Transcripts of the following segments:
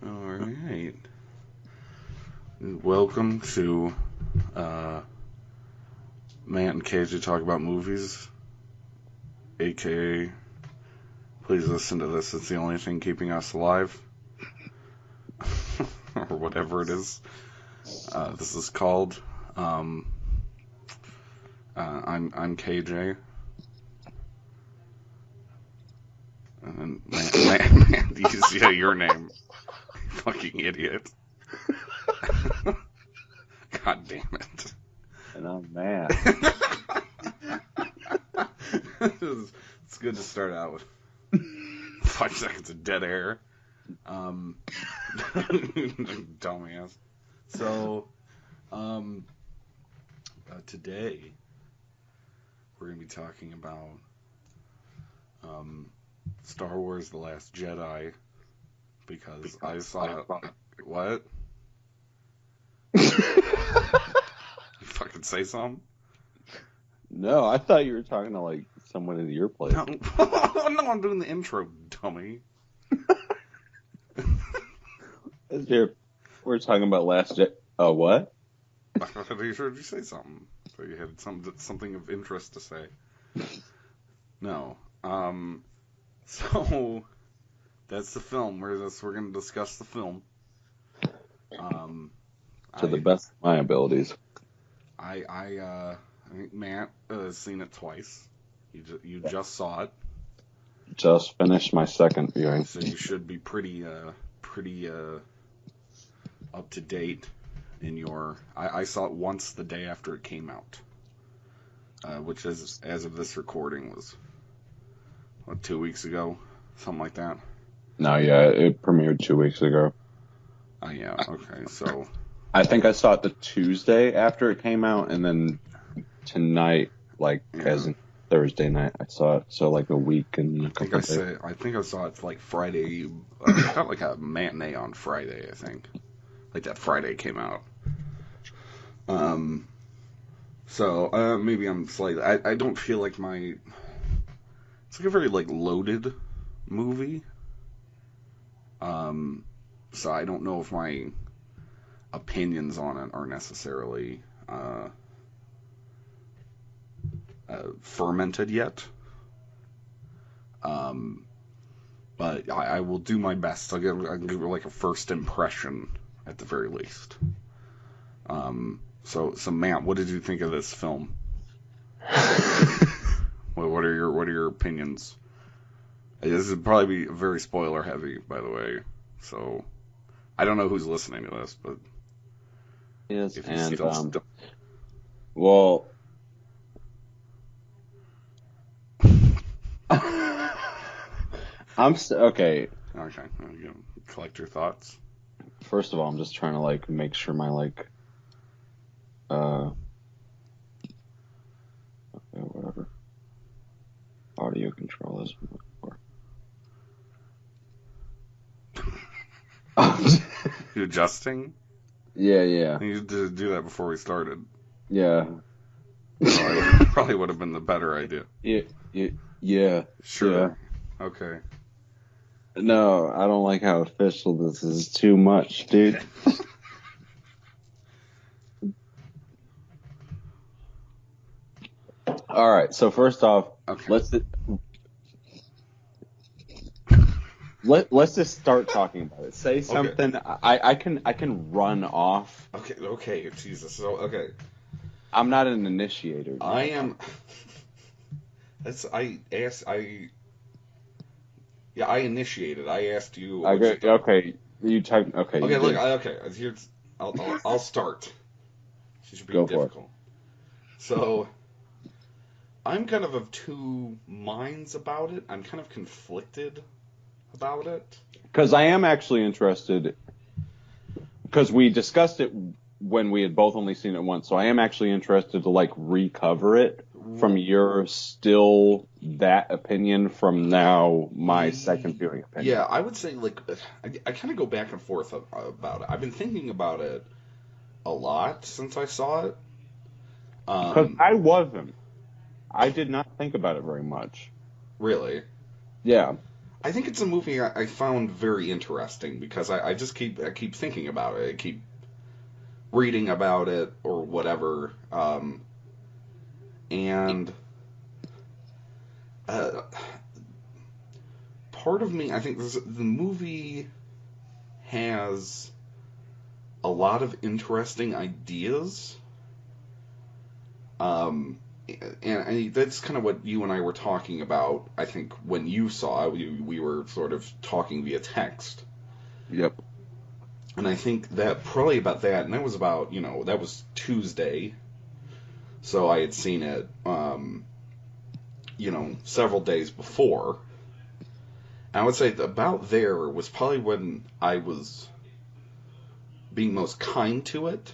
All right. Welcome to Matt and KJ Talk About Movies, aka Please Listen to This, it's the only thing keeping us alive. Or whatever it is. This is called. I'm KJ. And man, you say your name. You fucking idiot. God damn it. And I'm mad. It's good to start out with 5 seconds of dead air. Dumbass. So, today we're going to be talking about Star Wars The Last Jedi because I saw it. What? You fucking say something? No, I thought you were talking to like someone in your place. No, no, I'm doing the intro, dummy. Here, we're talking about Last Jedi. Oh, what? I heard you say something. So you had something of interest to say. No. So that's the film. We're going to discuss the film. To the best of my abilities. I think Matt has seen it twice. You just saw it. Just finished my second viewing. So you should be pretty up to date in your. I saw it once the day after it came out, which is, as of this recording, was 2 weeks ago, something like that. No, yeah, it premiered 2 weeks ago. Yeah, okay, so I think I saw it the Tuesday after it came out, and then tonight, as in Thursday night, I saw it. So like a week and a couple days. I think I saw it like Friday. I got like a matinee on Friday. I think like that Friday came out. So maybe I'm slightly. I don't feel like my. It's like a very like loaded movie. So I don't know if my opinions on it are necessarily fermented yet. But I will do my best. I'll give like a first impression at the very least. So Matt, what did you think of this film? What are your opinions? This would probably be very spoiler heavy, by the way. So I don't know who's listening to this, but yes, if you and still well. Okay. Okay, collect your thoughts. First of all, I'm just trying to like make sure my whatever audio control is. You adjusting? Yeah. You need to do that before we started. Yeah. Probably would have been the better idea. Yeah. Sure. Yeah. Okay. No, I don't like how official this is. Too much, dude. All right. So first off, okay. Let's just start talking about it. Say something. Okay. I can run off. Okay. Jesus. So okay. I'm not an initiator. I am. I initiated. I asked you. Okay. You type. Okay. Okay. Look. Okay. Here's. I'll start. She should be difficult. So, I'm kind of two minds about it. I'm kind of conflicted about it. Because I am actually interested. Because we discussed it when we had both only seen it once, so I am actually interested to like recover it from your still that opinion from now my second viewing opinion. Yeah, I would say like I kind of go back and forth about it. I've been thinking about it a lot since I saw it. Because I wasn't. I did not think about it very much. Really? Yeah. I think it's a movie I found very interesting because I just keep thinking about it. I keep reading about it or whatever. And part of me, I think the movie has a lot of interesting ideas. And that's kind of what you and I were talking about, I think, when you saw it. We were sort of talking via text. Yep. And I think that probably about that, and that was about, that was Tuesday. So I had seen it, several days before. And I would say that about there was probably when I was being most kind to it,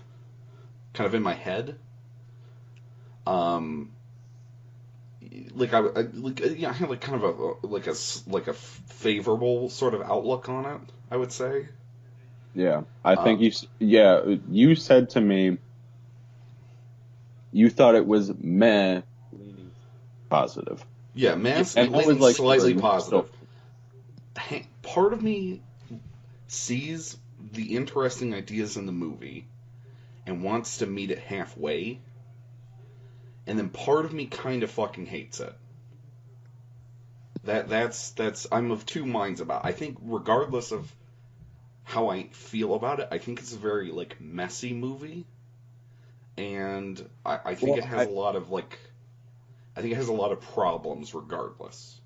kind of in my head. I had like kind of a favorable sort of outlook on it, I would say. Yeah, I think you said to me you thought it was meh, leaning positive. Yeah, And I was like, slightly positive. Part of me sees the interesting ideas in the movie and wants to meet it halfway. And then part of me kind of fucking hates it. That's I'm of two minds about it. I think regardless of how I feel about it, I think it's a very like messy movie. And I think it has a lot of I think it has a lot of problems regardless.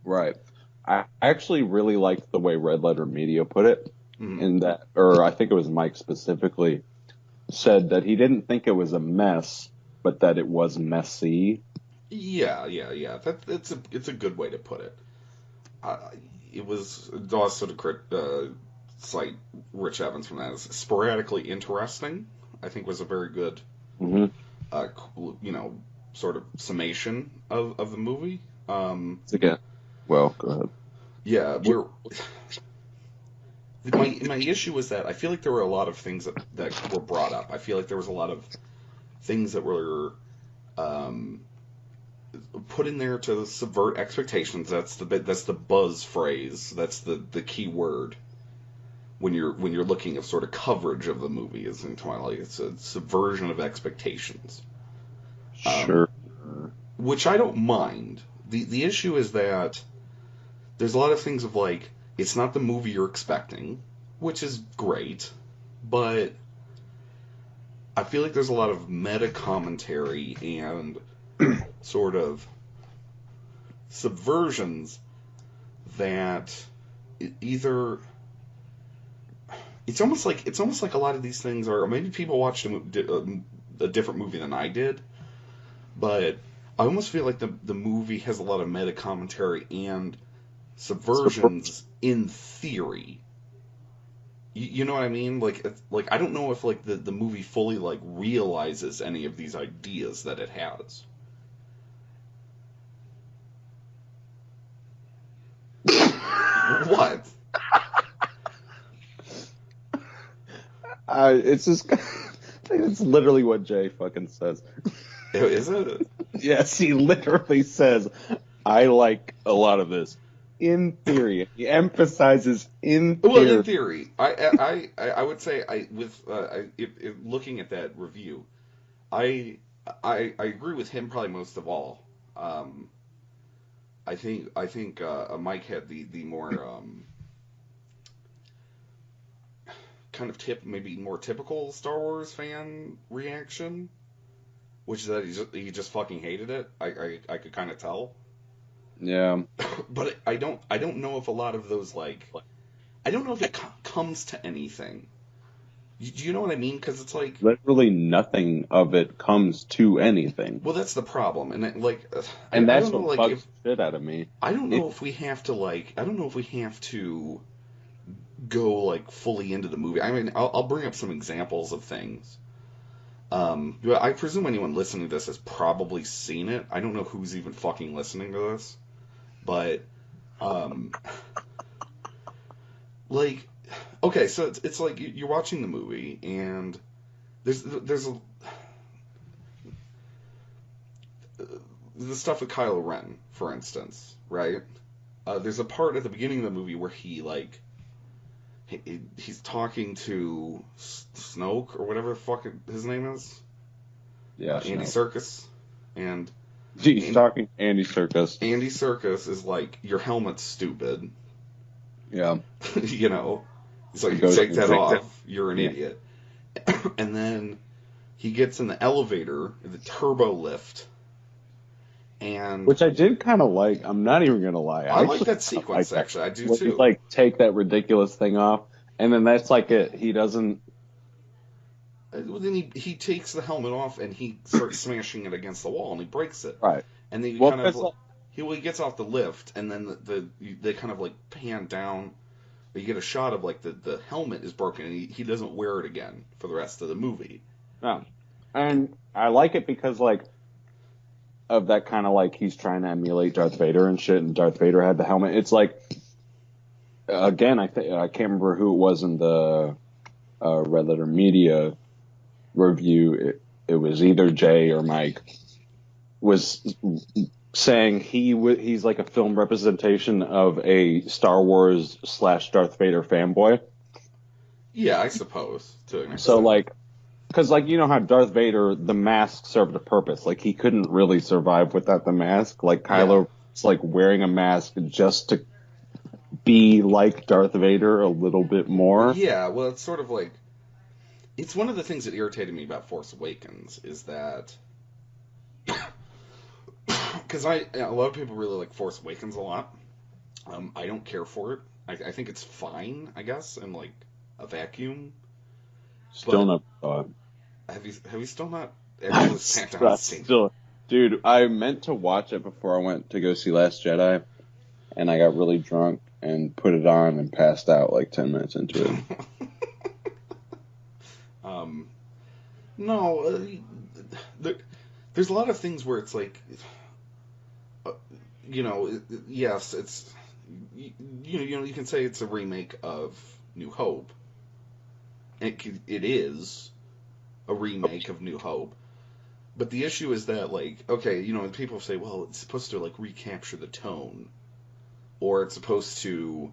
Right. I actually really liked the way Red Letter Media put it, in that, or I think it was Mike specifically, said that he didn't think it was a mess, but that it was messy. Yeah. It's a good way to put it. It was also to cite Rich Evans from that as sporadically interesting. I think was a very good, sort of summation of the movie. Again, well, go ahead. Yeah, my issue was that I feel like there were a lot of things that were brought up. I feel like there was a lot of things that were put in there to subvert expectations. That's the buzz phrase. That's the key word when you're looking at sort of coverage of the movie. Is in Twilight. It's a subversion of expectations. Sure. Which I don't mind. The issue is that there's a lot of things of like, it's not the movie you're expecting, which is great, but I feel like there's a lot of meta commentary and sort of subversions that either it's almost like a lot of these things are, or maybe people watched a different movie than I did, but I almost feel like the movie has a lot of meta commentary and subversions in theory. You know what I mean? Like I don't know if like the movie fully like realizes any of these ideas that it has. What? It's just it's literally what Jay fucking says. Is it? Yes, he literally says, "I like a lot of this." In theory, he emphasizes in theory. Well, in theory, I would say looking at that review, I agree with him probably most of all. I think Mike had the more kind of maybe more typical Star Wars fan reaction, which is that he just fucking hated it. I could kind of tell. Yeah. But I don't know if a lot of those I don't know if it comes to anything. Do you know what I mean? Because it's like literally nothing of it comes to anything. Well, that's the problem, and that's I don't what know, bugs shit out of me. I don't know if we have to I don't know if we have to go fully into the movie. I mean, I'll bring up some examples of things. I presume anyone listening to this has probably seen it. I don't know who's even fucking listening to this. But, okay, so it's like you're watching the movie, and there's the stuff with Kylo Ren, for instance, right? there's a part at the beginning of the movie where he's talking to Snoke or whatever the fuck his name is. Yeah, Andy Serkis. And he's talking to Andy Serkis. Andy Serkis is like, your helmet's stupid. Yeah. You know? He's like, take that off. You're an idiot. And then he gets in the elevator, the turbo lift. Which I did kind of like. I'm not even going to lie. I like that sequence, actually. I do, too. Like, take that ridiculous thing off, and then that's like it. He doesn't... Then he takes the helmet off, and he starts smashing it against the wall, and he breaks it. Right. And then he gets off the lift, and then they kind of, like, pan down. You get a shot of, like, the helmet is broken, and he doesn't wear it again for the rest of the movie. No. And I like it because, like, of that kind of, like, he's trying to emulate Darth Vader and shit, and Darth Vader had the helmet. It's like, again, I can't remember who it was in the Red Letter Media review. It was either Jay or Mike was saying he's like a film representation of a Star Wars / Darth Vader fanboy. Yeah, I suppose. So, like, because, like, you know how Darth Vader, the mask served a purpose. Like, he couldn't really survive without the mask. Like, Kylo's, like, wearing a mask just to be like Darth Vader a little bit more. Yeah, well, it's sort of like... It's one of the things that irritated me about Force Awakens, is that... Because a lot of people really like Force Awakens a lot. I don't care for it. I think it's fine, I guess, in, like, a vacuum. Still not thought. Have you still not actually sat down and seen it? Dude, I meant to watch it before I went to go see Last Jedi, and I got really drunk and put it on and passed out like 10 minutes into it. No, there's a lot of things where it's like, yes, it's, you can say it's a remake of New Hope. It is a remake of New Hope. But the issue is that, like, okay, people say, well, it's supposed to, like, recapture the tone. Or it's supposed to,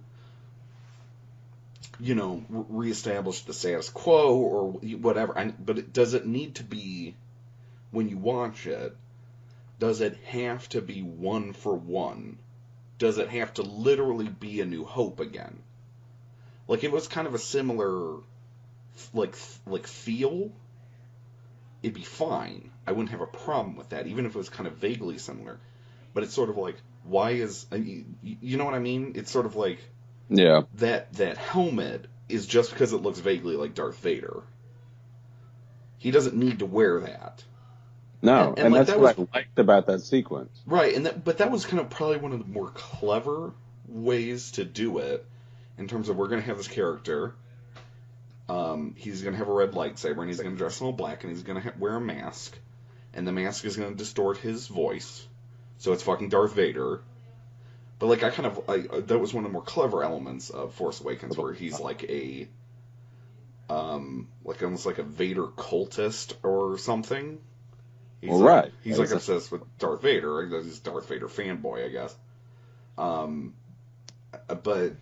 reestablish the status quo or whatever. But does it need to be, when you watch it, does it have to be one for one? Does it have to literally be a New Hope again? Like, it was kind of a similar, like feel, it'd be fine. I wouldn't have a problem with that, even if it was kind of vaguely similar. But it's sort of like, why is... You know what I mean? It's sort of like... Yeah. That helmet is just because it looks vaguely like Darth Vader. He doesn't need to wear that. No, and like, that's what I liked about that sequence. Right, but that was kind of probably one of the more clever ways to do it, in terms of, we're going to have this character... he's going to have a red lightsaber, and he's going to dress in all black, and he's going to wear a mask, and the mask is going to distort his voice, so it's fucking Darth Vader. But, like, that was one of the more clever elements of Force Awakens, where he's like almost like a Vader cultist or something. He's He's like obsessed with Darth Vader. He's a Darth Vader fanboy, I guess. But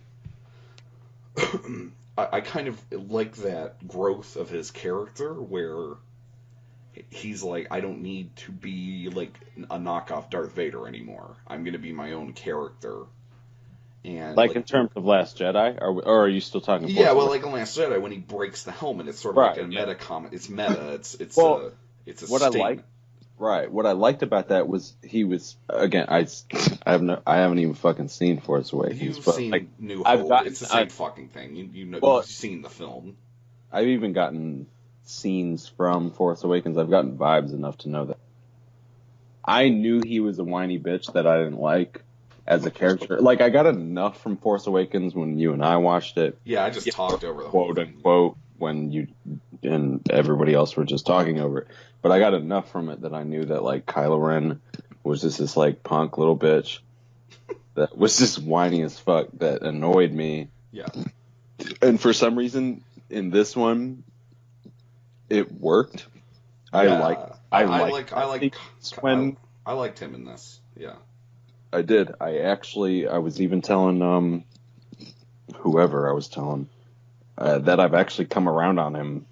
I kind of like that growth of his character, where he's like, I don't need to be like a knockoff Darth Vader anymore. I'm going to be my own character. And like in terms of Last Jedi, or are you still talking? Yeah, well, like in Last Jedi, when he breaks the helmet, it's sort of like a meta comment. It's meta. It's a statement. What I liked about that was he was, again, I haven't even fucking seen Force Awakens. You've seen like, New Hope. It's the same fucking thing. You've seen the film. I've even gotten scenes from Force Awakens. I've gotten vibes enough to know that. I knew he was a whiny bitch that I didn't like as a character. Like, I got enough from Force Awakens when you and I watched it. Yeah, I just talked over the whole thing. Quote, when you and everybody else were just talking over it. But I got enough from it that I knew that, like, Kylo Ren was just this, like, punk little bitch that was just whiny as fuck that annoyed me. Yeah. And for some reason, in this one, it worked. I liked him in this. Yeah. I did. I was even telling whoever I was telling that I've actually come around on him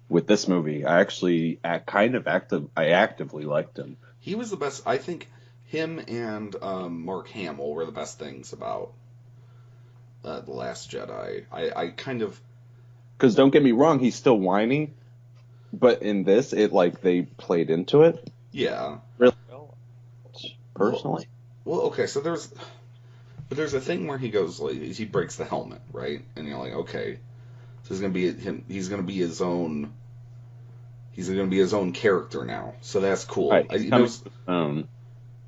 with this movie. I actually actively liked him. He was the best. I think him and Mark Hamill were the best things about The Last Jedi. I kind of... Because don't get me wrong, he's still whiny, but in this, they played into it. Yeah. Really well, personally. Well, okay, so there's a thing where he goes, like, he breaks the helmet, right? And you're like, okay, so he's gonna be him. He's gonna be his own. He's gonna be his own character now. So that's cool. Right,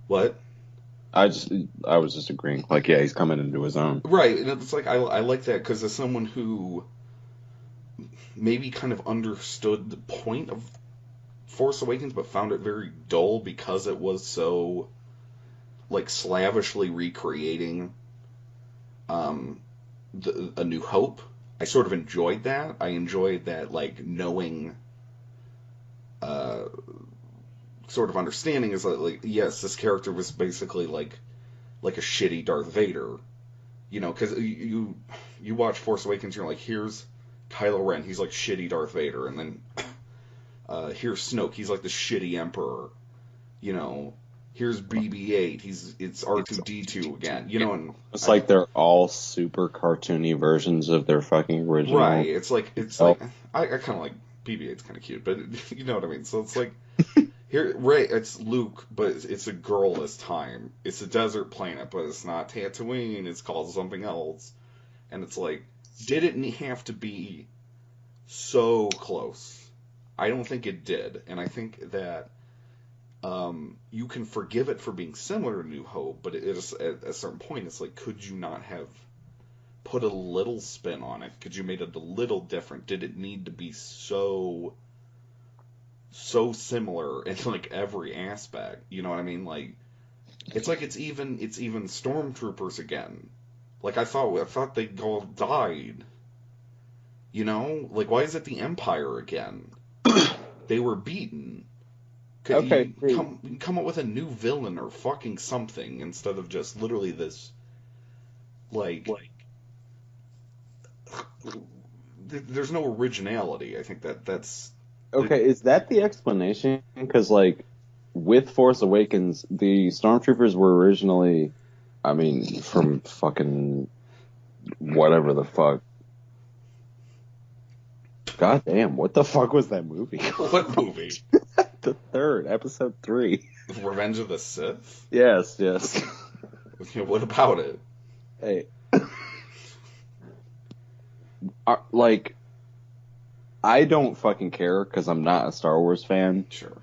What? I was just agreeing. Like, yeah, he's coming into his own. Right, and it's like I like that because as someone who maybe kind of understood the point of Force Awakens, but found it very dull because it was so, like, slavishly recreating A New Hope. I sort of enjoyed that. I enjoyed that, like, knowing, sort of understanding is like, yes, this character was basically like a shitty Darth Vader, you know, because you watch Force Awakens, you're like, here's Kylo Ren, he's like shitty Darth Vader, and then here's Snoke, he's like the shitty Emperor, you know. Here's BB-8, it's R2-D2 again, you know, and it's like they're all super cartoony versions of their fucking original. Right, it's like I kind of like BB-8's kind of cute, but you know what I mean. So it's like here, right? It's Luke, but it's a girl this time. It's a desert planet, but it's not Tatooine. It's called something else, and it's like, did it have to be so close? I don't think it did, and I think that you can forgive it for being similar to New Hope, but it is at a certain point, it's like, could you not have put a little spin on it? Could you made it a little different? Did it need to be so similar in like every aspect? You know what I mean? Like, it's even stormtroopers again. Like, I thought they all died. You know? Like, why is it the Empire again? They were beaten. Okay. Come up with a new villain or fucking something instead of just literally this, like there's no originality. I think that's... Okay, is that the explanation? Because, like, with Force Awakens, the Stormtroopers were originally, I mean, from fucking whatever the fuck. God damn, what the fuck was that movie? What movie? The third, episode 3. Revenge of the Sith? Yes. What about it? Hey. Like, I don't fucking care because I'm not a Star Wars fan. Sure.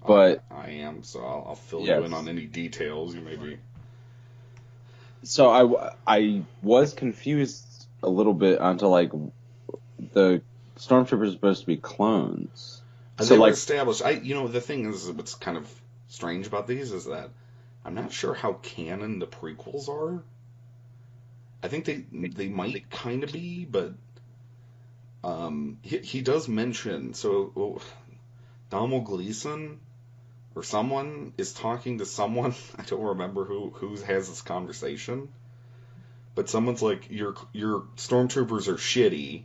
But I am, so I'll fill you in on any details you may be. So I was confused a little bit onto, like, the Stormtroopers are supposed to be clones. They were established. The thing is, what's kind of strange about these is that I'm not sure how canon the prequels are. I think they might kind of be, but he does mention, so Donald Gleason or someone is talking to someone. I don't remember who has this conversation, but someone's like, your stormtroopers are shitty.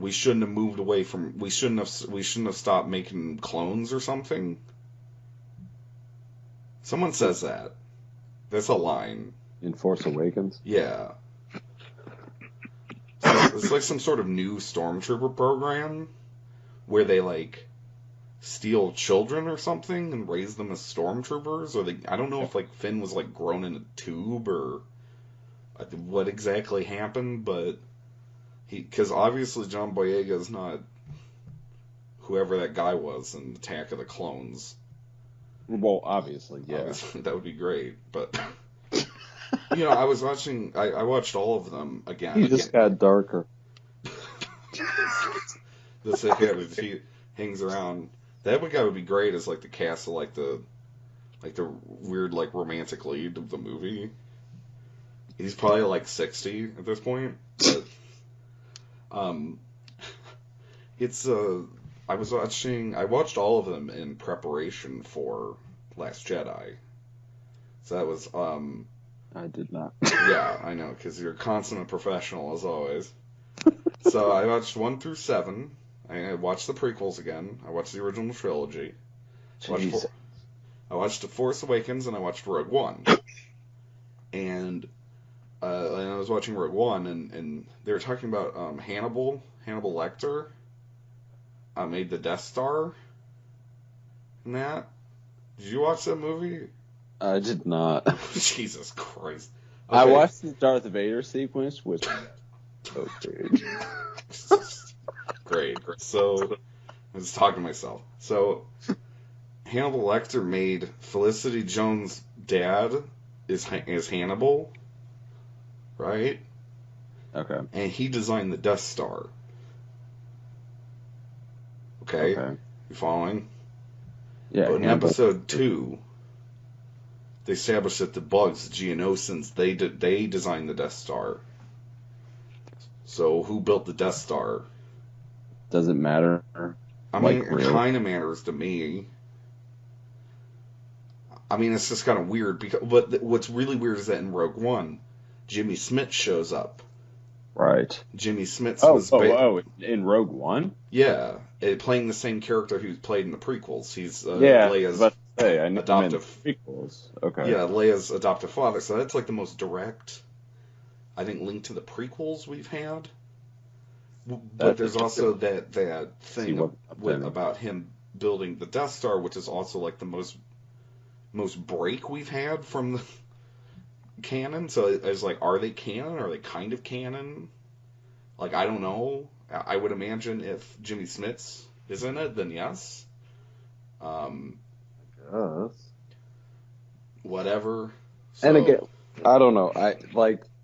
We shouldn't have moved away from. We shouldn't have stopped making clones or something. Someone says that. That's a line. In Force Awakens? Yeah. So it's like some sort of new stormtrooper program where they, like, steal children or something and raise them as stormtroopers. Or I don't know if, like, Finn was, like, grown in a tube or what exactly happened, but because obviously John Boyega is not whoever that guy was in Attack of the Clones. Well, obviously, yeah. Obviously, that would be great, but... I was watching... I watched all of them again. He just got darker. He hangs around. That guy would be great as, like, the cast of, like, the weird, like, romantic lead of the movie. He's probably, like, 60 at this point, but... I watched all of them in preparation for Last Jedi. So that was, I did not. yeah, I know, because you're a consummate professional, as always. So I watched 1 through 7. I watched the prequels again. I watched the original trilogy. I watched The Force Awakens, and I watched Rogue One. And I was watching Rogue One, and they were talking about Hannibal Lecter made the Death Star and that. Did you watch that movie? I did not. Jesus Christ. Okay. I watched the Darth Vader sequence, which... Oh, dude. Great. So, I was talking to myself. So, Hannibal Lecter made Felicity Jones' dad is Hannibal, right? Okay. And he designed the Death Star. Okay? You following? Yeah. But in episode 2, they established that the bugs, the Geonosians, they designed the Death Star. So who built the Death Star? Does it matter? I mean, it kind of matters to me. I mean, it's just kind of weird. But what's really weird is that in Rogue One, Jimmy Smits shows up. Right. Jimmy Smits was... in Rogue One? Yeah. Playing the same character he played in the prequels. He's Leia's adoptive... prequels. Okay. Yeah, Leia's adoptive father. So that's like the most direct, I think, link to the prequels we've had. But there's also that thing about him building the Death Star, which is also like the most break we've had from the canon. So it's like, are they canon? Are they kind of canon? Like, I don't know. I would imagine if Jimmy Smits is in it, then yes. Whatever. So, and again, I don't know.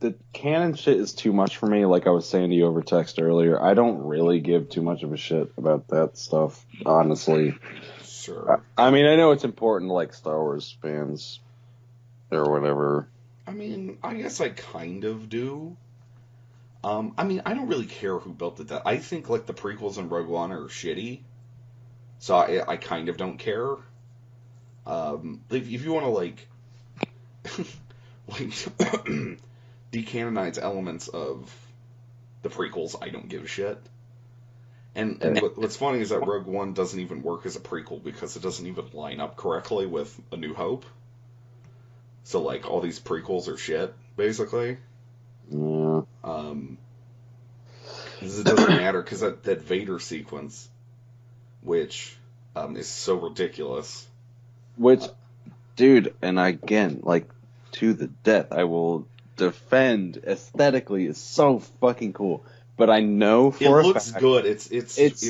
The canon shit is too much for me. Like I was saying to you over text earlier, I don't really give too much of a shit about that stuff, honestly. Sure. I mean, I know it's important to like Star Wars fans or whatever. I mean, I guess I kind of do. I mean, I don't really care who built the Death. I think like the prequels and Rogue One are shitty, so I kind of don't care. If you want to like decanonize elements of the prequels, I don't give a shit. And what's funny is that Rogue One doesn't even work as a prequel because it doesn't even line up correctly with A New Hope. So like all these prequels are shit, basically. Yeah. It doesn't matter because that Vader sequence, which is so ridiculous. Which, dude, and again, like to the death, I will defend aesthetically is so fucking cool. But I know for it looks good. It's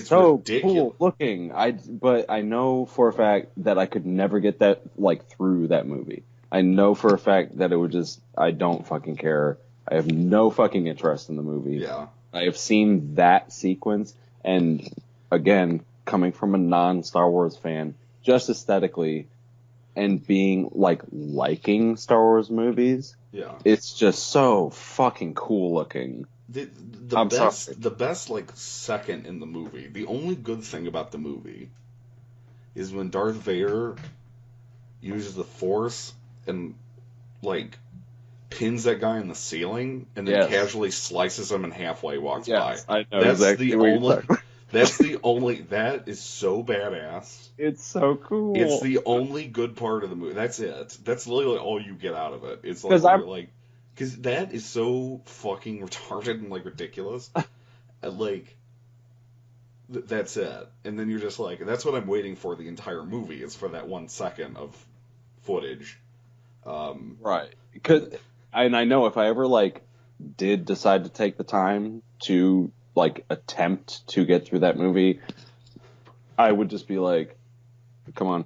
so ridiculous. Cool looking. But I know for a fact that I could never get that like through that movie. I know for a fact that it would just. I don't fucking care. I have no fucking interest in the movie. Yeah. I have seen that sequence, and again, coming from a non-Star Wars fan, just aesthetically, and being liking Star Wars movies, it's just so fucking cool looking. The best like second in the movie. The only good thing about the movie is when Darth Vader uses the Force and like pins that guy in the ceiling and then casually slices him in half while he walks by. I know exactly what you're talking about. That's the only. That is so badass. It's so cool. It's the only good part of the movie. That's it. That's literally all you get out of it. It's like because that is so fucking retarded and like ridiculous. Like that's it. And then you're just like, that's what I'm waiting for the entire movie is for that 1 second of footage. Right. And I know if I ever did decide to take the time to attempt to get through that movie, I would just be like, come on.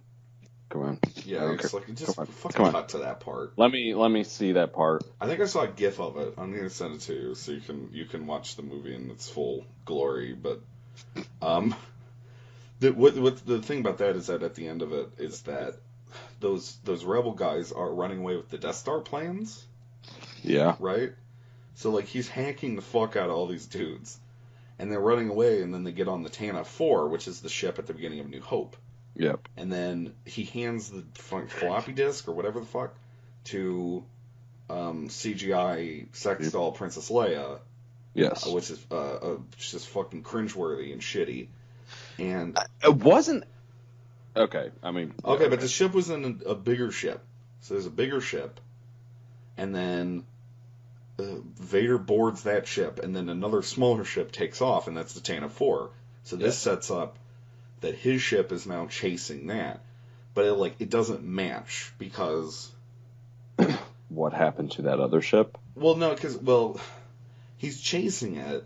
Yeah, it's like just fucking cut to that part. Let me see that part. I think I saw a GIF of it. I'm gonna send it to you so you can watch the movie in its full glory. But the thing about that is that at the end of it is that those rebel guys are running away with the Death Star plans. Yeah. Right? So, he's hacking the fuck out of all these dudes. And they're running away, and then they get on the Tana 4, which is the ship at the beginning of New Hope. Yep. And then he hands the floppy disk, or whatever the fuck, to CGI sex doll Princess Leia. Yes. Which is just fucking cringeworthy and shitty. And it wasn't. Okay, I mean. Okay, but the ship was in a bigger ship. So there's a bigger ship, and then Vader boards that ship, and then another smaller ship takes off, and that's the Tantive 4. So this sets up that his ship is now chasing that, but it doesn't match because. What happened to that other ship? Well, no, because he's chasing it,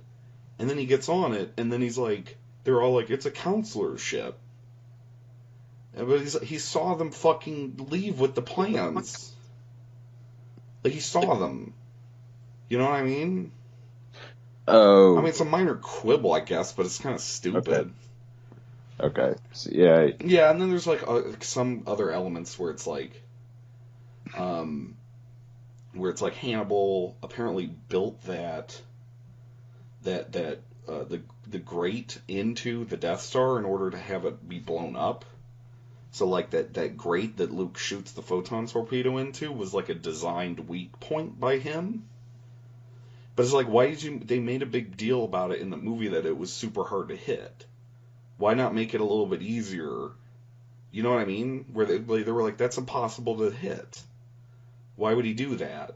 and then he gets on it, and then he's like, they're all like, it's a counselor ship. But he saw them fucking leave with the plans. Like, he saw them. You know what I mean? Oh. I mean, it's a minor quibble, I guess, but it's kind of stupid. Okay. So, yeah. Yeah, and then there's, like, some other elements where it's like, Hannibal apparently built the grate into the Death Star in order to have it be blown up. So like that grate that Luke shoots the photon torpedo into was like a designed weak point by him. But it's like, they made a big deal about it in the movie that it was super hard to hit. Why not make it a little bit easier? You know what I mean? Where they were like, that's impossible to hit. Why would he do that?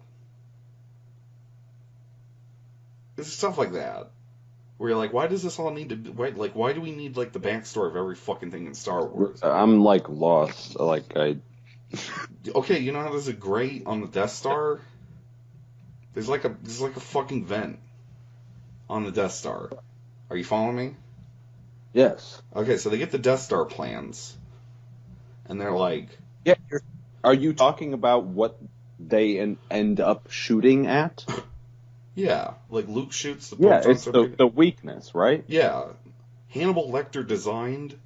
It's stuff like that. Where you're like, why does this all need to be... Why do we need, the backstory of every fucking thing in Star Wars? I'm, lost. Okay, you know how there's a grate on the Death Star? There's like a fucking vent on the Death Star. Are you following me? Yes. Okay, so they get the Death Star plans. And they're like... Yeah, are you talking about what they end up shooting at? Yeah, like Luke shoots the photon torpedo. It's the weakness, right? Yeah. Hannibal Lecter designed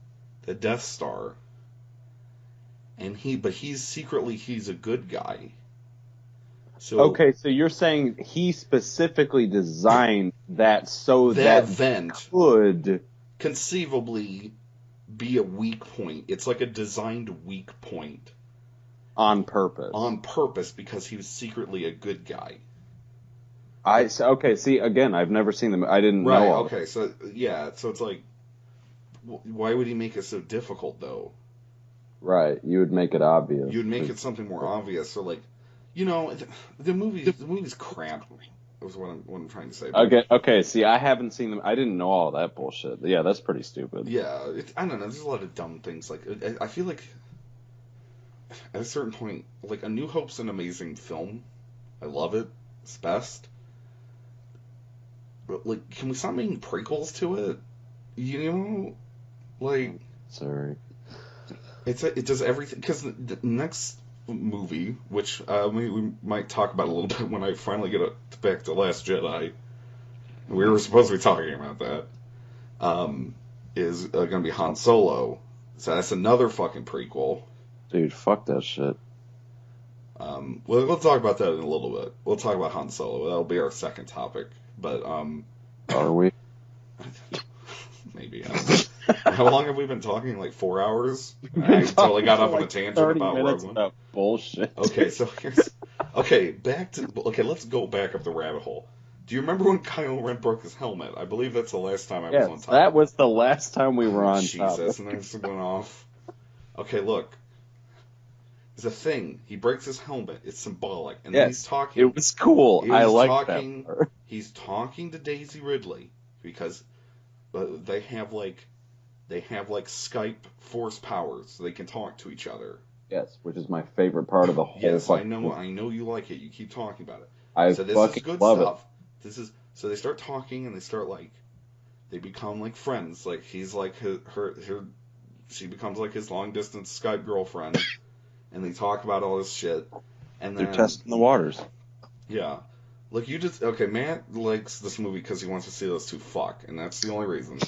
the Death Star, but he's a good guy. So okay, so you're saying he specifically designed that so that vent could conceivably be a weak point. It's like a designed weak point. On purpose. On purpose, because he was secretly a good guy. Okay, see, again, I've never seen them. I didn't know. Right, okay, so it's like, why would he make it so difficult, though? Right, you would make it obvious. You'd make it something more obvious, so the movie's crap, is what I'm trying to say. Okay, see, I haven't seen them. I didn't know all that bullshit. Yeah, that's pretty stupid. Yeah, I don't know, there's a lot of dumb things, I feel like, at a certain point, A New Hope's an amazing film. I love it. It's best. But, can we stop making prequels to it? You know? Sorry. It does everything... Because the next movie, which we might talk about a little bit when I finally get back to Last Jedi. We were supposed to be talking about that. Is going to be Han Solo. So that's another fucking prequel. Dude, fuck that shit. We'll talk about that in a little bit. We'll talk about Han Solo. That'll be our second topic. But, are we? Maybe. How long have we been talking? 4 hours? I totally got off on a tangent about Rogue One. About bullshit. Okay, so let's go back up the rabbit hole. Do you remember when Kylo Ren broke his helmet? I believe that's the last time I was on top. That was the last time we were on top. Jesus, and then it went off. Okay, look. There's a thing. He breaks his helmet. It's symbolic. And then he's talking. It was cool. I like that. He's talking to Daisy Ridley because they have Skype force powers, so they can talk to each other. Yes, which is my favorite part of the whole. Yes, I know you like it. You keep talking about it. So this is good stuff. So they start talking and they start they become friends. He's she becomes his long distance Skype girlfriend. And they talk about all this shit, and then they're testing the waters. Yeah, Matt likes this movie because he wants to see those two fuck, and that's the only reason.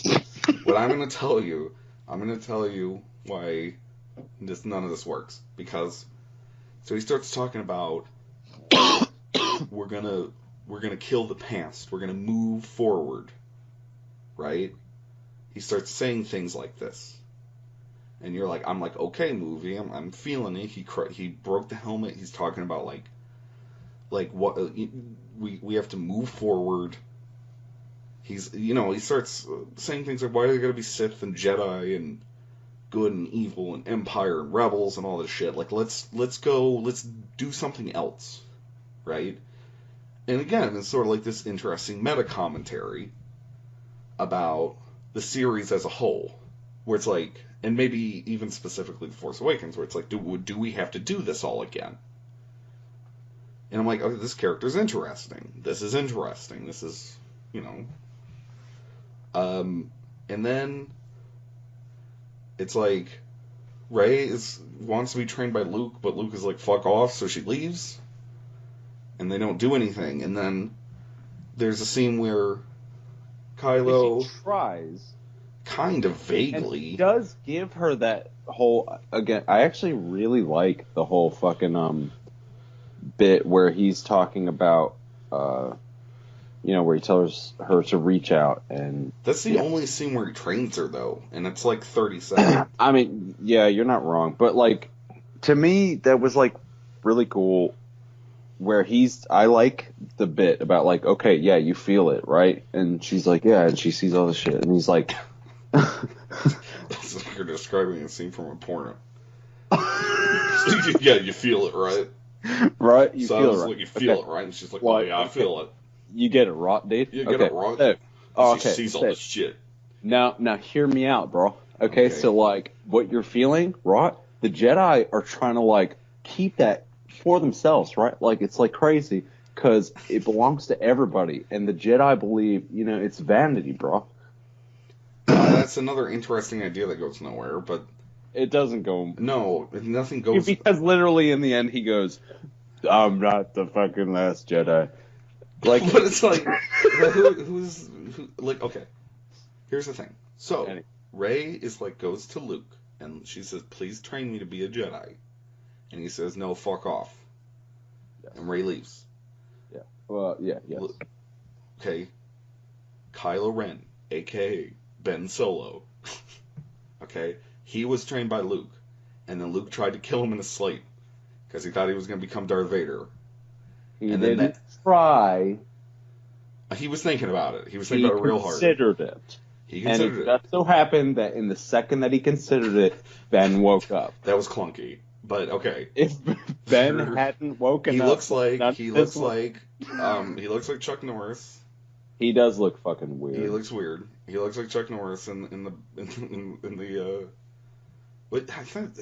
But I'm gonna tell you why none of this works. Because so he starts talking about we're gonna kill the past, we're gonna move forward, right? He starts saying things like this. And you're like, I'm like, okay, movie, I'm feeling it. He broke the helmet. He's talking about like what we have to move forward. He starts saying things like, why are there gonna be Sith and Jedi and good and evil and Empire and rebels and all this shit? Like, let's do something else, right? And again, it's sort of like this interesting meta commentary about the series as a whole, where it's like, and maybe even specifically The Force Awakens, where it's like, do we have to do this all again? And I'm like, okay, this character's interesting. This is interesting. This is, and then it's like Rey wants to be trained by Luke, but Luke is like, fuck off, so she leaves. And they don't do anything. And then there's a scene where Kylo tries, kind of vaguely, and he does give her that whole. Again, I actually really like the whole fucking bit where he's talking about, where he tells her to reach out, and that's the only scene where he trains her though, and it's like 30 seconds. I mean, yeah, you're not wrong, but like to me that was like really cool. Where I like the bit about like, okay, yeah, you feel it, right? And she's like, yeah, and she sees all this shit, and he's like, that's like you're describing a scene from a porno. Yeah, you feel it, right? Right, you feel it, right? Like you feel it, right? And she's like, well, yeah, I feel it. You get it, right, dude? You get it, right? She sees all this shit. Now, hear me out, bro. Okay, so like, what you're feeling, right? The Jedi are trying to like keep that for themselves, right? Like, it's like crazy because it belongs to everybody, and the Jedi believe, it's vanity, bro. That's another interesting idea that goes nowhere, but it doesn't go. No, nothing goes. Because literally in the end he goes, "I'm not the fucking Last Jedi." Like, but it's like, who's like? Okay, here's the thing. So Rey is like goes to Luke, and she says, "Please train me to be a Jedi." And he says, no, fuck off. Yes. And Rey leaves. Yeah. Well, yeah, yes. Okay. Kylo Ren, a.k.a. Ben Solo. Okay? He was trained by Luke. And then Luke tried to kill him in his sleep. Because he thought he was going to become Darth Vader. He didn't try. He was thinking about it. He was thinking about it real hard. He considered it. And it just so happened that in the second that he considered it, Ben woke up. That was clunky. But okay, if Ben hadn't woken up, he looks like Chuck Norris. He does look fucking weird. He looks weird. He looks like Chuck Norris in the. But I think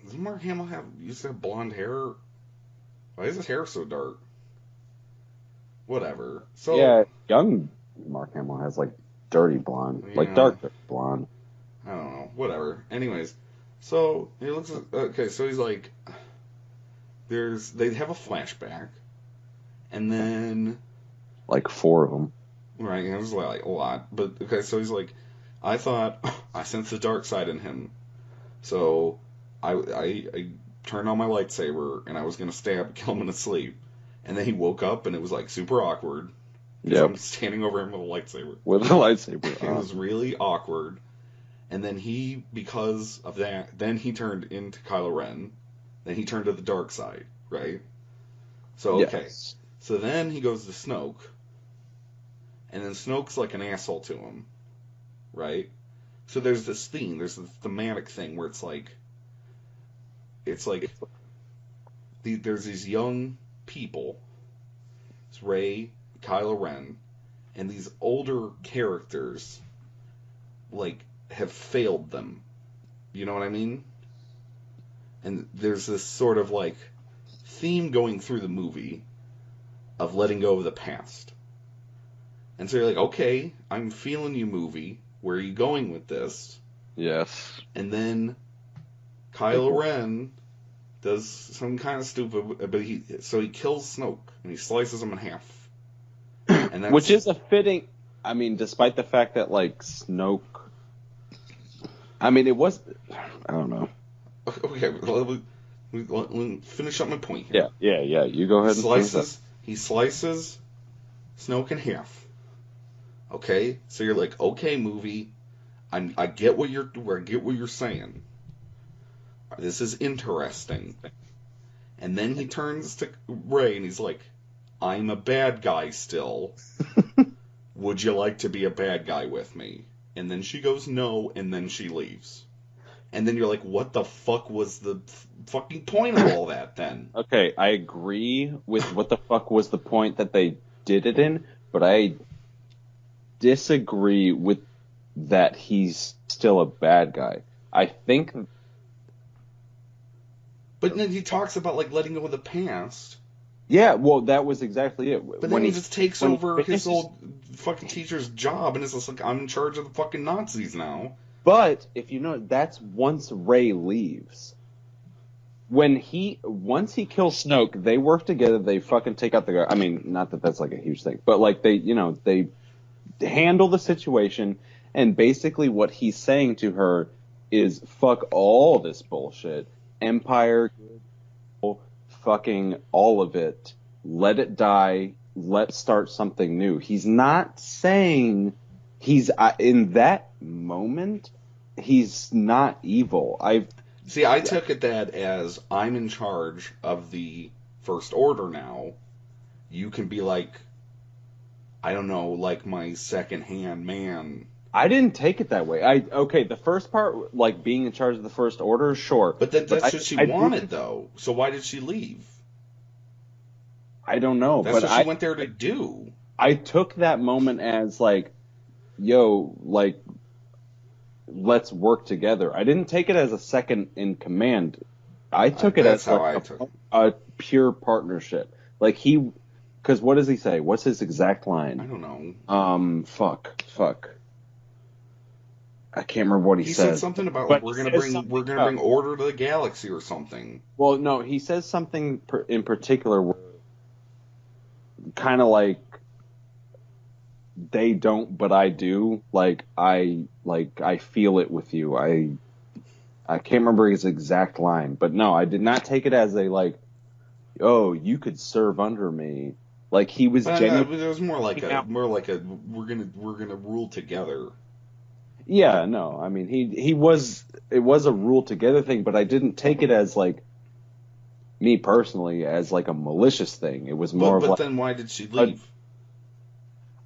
doesn't Mark Hamill used to have blonde hair? Why is his hair so dark? Whatever. So yeah, young Mark Hamill has like dirty blonde, like dark blonde. I don't know. Whatever. Anyways. So he looks okay. So he's like, they have a flashback, and then like 4 of them. Right, it was like a lot. But okay, so he's like, I thought I sensed the dark side in him, so I turned on my lightsaber and I was gonna kill him in his sleep, and then he woke up and it was like super awkward. Yeah, I'm standing over him with a lightsaber. It was really awkward. And then because of that, then he turned into Kylo Ren. Then he turned to the dark side, right? So, okay. Yes. So then he goes to Snoke. And then Snoke's like an asshole to him, right? So there's this theme. There's this thematic thing where it's like there's these young people. It's Rey, Kylo Ren, and these older characters, like, have failed them. You know what I mean? And there's this sort of like theme going through the movie of letting go of the past. And so you're like, okay, I'm feeling you, movie. Where are you going with this? Yes. And then Kylo Ren does some kind of stupid, but he kills Snoke and he slices him in half. And that's, which is a fitting. I mean, despite the fact that like Snoke. I mean, it was. I don't know. Okay, let me finish up my point here. Yeah. You go ahead He slices Snoke in half. Okay, so you're like, okay, movie, I get what you're saying. this is interesting. And then he turns to Rey and he's like, I'm a bad guy still. Would you like to be a bad guy with me? And then she goes, no, and then she leaves. And then you're like, what the fuck was the fucking point of all that then? Okay, I agree with what the fuck was the point that they did it in, but I disagree with that he's still a bad guy. I think... But then he talks about, like, letting go of the past. Yeah, well, that was exactly it. But then he just takes over his old fucking teacher's job, and it's just like, I'm in charge of the fucking Nazis now. But, if you know, that's once Rey leaves. Once he kills Snoke, they work together, they fucking take out the guy. I mean, not that that's like a huge thing, but like they handle the situation, and basically what he's saying to her is, fuck all this bullshit. Empire, fucking all of it. Let it die. Let's start something new. He's not saying in that moment, he's not evil. I took it that as I'm in charge of the First Order now. You can be like, I don't know, like my second-hand man. I didn't take it that way. The first part, like being in charge of the First Order, sure. But that's what she wanted, though. So why did she leave? I don't know. That's what she went there to do. I took that moment as like, yo, like, let's work together. I didn't take it as a second in command. I took it as like a pure partnership. Like because what does he say? What's his exact line? I don't know. Fuck. I can't remember what he said. He said something about like, we're gonna bring order to the galaxy or something. Well, no, he says something in particular, kind of like they don't, but I do. Like I feel it with you. I can't remember his exact line, but no, I did not take it as a like, oh, you could serve under me. Like he was genuine. It was more like a we're gonna rule together. Yeah, no, I mean it was a rule together thing, but I didn't take it as like me personally as like a malicious thing. It was more but then why did she leave?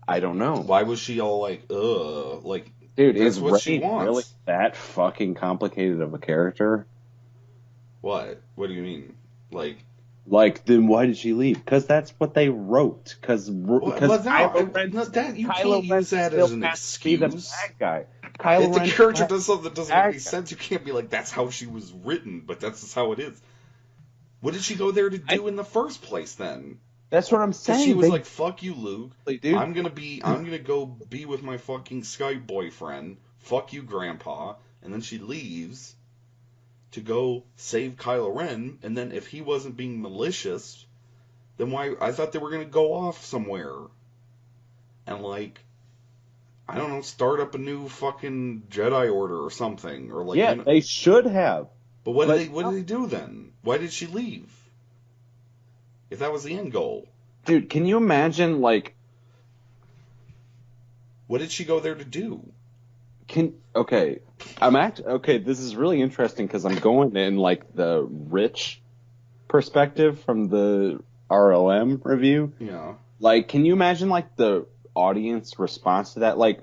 I don't know. Why was she all like, ugh, like, dude, that's is what Rey she wants. Really that fucking complicated of a character? What? What do you mean? Like, then why did she leave? Because that's what they wrote. Because Kylo Ren, you can't use that as an excuse. The bad guy. If the character does something that doesn't make any sense, you can't be like, that's how she was written, but that's just how it is. What did she go there to do in the first place, then? That's what I'm saying. She was like, fuck you, Luke. Dude. I'm gonna go be with my fucking Skype boyfriend. Fuck you, Grandpa. And then she leaves to go save Kylo Ren, and then if he wasn't being malicious, then why? I thought they were gonna go off somewhere and like, I don't know, start up a new fucking Jedi Order or something, or like. Yeah, they should have. But what did they do then? Why did she leave? If that was the end goal, dude, can you imagine like? What did she go there to do? Okay, this is really interesting because I'm going in like the rich perspective from the RLM review. Yeah. Like, can you imagine like the audience response to that? Like,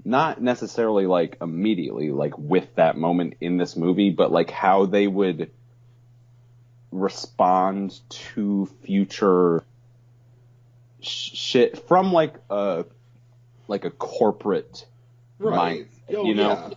not necessarily like immediately, like with that moment in this movie, but like how they would respond to future shit from like a corporate mind. Oh, you know,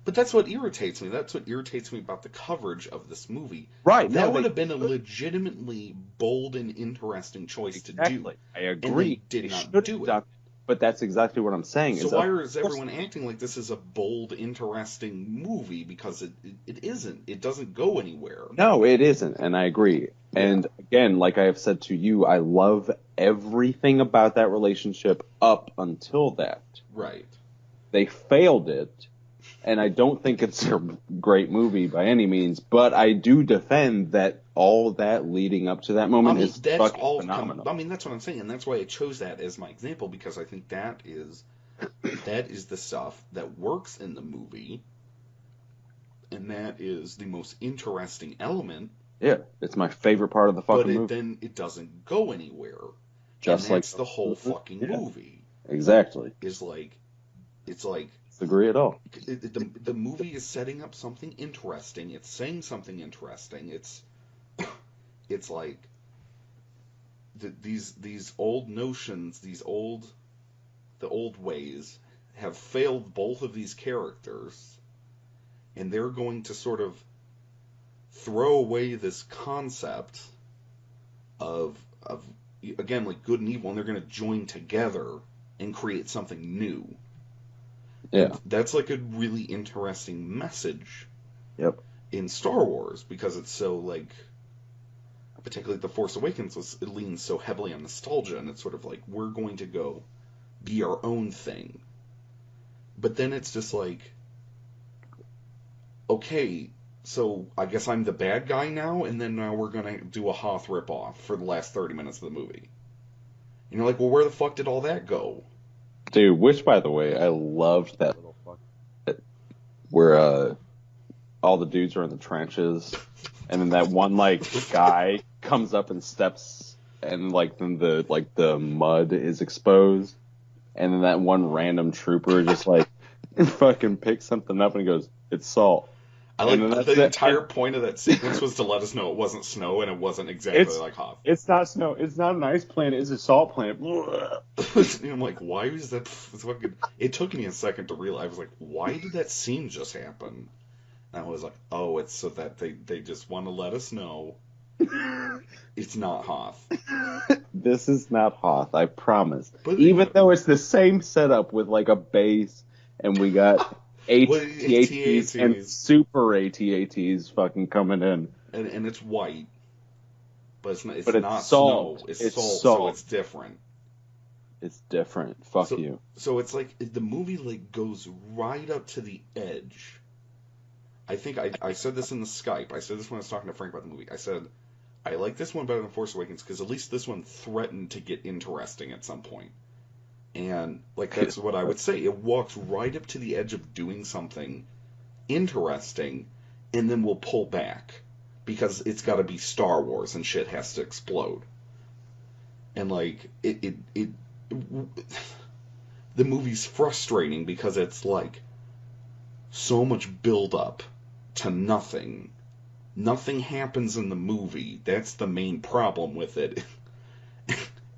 but that's what irritates me. That's what irritates me about the coverage of this movie. Right. That would have been a legitimately bold and interesting choice to do. I agree. And they did not do it. But that's exactly what I'm saying. So why is everyone acting like this is a bold, interesting movie? Because it isn't. It doesn't go anywhere. No, it isn't, and I agree. Yeah. And again, like I have said to you, I love everything about that relationship up until that. Right. They failed it, and I don't think it's a great movie by any means, but I do defend that all that leading up to that moment is fucking phenomenal. That's what I'm saying, and that's why I chose that as my example, because I think that is the stuff that works in the movie. and that is the most interesting element. Yeah, it's my favorite part of the fucking movie. But then it doesn't go anywhere. Just and like that's the whole fucking movie. Exactly. It's like agree at all. The movie is setting up something interesting. It's saying something interesting. It's like these old notions, the old ways have failed both of these characters, and they're going to sort of throw away this concept of again, like good and evil, and they're going to join together and create something new. Yeah. And that's like a really interesting message. Yep. In Star Wars, because it's so like, particularly The Force Awakens, it leans so heavily on nostalgia, and it's sort of like, we're going to go be our own thing. But then it's just like, okay, so I guess I'm the bad guy now, and then now we're going to do a Hoth ripoff for the last 30 minutes of the movie. And you're like, well, where the fuck did all that go? Dude, which, by the way, I loved that little fuck where all the dudes are in the trenches, and then that one, like, guy comes up and steps, and, like, then the mud is exposed, and then that one random trooper just, like, fucking picks something up and he goes, it's salt. I like the entire point of that sequence was to let us know it wasn't snow and it wasn't exactly like Hoth. It's not snow. It's not an ice planet. It's a salt planet. I'm like, why is that fucking... It took me a second to realize. I was like, why did that scene just happen? And I was like, oh, it's so that they just want to let us know it's not Hoth. This is not Hoth, I promise. But, even though it's the same setup with like a base and we got... AT-ATs and super AT-ATs fucking coming in. And it's white. But it's not salt. Snow. It's salt, so it's different. It's different. Fuck you. So it's like, the movie like goes right up to the edge. I think I said this in the Skype. I said this when I was talking to Frank about the movie. I said, I like this one better than Force Awakens because at least this one threatened to get interesting at some point. And, like, that's what I would say. It walks right up to the edge of doing something interesting, and then will pull back. Because it's got to be Star Wars, and shit has to explode. And, like, the movie's frustrating because it's, like, so much build-up to nothing. Nothing happens in the movie. That's the main problem with it.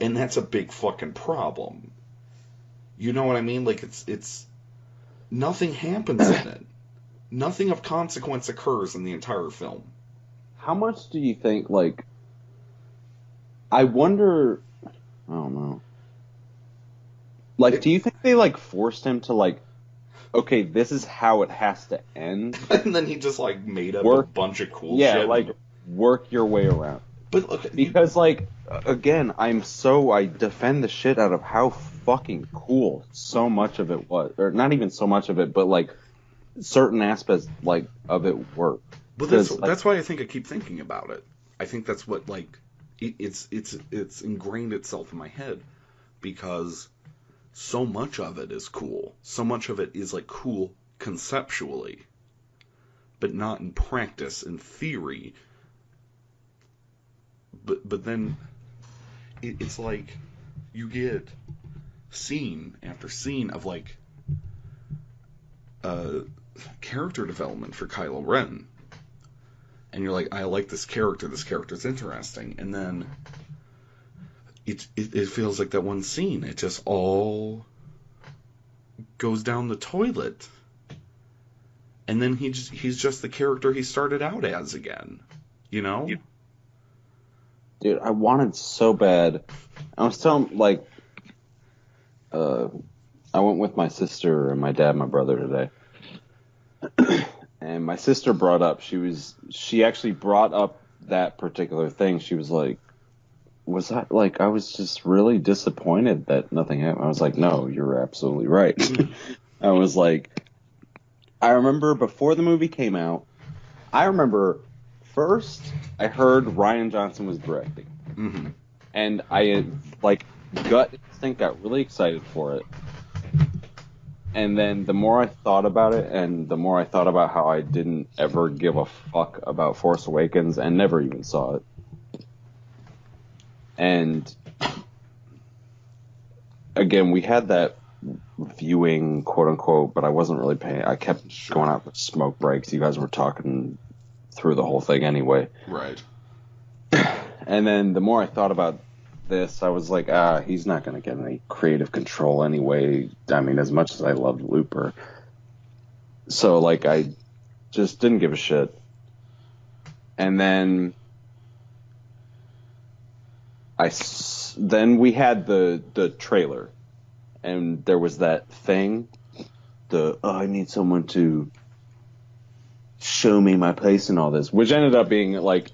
And that's a big fucking problem. You know what I mean? Like, it's nothing happens in it. Nothing of consequence occurs in the entire film. How much do you think, like... I wonder... I don't know. Like, do you think they, like, forced him to, like... Okay, this is how it has to end? And then he just, like, made up a bunch of cool shit. Yeah, like, work your way around. But look... Because, like, again, I defend the shit out of how fucking cool so much of it was, or not even so much of it, but like certain aspects like of it work. But that's why I think I keep thinking about it. I think that's what like it's ingrained itself in my head because so much of it is cool. So much of it is like cool conceptually, but not in practice, in theory. But then it's like you get scene after scene of like character development for Kylo Ren, and you're like, I like this character's interesting, and then it feels like that one scene, it just all goes down the toilet, and then he's just the character he started out as again, you know? Dude, I wanted so bad. I was telling, like, I went with my sister and my dad and my brother today. And my sister brought up, she actually brought up that particular thing. She was like, I was just really disappointed that nothing happened. I was like, no, you're absolutely right. I was like, I remember before the movie came out, first I heard Rian Johnson was directing. Mm-hmm. And I, like, gut instinct got really excited for it. And then the more I thought about it, and the more I thought about how I didn't ever give a fuck about Force Awakens and never even saw it. And again, we had that viewing, quote unquote, but I wasn't really paying. I kept going out for smoke breaks. You guys were talking through the whole thing anyway. Right. And then the more I thought about this, I was like, he's not going to get any creative control anyway. I mean, as much as I loved Looper. So, like, I just didn't give a shit. And then then we had the trailer, and there was that thing, I need someone to show me my place in all this, which ended up being like,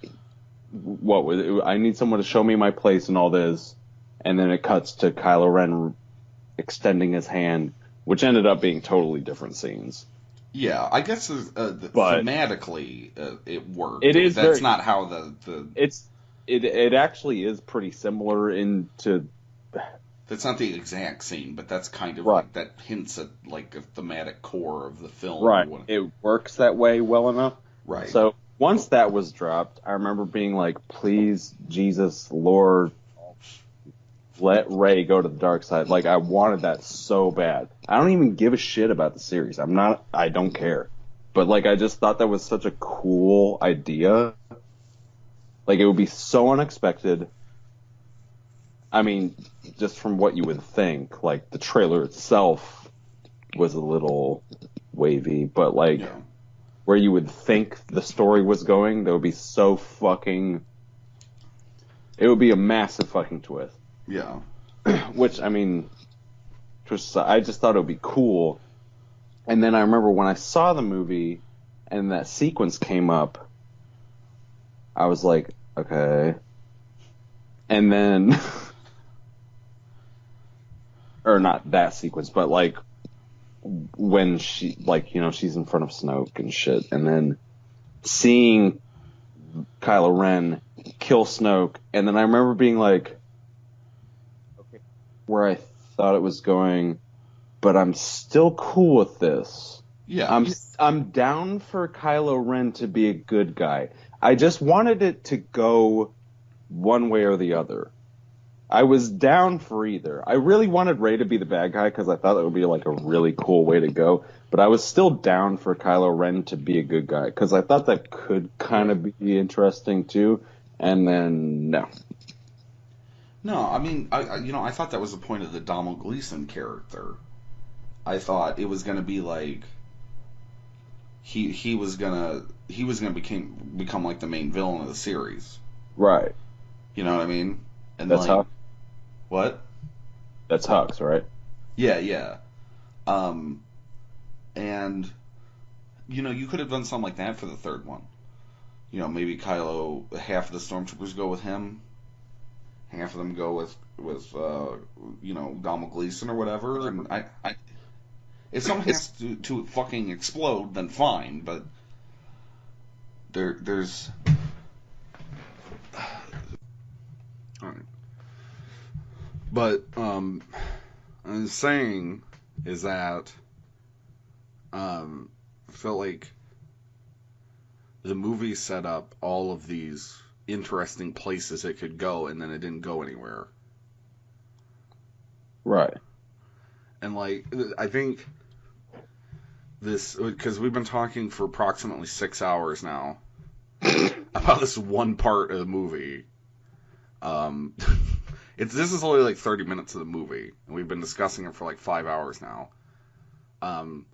what was it? I need someone to show me my place in all this, and then it cuts to Kylo Ren extending his hand, which ended up being totally different scenes. Yeah, I guess thematically it worked. It is. That's not how the. It actually is pretty similar into. That's not the exact scene, but that's kind of right. Like that hints at like a thematic core of the film. Right. It works that way well enough. Right. So once that was dropped, I remember being like, "Please, Jesus, Lord, let Rey go to the dark side." Like, I wanted that so bad. I don't even give a shit about the series. I don't care. But, like, I just thought that was such a cool idea. Like, it would be so unexpected. I mean, just from what you would think, like, the trailer itself was a little wavy, but, like, where you would think the story was going, that would be so fucking... It would be a massive fucking twist. Yeah. Which, I mean, I just thought it would be cool. And then I remember when I saw the movie and that sequence came up, I was like, okay. And then, or not that sequence, but like when she, like, you know, she's in front of Snoke and shit, and then seeing Kylo Ren kill Snoke, and then I remember being like, okay, where I thought it was going, but I'm still cool with this. Yeah. I'm down for Kylo Ren to be a good guy. I just wanted it to go one way or the other. I was down for either. I really wanted Rey to be the bad guy because I thought that would be like a really cool way to go. But I was still down for Kylo Ren to be a good guy because I thought that could kind of be interesting too. And then no. No, I mean, I thought that was the point of the Donald Gleason character. I thought it was going to be like he was gonna become like the main villain of the series. Right. You know what I mean? And that's like, what? That's Hux, right? Yeah. And you could have done something like that for the third one. Maybe Kylo, half of the stormtroopers go with him, half of them go with Donald Gleason or whatever. And I if something has to fucking explode, then fine. But there's. All right. But I'm saying is that I felt like the movie set up all of these interesting places it could go, and then it didn't go anywhere. Right. And like, I think this, because we've been talking for approximately 6 hours now about this one part of the movie. This is only like 30 minutes of the movie, and we've been discussing it for like 5 hours now. I'm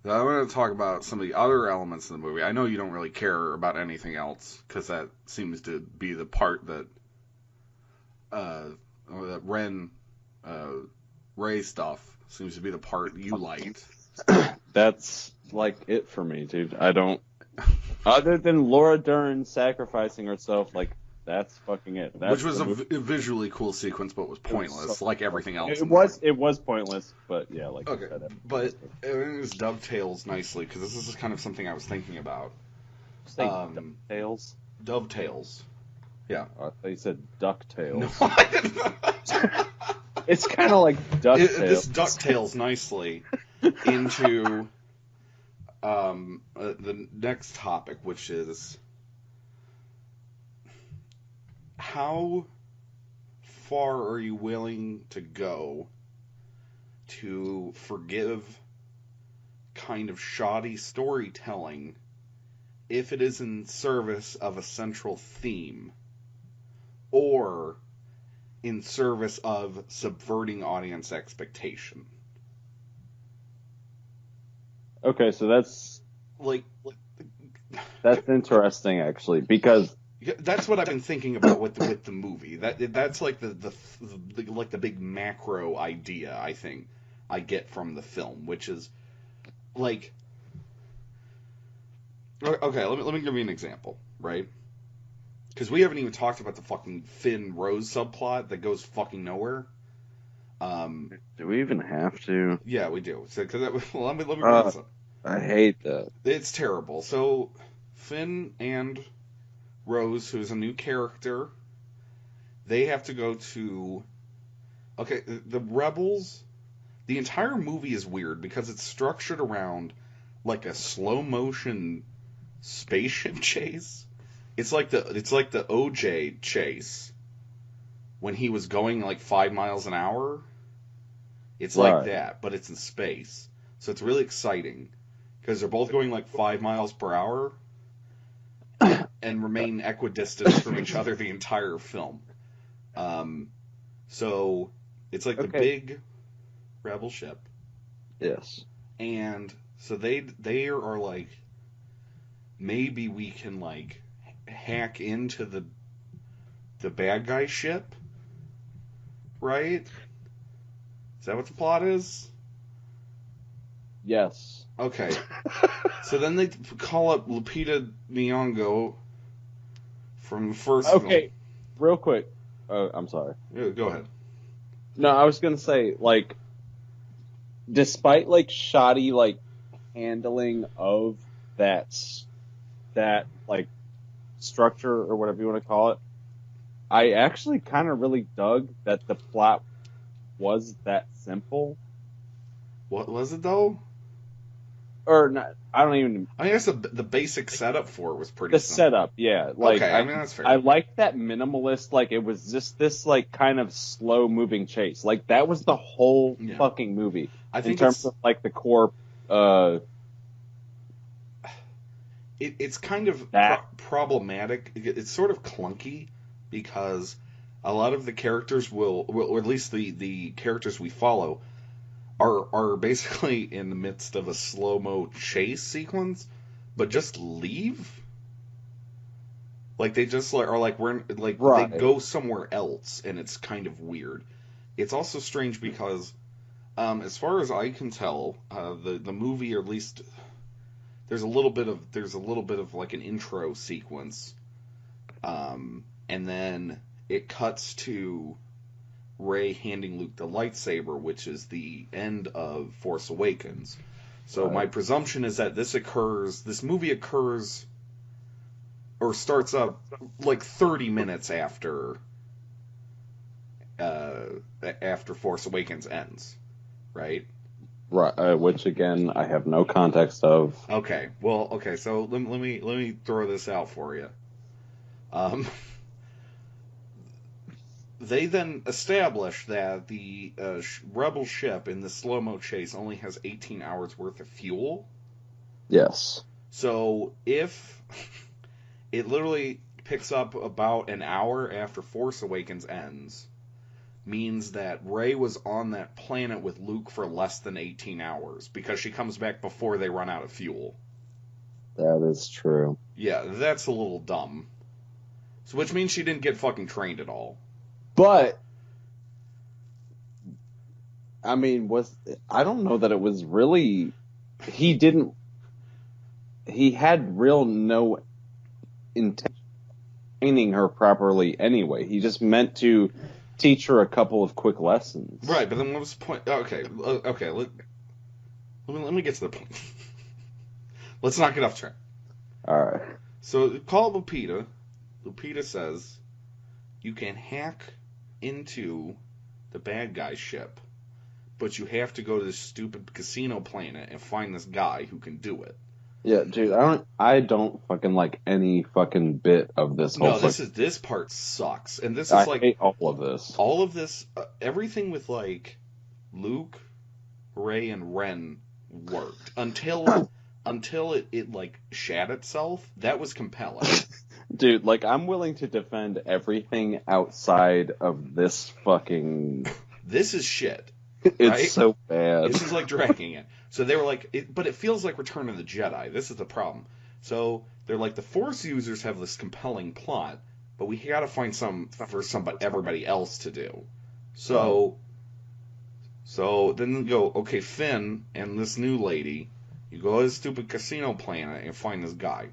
going to talk about some of the other elements of the movie. I know you don't really care about anything else, because that seems to be the part that Rey stuff seems to be the part you liked. That's like it for me, dude. I don't. Other than Laura Dern sacrificing herself, like, that's fucking it. Which was a visually cool sequence, but was pointless, like everything else. It was pointless, but yeah, like. Okay, but it just dovetails nicely, because this is kind of something I was thinking about. Dovetails? Dovetails. Yeah. I thought you said ducktails. No, I didn't. It's kind of like DuckTales. This ducktails nicely. into the next topic, which is how far are you willing to go to forgive kind of shoddy storytelling if it is in service of a central theme or in service of subverting audience expectation? Okay, so that's interesting actually, because that's what I've been thinking about with the movie. That's like the big macro idea I think I get from the film, which is like, okay, let me give you an example, right? Because we haven't even talked about the fucking Finn Rose subplot that goes fucking nowhere. Do we even have to? Yeah, we do. So, let me bring this up. I hate that. It's terrible. So Finn and Rose, who's a new character, they have to go to... Okay, the Rebels... The entire movie is weird because it's structured around like a slow motion spaceship chase. It's like the OJ chase when he was going like 5 miles an hour. It's like that, but it's in space. So it's really exciting because they're both going like 5 miles per hour and remain equidistant from each other the entire film. So it's like the big rebel ship. Yes. And so they are like, maybe we can like hack into the bad guy ship, right? Is that what the plot is? Yes. Okay. So then they call up Lupita Nyong'o from the first film. Real quick. I'm sorry. Yeah, go ahead. No, I was gonna say, like, despite like shoddy like handling of that like structure or whatever you want to call it, I actually kind of really dug that the plot was that simple. What was it though? Or not? I don't even. I guess the basic setup for it was pretty. The setup, yeah. Like, okay, I mean that's fair. I liked that minimalist. Like, it was just this like kind of slow moving chase. Like that was the whole fucking movie. I think in terms of like the core. It's kind of problematic. It's sort of clunky because a lot of the characters will or at least the characters we follow, are basically in the midst of a slow-mo chase sequence, but just leave. Like they just are like they go somewhere else, and it's kind of weird. It's also strange because, as far as I can tell, the movie, or at least there's a little bit of like an intro sequence, and then it cuts to Rey handing Luke the lightsaber, which is the end of Force Awakens. So my presumption is that this movie occurs or starts up like 30 minutes after Force Awakens ends, right? Right, which again I have no context of. Okay, so let me throw this out for you. They then establish that the rebel ship in the slow-mo chase only has 18 hours worth of fuel. Yes. So if it literally picks up about an hour after Force Awakens ends, means that Rey was on that planet with Luke for less than 18 hours because she comes back before they run out of fuel. That is true. Yeah, that's a little dumb. So which means she didn't get fucking trained at all. But I mean, I don't know that it was really. He had real no intention of training her properly anyway. He just meant to teach her a couple of quick lessons. Right, but then what was the point? Okay. Let me get to the point. Let's not get off track. All right. So call Lupita. Lupita says you can hack into the bad guy ship, but you have to go to this stupid casino planet and find this guy who can do it. Yeah, dude, I don't fucking like any fucking bit of this whole. No, this part sucks, and this is I hate all of this. All of this, everything with like Luke, Rey, and Ren worked until it like shat itself. That was compelling. Dude, like, I'm willing to defend everything outside of this fucking. This is shit. It's right? so bad. This is like dragging it. So they were like, but it feels like Return of the Jedi. This is the problem. So they're like, the Force users have this compelling plot, but we got to find everybody else to do. So then they go, okay, Finn and this new lady, you go to this stupid casino planet and find this guy.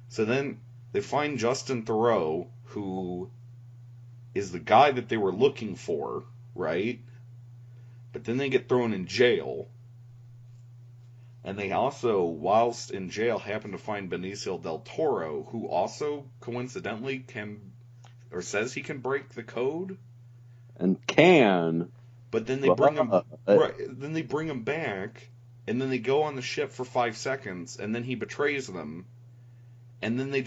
So then they find Justin Theroux, who is the guy that they were looking for, right? But then they get thrown in jail. And they also, whilst in jail, happen to find Benicio del Toro, who also coincidentally says he can break the code. And can. But then they bring him right, then they bring him back, and then they go on the ship for 5 seconds, and then he betrays them. And then they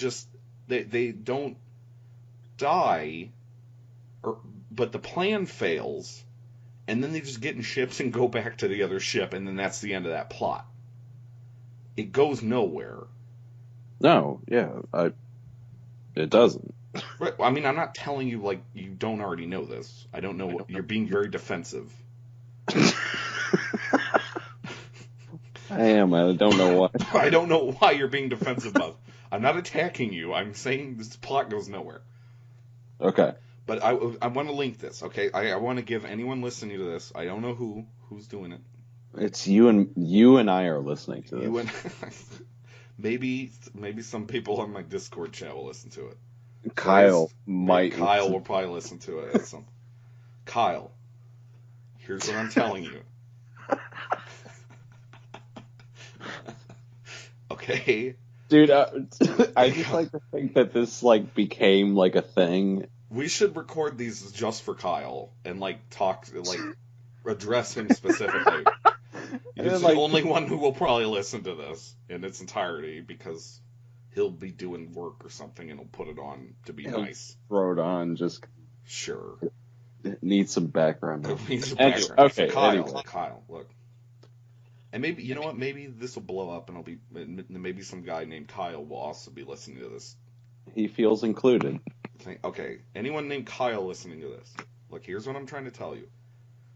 don't die, but the plan fails, and then they just get in ships and go back to the other ship, and then that's the end of that plot. It goes nowhere. No, yeah, it doesn't. Right, I mean, I'm not telling you like you don't already know this. I don't know what you're being very defensive. I am. I don't know why. I don't know why you're being defensive of. I'm not attacking you. I'm saying this plot goes nowhere. Okay. But I want to link this, okay? I want to give anyone listening to this, I don't know who's doing it. It's you and I are listening to this. You and maybe some people on my Discord chat will listen to it. Kyle will probably listen to it. Kyle, here's what I'm telling you. Okay? Dude, I just like to think that this like became like a thing. We should record these just for Kyle and like talk, like address him specifically. He's the only one who will probably listen to this in its entirety because he'll be doing work or something and he'll put it on to be nice. Throw it on, just sure. It needs some background. Okay, Kyle, look. And maybe, you know what, maybe this will blow up and maybe some guy named Kyle will also be listening to this. He feels included. Okay, anyone named Kyle listening to this, look, here's what I'm trying to tell you.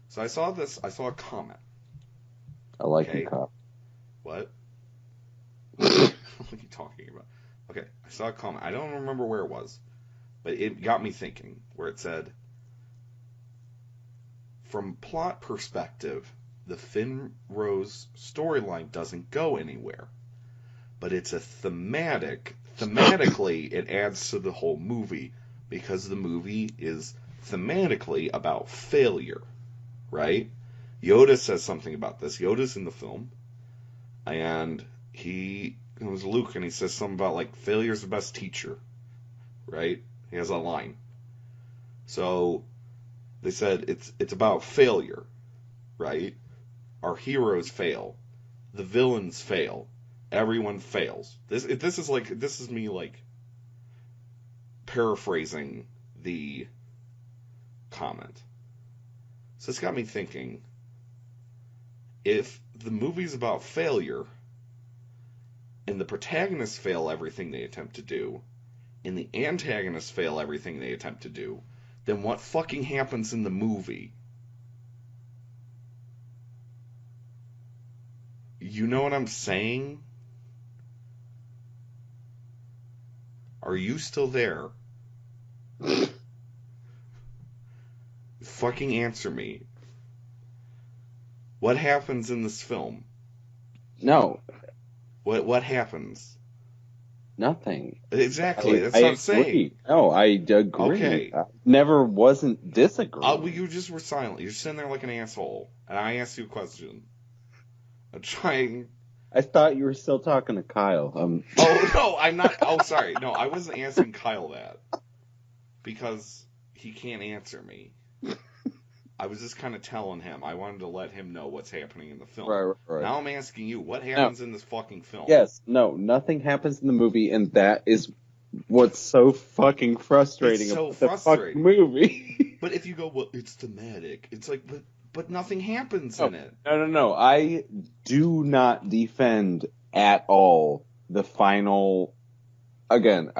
So I saw a comment. I like you, Kyle. What? What are you talking about? Okay, I saw a comment. I don't remember where it was, but it got me thinking, where it said, from plot perspective, the Finn Rose storyline doesn't go anywhere. But it's a thematically, it adds to the whole movie, because the movie is thematically about failure, right? Yoda says something about this. Yoda's in the film, and it was Luke, and he says something about, like, failure's the best teacher, right? He has a line. So, they said it's about failure, right? Our heroes fail. The villains fail. Everyone fails. This is me, like, paraphrasing the comment. So it's got me thinking, if the movie's about failure, and the protagonists fail everything they attempt to do, and the antagonists fail everything they attempt to do, then what fucking happens in the movie? You know what I'm saying? Are you still there? Fucking answer me. What happens in this film? No. What happens? Nothing. Exactly. That's what I'm saying. No, I agree. Okay. I never wasn't disagreeing. Well, you just were silent. You're sitting there like an asshole. And I asked you a question. I'm trying. I thought you were still talking to Kyle. Oh, no, I'm not. Oh, sorry. No, I wasn't asking Kyle that. Because he can't answer me. I was just kind of telling him. I wanted to let him know what's happening in the film. Right. Now I'm asking you, what happens in this fucking film? Yes, no, nothing happens in the movie, and that is what's so fucking frustrating about the fucking movie. But if you go, well, it's thematic. It's like, but nothing happens in it. No. I do not defend at all the final. Again,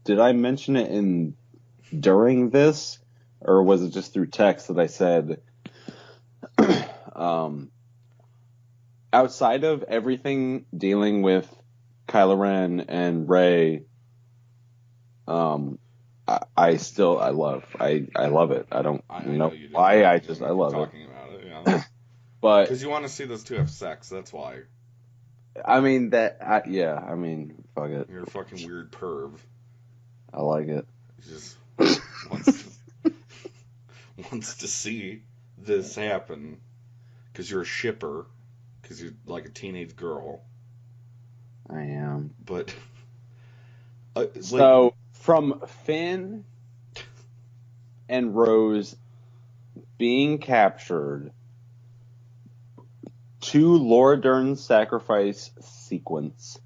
did I mention it during this, or was it just through text that I said, outside of everything dealing with Kylo Ren and Rey, I love it. I don't know why. I love it. Talking about it, yeah. But because you want to see those two have sex, that's why. I mean fuck it. You're a fucking weird perv. I like it. Just wants to see this happen because you're a shipper, because you're like a teenage girl. I am. But so from Finn and Rose being captured to Laura Dern's sacrifice sequence,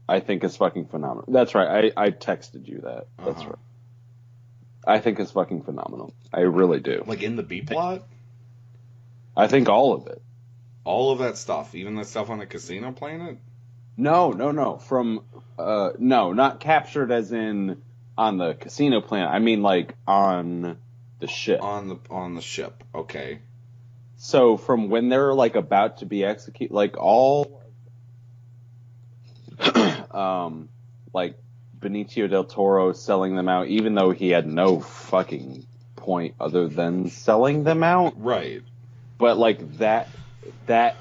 I think is fucking phenomenal. That's right. I texted you that. That's right. I think it's fucking phenomenal. I really do. Like in the B plot? I think all of it. All of that stuff, even the stuff on the casino planet? No. From no, not captured as in on the casino planet. I mean like on the ship. On the ship. Okay. So from when they're like about to be executed, like all like Benicio del Toro selling them out, even though he had no fucking point other than selling them out. Right. But like that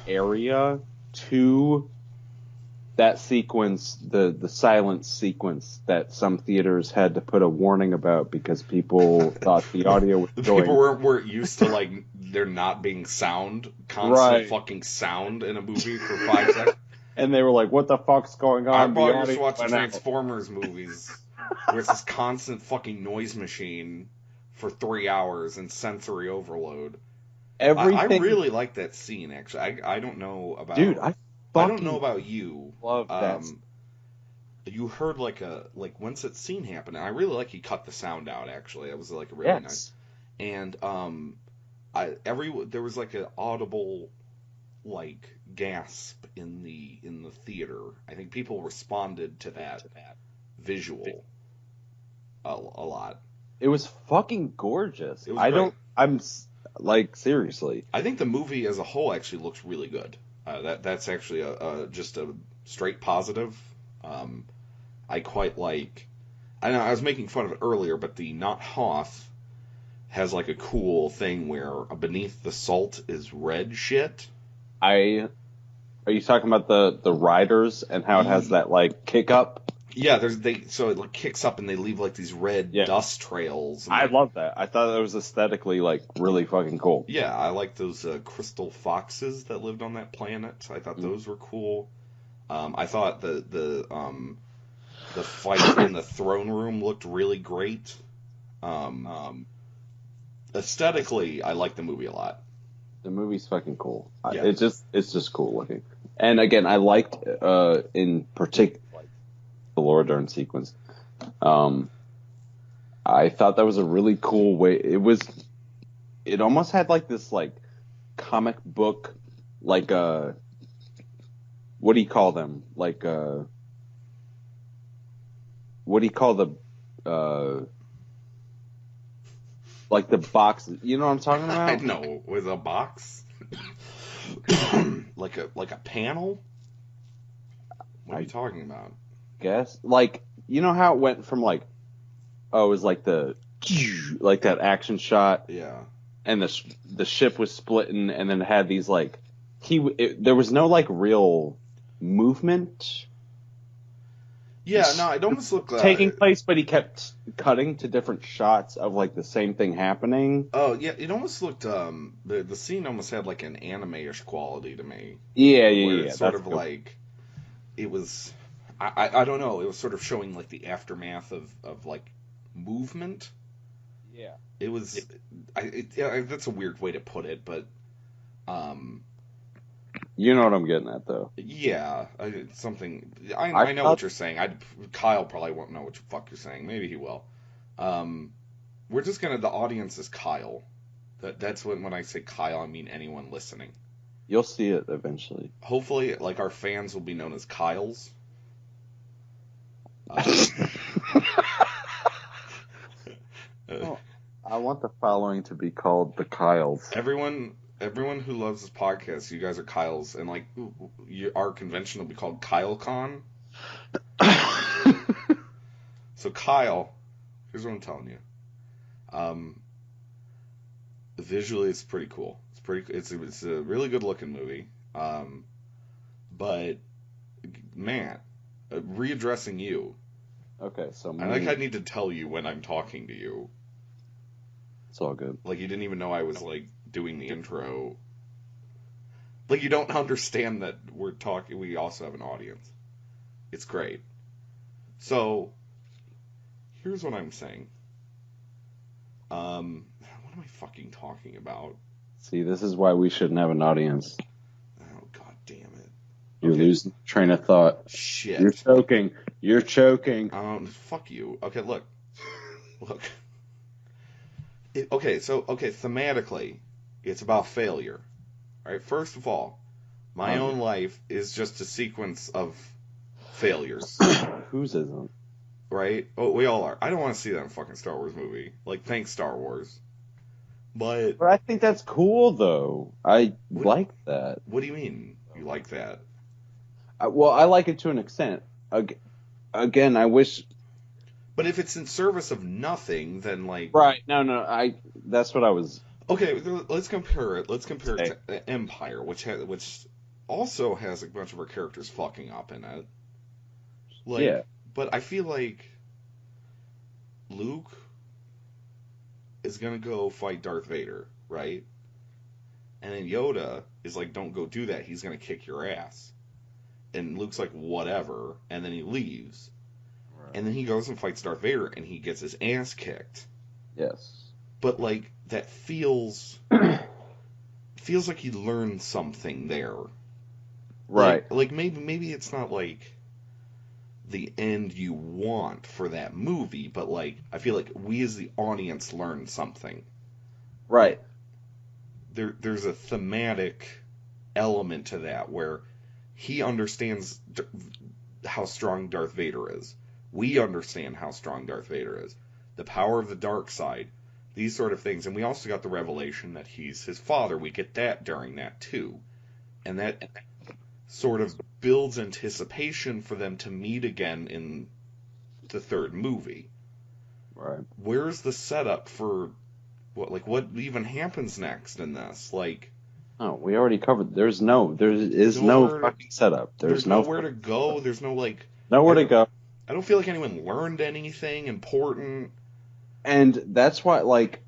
area to that sequence, the silence sequence that some theaters had to put a warning about because people thought the audio was going. People weren't used to like there not being constant fucking sound in a movie for 5 seconds. And they were like, what the fuck's going on? I probably just watched the Transformers movies where it's this constant fucking noise machine for 3 hours and sensory overload. I really like that scene, actually. I don't know about... Dude, I don't know about you. Love that. You heard once that scene happened, and I really like he cut the sound out, actually. It was like a really nice... And there was like an audible like gasp in the theater. I think people responded to that visual a lot. It was fucking gorgeous. It was great. I'm like, seriously. I think the movie as a whole actually looks really good. That's actually just a straight positive. I quite like. I know I was making fun of it earlier, but the Not Hoth has like a cool thing where beneath the salt is red shit. Are you talking about the riders and how it has that like kick up? Yeah, so it like kicks up and they leave like these red dust trails. I love that. I thought it was aesthetically like really fucking cool. Yeah, I like those crystal foxes that lived on that planet. I thought those were cool. I thought the fight in the throne room looked really great. Aesthetically, I like the movie a lot. The movie's fucking cool. Yeah. It's just cool looking. And again, I liked in particular the Laura Dern sequence. I thought that was a really cool way. It almost had like this like comic book, like what do you call them? Like what do you call the like the boxes? You know what I'm talking about? I know, with a box, like a panel. What are you talking about? Guess like you know how it went from like it was like like that action shot, yeah, and the ship was splitting, and then it had these like there was no like real movement. Yeah, no, it almost looked like taking place, but he kept cutting to different shots of like the same thing happening. Oh yeah, it almost looked the scene almost had like an anime-ish quality to me. Yeah. It's sort of cool. Like it was. I don't know. It was sort of showing like the aftermath of like movement. Yeah. It was. That's a weird way to put it, but. You know what I'm getting at, though. Yeah, something. I know what you're saying. Kyle probably won't know what the fuck you're saying. Maybe he will. We're just gonna. The audience is Kyle. That's when I say Kyle, I mean anyone listening. You'll see it eventually. Hopefully, like our fans will be known as Kyles. Well, I want the following to be called the Kyles. Everyone who loves this podcast, you guys are Kyles, and like our convention will be called KyleCon. So Kyle, here's what I'm telling you. Visually, it's pretty cool. It's a really good looking movie. But man, readdressing you. Okay, so I need to tell you when I'm talking to you. It's all good. Like you didn't even know I was like doing the intro. Like you don't understand that we're talking. We also have an audience. It's great. So here's what I'm saying. What am I fucking talking about? See, this is why we shouldn't have an audience. Oh, god damn it. You're losing train of thought. Shit. You're choking. Fuck you. Okay, look. Thematically, it's about failure. All right, first of all, my own life is just a sequence of failures. Whose isn't? Right? Oh, we all are. I don't want to see that fucking Star Wars movie. Like, thanks, Star Wars. But I think that's cool, though. I like that. What do you mean you like that? Well, I like it to an extent. Again, I wish... But if it's in service of nothing, then, like... Right. No. That's what I was... Okay, let's compare it. Let's compare it to Empire, which also has a bunch of our characters fucking up in it. Like, yeah. But I feel like Luke is gonna go fight Darth Vader, right? And then Yoda is like, don't go do that. He's gonna kick your ass. And Luke's like, whatever. And then he leaves. Right. And then he goes and fights Darth Vader, and he gets his ass kicked. Yes. But, like, that feels like he learned something there. Right. Like maybe it's not, like, the end you want for that movie, but, like, I feel like we as the audience learned something. Right. There's a thematic element to that where he understands how strong Darth Vader is. We understand how strong Darth Vader is. The power of the dark side. These sort of things. And we also got the revelation that he's his father. We get that during that, too. And that sort of builds anticipation for them to meet again in the third movie. Right. Where's the setup for what even happens next in this? Like... Oh, we already covered. There is no fucking setup. There's nowhere to go. There's no, like... Nowhere to go. I don't feel like anyone learned anything important. And that's why, like,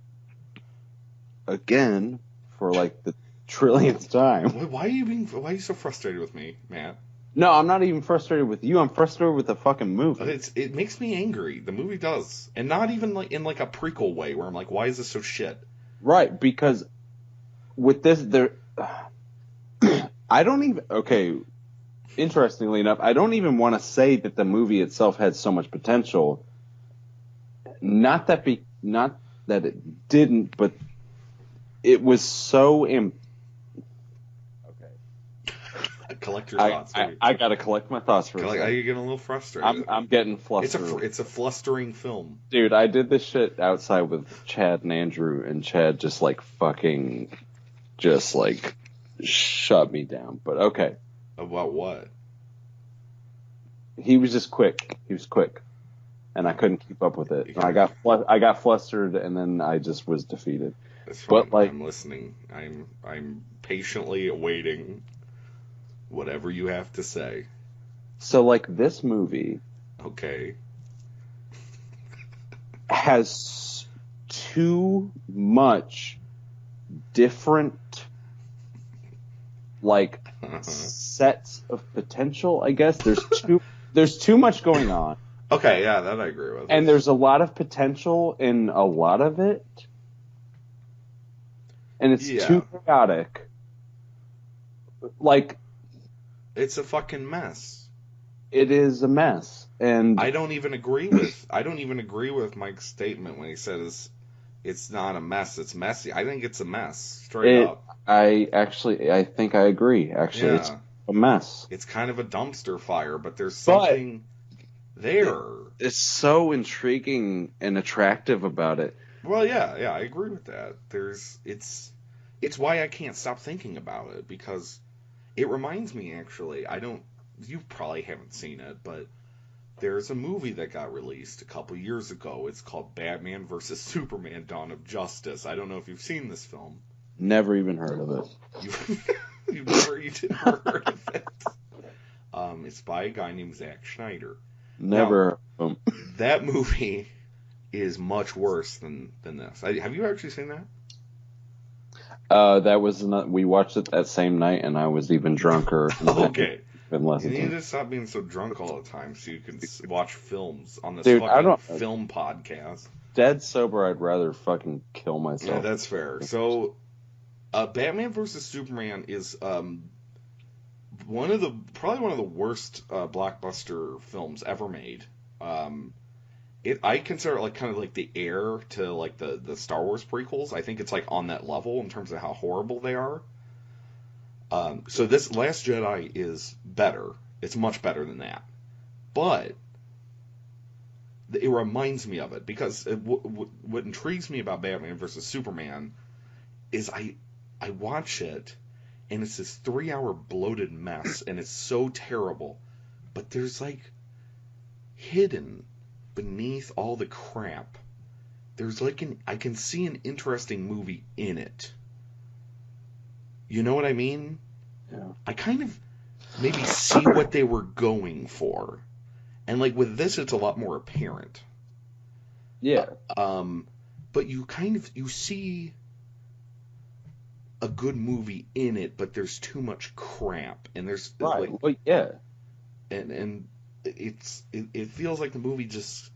again, for, like, the trillionth time... Why are you so frustrated with me, Matt? No, I'm not even frustrated with you. I'm frustrated with the fucking movie. It makes me angry. The movie does. And not even, like, in, like, a prequel way, where I'm like, why is this so shit? Right, because... With this, I don't even... Okay, interestingly enough, I don't even want to say that the movie itself had so much potential. Not that it didn't, but it was so... Okay. Collect your thoughts. I gotta collect my thoughts for a second. You're getting a little frustrated. I'm getting flustered. It's a flustering film. Dude, I did this shit outside with Chad and Andrew, and Chad just, like, fucking... Just, like, shut me down. But, okay. About what? He was just quick. He was quick. And I couldn't keep up with it. I got flustered, and then I just was defeated. That's fine. But, like, I'm listening. I'm patiently awaiting whatever you have to say. So, like, this movie... Okay. has too much... different, like, sets of potential, I guess. There's too much going on. Okay, yeah, that I agree with. And there's a lot of potential in a lot of it. And it's too chaotic. Like, it's a fucking mess. It is a mess. And I don't even agree with Mike's statement when he says it's not a mess, it's messy. I think it's a mess, straight up. I think I agree. Actually, it's a mess. It's kind of a dumpster fire, but there's something there. It's so intriguing and attractive about it. Well, yeah, I agree with that. It's why I can't stop thinking about it, because it reminds me, actually, you probably haven't seen it, but there's a movie that got released a couple years ago. It's called Batman vs. Superman: Dawn of Justice. I don't know if you've seen this film. Never even heard of it. You didn't heard of it. It's by a guy named Zack Snyder. Never. That movie is much worse than this. Have you actually seen that? That was we watched it that same night, and I was even drunker. Okay. You need to stop being so drunk all the time so you can watch films on this film podcast. Dead sober, I'd rather fucking kill myself. Yeah, that's fair. So, Batman vs. Superman is probably one of the worst blockbuster films ever made. I consider it like kind of like the heir to like the Star Wars prequels. I think it's like on that level in terms of how horrible they are. So this Last Jedi is better. It's much better than that. But it reminds me of it, because what intrigues me about Batman vs. Superman is I watch it, and it's this 3-hour bloated mess, and it's so terrible. But there's like hidden beneath all the crap, there's like I can see an interesting movie in it. You know what I mean? Yeah. I kind of maybe see what they were going for. And like with this, it's a lot more apparent. Yeah. But you see a good movie in it, but there's too much crap. And there's right. Well, yeah. And it feels like the movie just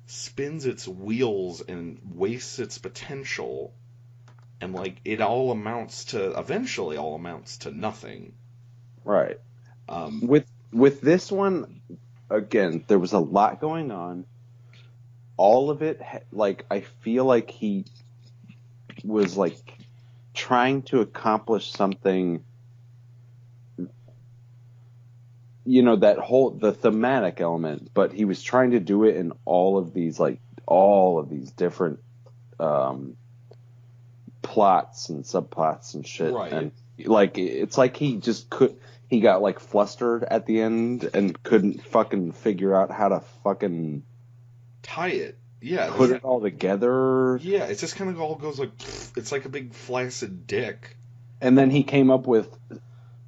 spins its wheels and wastes its potential. And like it eventually all amounts to nothing. Right. With this one, again, there was a lot going on. All of it, like, I feel like he was like trying to accomplish something. You know, the thematic element, but he was trying to do it in all of these different plots and subplots and shit. Right. And like, it's like he got like flustered at the end and couldn't fucking figure out how to fucking tie it. Yeah. Put it all together. Yeah, it just kind of all goes like, it's like a big flaccid dick. And then he came up with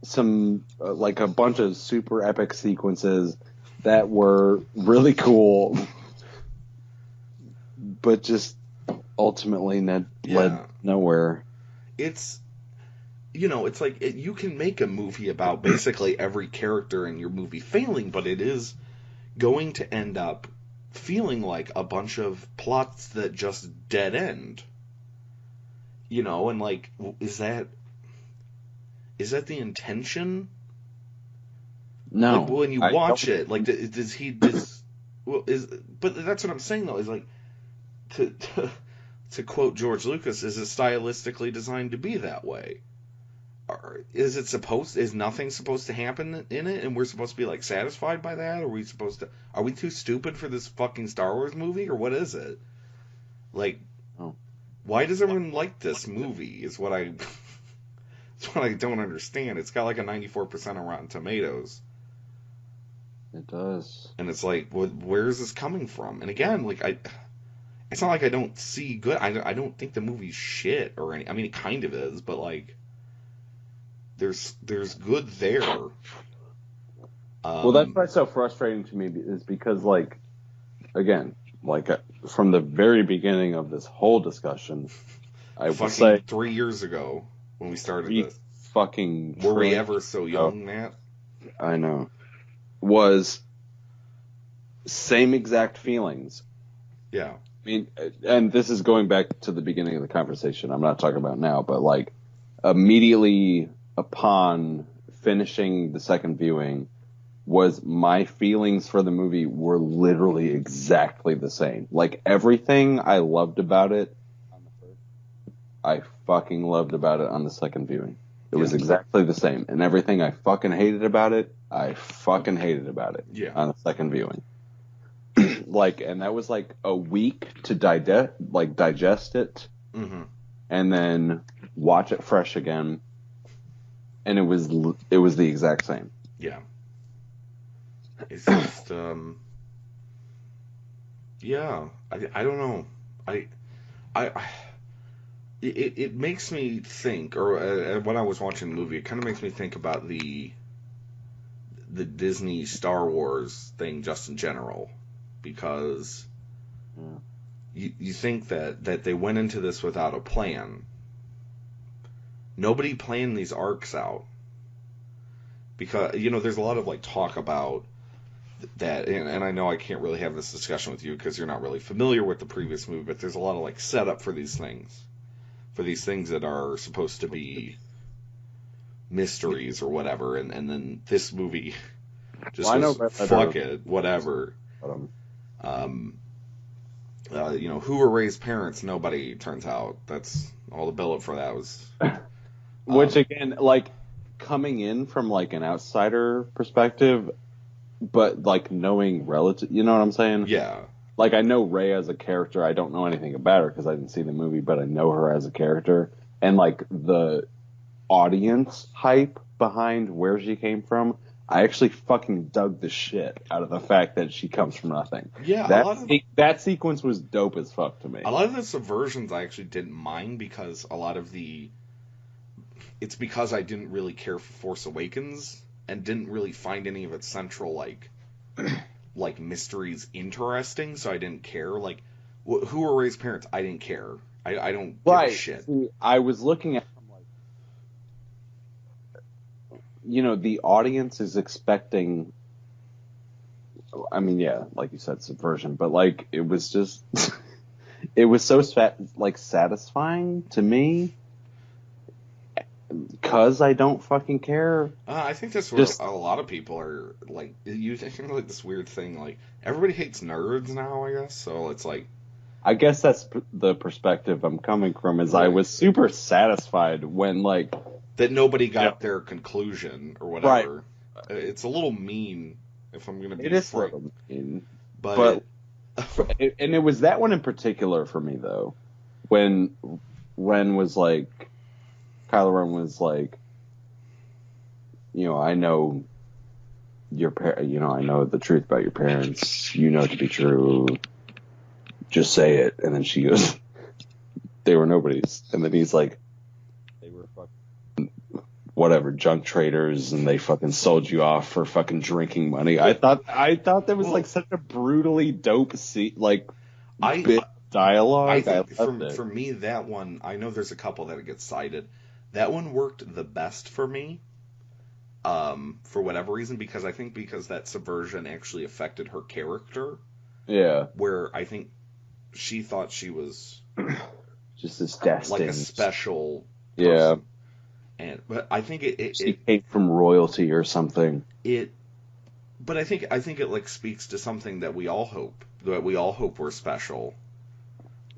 some like a bunch of super epic sequences that were really cool, but just ultimately led nowhere. It's, it's like you can make a movie about basically every character in your movie failing, but it is going to end up feeling like a bunch of plots that just dead end. And like, is that the intention? No. Like, when you watch it, like, but that's what I'm saying, though, is like, to quote George Lucas, is it stylistically designed to be that way? Or is nothing supposed to happen in it, and we're supposed to be, like, satisfied by that? Are we too stupid for this fucking Star Wars movie, or what is it? Like, why does everyone like this movie, is what I don't understand. It's got like a 94% on Rotten Tomatoes. It does. And it's like, where is this coming from? And again, like, it's not like I don't see good. I don't think the movie's shit or any. I mean, it kind of is, but like, there's good there. Well, that's what's so frustrating to me, is because, like, again, like, from the very beginning of this whole discussion, I would say 3 years ago when we started this. Fucking. Were we ever so young, Matt? I know. Was Same exact feelings. Yeah. I mean, and this is going back to the beginning of the conversation. I'm not talking about now, but like immediately upon finishing the second viewing, was my feelings for the movie were literally exactly the same. Like everything I loved about it on the first, I fucking loved about it on the second viewing. It was exactly the same, and everything I fucking hated about it, I fucking hated about it on the second viewing. Like, and that was like a week to digest it, and then watch it fresh again, and it was the exact same. Yeah. It's just, yeah. I don't know. It makes me think, or when I was watching the movie, it kind of makes me think about the Disney Star Wars thing just in general, because you think that they went into this without a plan. Nobody planned these arcs out, because there's a lot of like talk about that, and I know I can't really have this discussion with you because you're not really familiar with the previous movie, but there's a lot of like setup for these things that are supposed to be mysteries or whatever, and then this movie just goes, fuck it, whatever. Who were Rey's parents? Nobody, turns out. That's all the build-up for that was. Which again, like coming in from like an outsider perspective, but like knowing relative, you know what I'm saying? Yeah. Like I know Rey as a character. I don't know anything about her because I didn't see the movie, but I know her as a character, and like the audience hype behind where she came from. I actually fucking dug the shit out of the fact that she comes from nothing. Yeah, that sequence was dope as fuck to me. A lot of the subversions I actually didn't mind because it's because I didn't really care for Force Awakens and didn't really find any of its central like mysteries interesting, so I didn't care. Like, who were Rey's parents? I didn't care. I don't give a shit. See, I was looking at the audience is expecting. I mean, yeah, like you said, subversion, but like it was just, it was so satisfying to me. Because I don't fucking care. I think that's where a lot of people are, like, you think like this weird thing, like, everybody hates nerds now, I guess, so it's like... I guess that's the perspective I'm coming from, is I was super satisfied when, like... That nobody got their conclusion, or whatever. Right. It's a little mean, if I'm going to be frank. It is a little mean. But and it was that one in particular for me, though. When Ren was like... Kylo Ren was like, I know I know the truth about your parents. You know it to be true. Just say it. And then she goes, they were nobodies. And then he's like, they were fucking whatever, junk traders, and they fucking sold you off for fucking drinking money. I thought that was like such a brutally dope bit dialogue. I think for me, that one, I know there's a couple that get cited. That one worked the best for me, for whatever reason, because that subversion actually affected her character. Yeah. Where I think she thought she was just this destined, like a special person. Yeah. But I think she came from royalty or something. But I think it like speaks to something that we all hope we're special,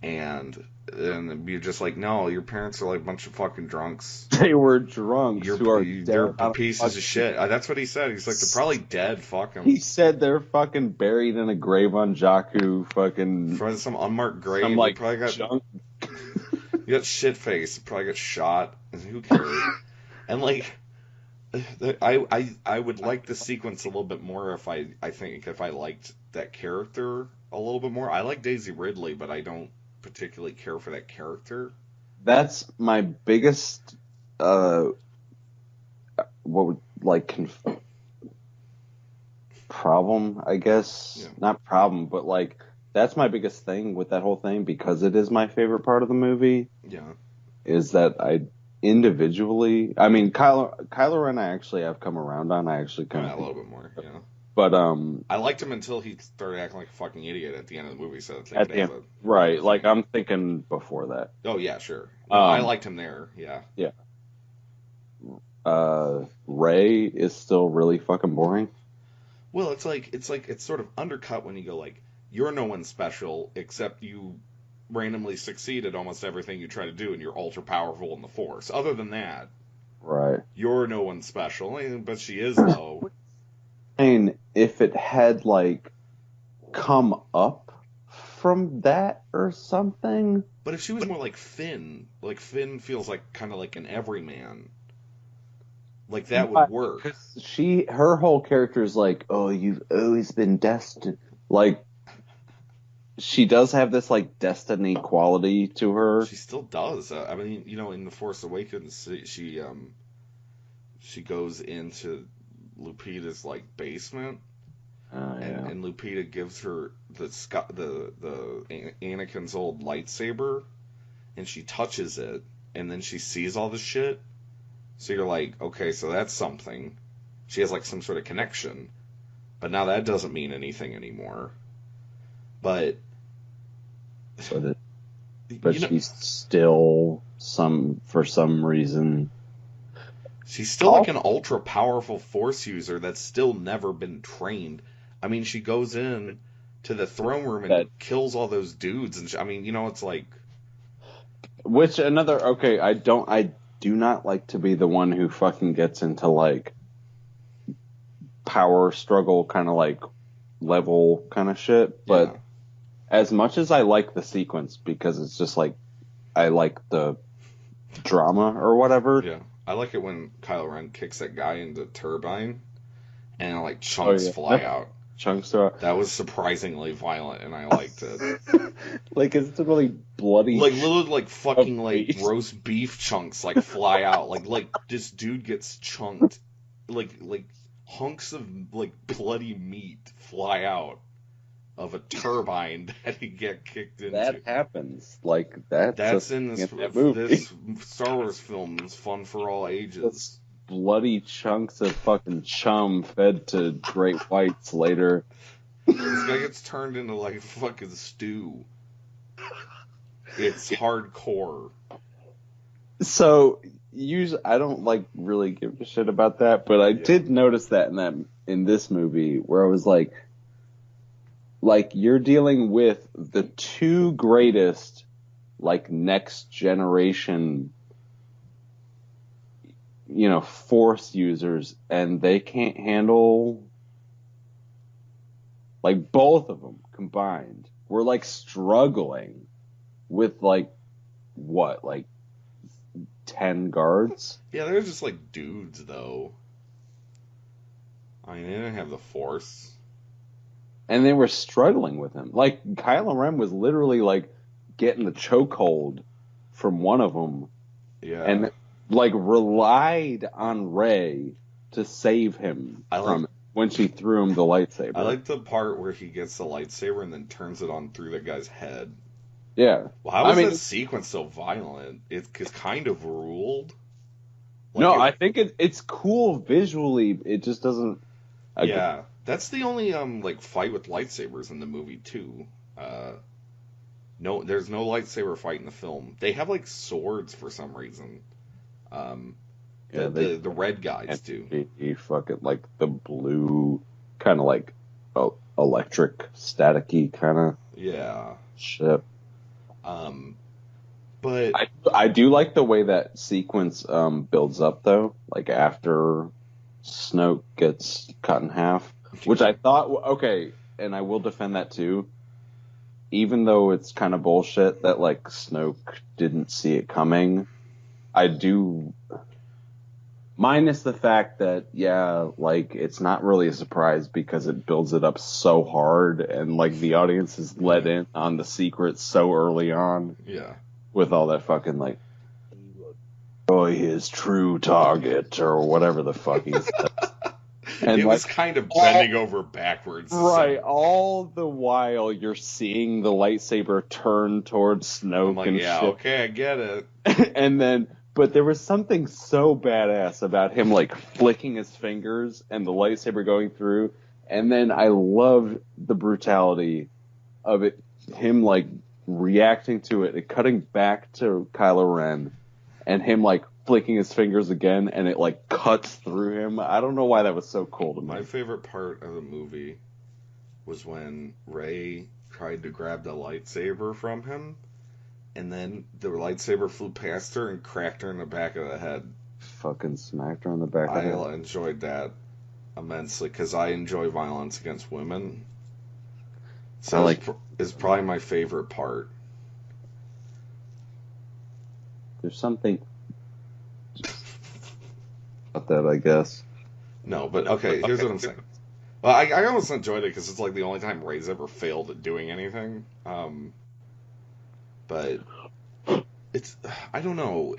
and you're just like, no, your parents are like a bunch of fucking drunks. They were drunks. They're pieces of shit. That's what he said. He's like, they're probably dead. Fuck them. He said they're fucking buried in a grave on Jakku. Fucking from some unmarked grave. Some like probably got junk. You got shit faced. Probably got shot. Who cares? And like, I would like the sequence a little bit more if I liked that character a little bit more. I like Daisy Ridley, but I don't particularly care for that character. That's my biggest problem, I guess. Yeah. Not problem, but like that's my biggest thing with that whole thing, because it is my favorite part of the movie. Yeah. Is that I individually, I mean, Kylo Ren I actually have come around on. I actually kind of a little bit more, yeah. But I liked him until he started acting like a fucking idiot at the end of the movie. So at the end, right? Like I'm thinking before that. Oh yeah, sure. No, I liked him there. Yeah. Yeah. Ray is still really fucking boring. Well, it's sort of undercut when you go like, you're no one special except you randomly succeed at almost everything you try to do, and you're ultra powerful in the Force. Other than that, right? You're no one special, but she is though. I mean, if it had like come up from that or something. But if she was more like Finn feels like kind of like an everyman. Like that would work. Her whole character is like, oh, you've always been destined. Like, she does have this like destiny quality to her. She still does. I mean, in The Force Awakens, she goes into Lupita's like basement, and Lupita gives her the Anakin's old lightsaber, and she touches it, and then she sees all the shit. So you're like, okay, so that's something. She has like some sort of connection, but now that doesn't mean anything anymore. But she's still for some reason. She's still like an ultra powerful Force user that's still never been trained. I mean, she goes in to the throne room and kills all those dudes, and it's like. Which I do not like to be the one who fucking gets into like power struggle kind of like level kind of shit, but as much as I like the sequence because it's just like I like the drama or whatever. Yeah. I like it when Kylo Ren kicks that guy into turbine and like chunks fly out. Chunks are. That was surprisingly violent, and I liked it. Like it's really bloody. Like little like fucking like roast beef chunks like fly out. Like this dude gets chunked. Like hunks of like bloody meat fly out of a turbine that he get kicked into. That happens. Like that's in this movie. This Star Wars film is fun for all ages. That's bloody chunks of fucking chum fed to great whites later. This guy gets turned into like fucking stew. It's hardcore. So usually I don't like really give a shit about that, but I did notice that in this movie where I was like you're dealing with the two greatest like next generation Force users, and they can't handle like both of them combined. We're like struggling with like what, like 10 guards? Yeah, they're just like dudes though. I mean, they didn't have the Force. And they were struggling with him. Like Kylo Ren was literally like getting the chokehold from one of them. Yeah. And like relied on Rey to save him from when she threw him the lightsaber. I like the part where he gets the lightsaber and then turns it on through that guy's head. Yeah. Well, how was that sequence so violent? It's kind of ruled. Like I think it's cool visually. It just doesn't. Yeah, that's the only like fight with lightsabers in the movie too. No, there's no lightsaber fight in the film. They have like swords for some reason. The red guys do. He fucking like the blue kind of like electric staticky kind of shit. But I do like the way that sequence builds up though. Like after Snoke gets cut in half, which I thought and I will defend that too. Even though it's kind of bullshit that like Snoke didn't see it coming, I do. Minus the fact that like it's not really a surprise because it builds it up so hard and like the audience is let in on the secret so early on. Yeah. With all that fucking like, his true target or whatever the fuck he said. And it was kind of bending over backwards. Right. All the while you're seeing the lightsaber turn towards Snoke like, and shit. Okay, I get it. And then, but there was something so badass about him like flicking his fingers and the lightsaber going through And then I loved the brutality of it, him like reacting to it and cutting back to Kylo Ren and him like flicking his fingers again and it like cuts through him. I don't know why that was so cool to me. My favorite part of the movie was when Rey tried to grab the lightsaber from him and then the lightsaber flew past her and cracked her in the back of the head. Fucking smacked her on the back of the head. I enjoyed that immensely because I enjoy violence against women. So it's probably my favorite part. There's something about that, I guess. No, but okay, here's what I'm saying. Well, I almost enjoyed it because it's like the only time Rey's ever failed at doing anything. But it's, I don't know,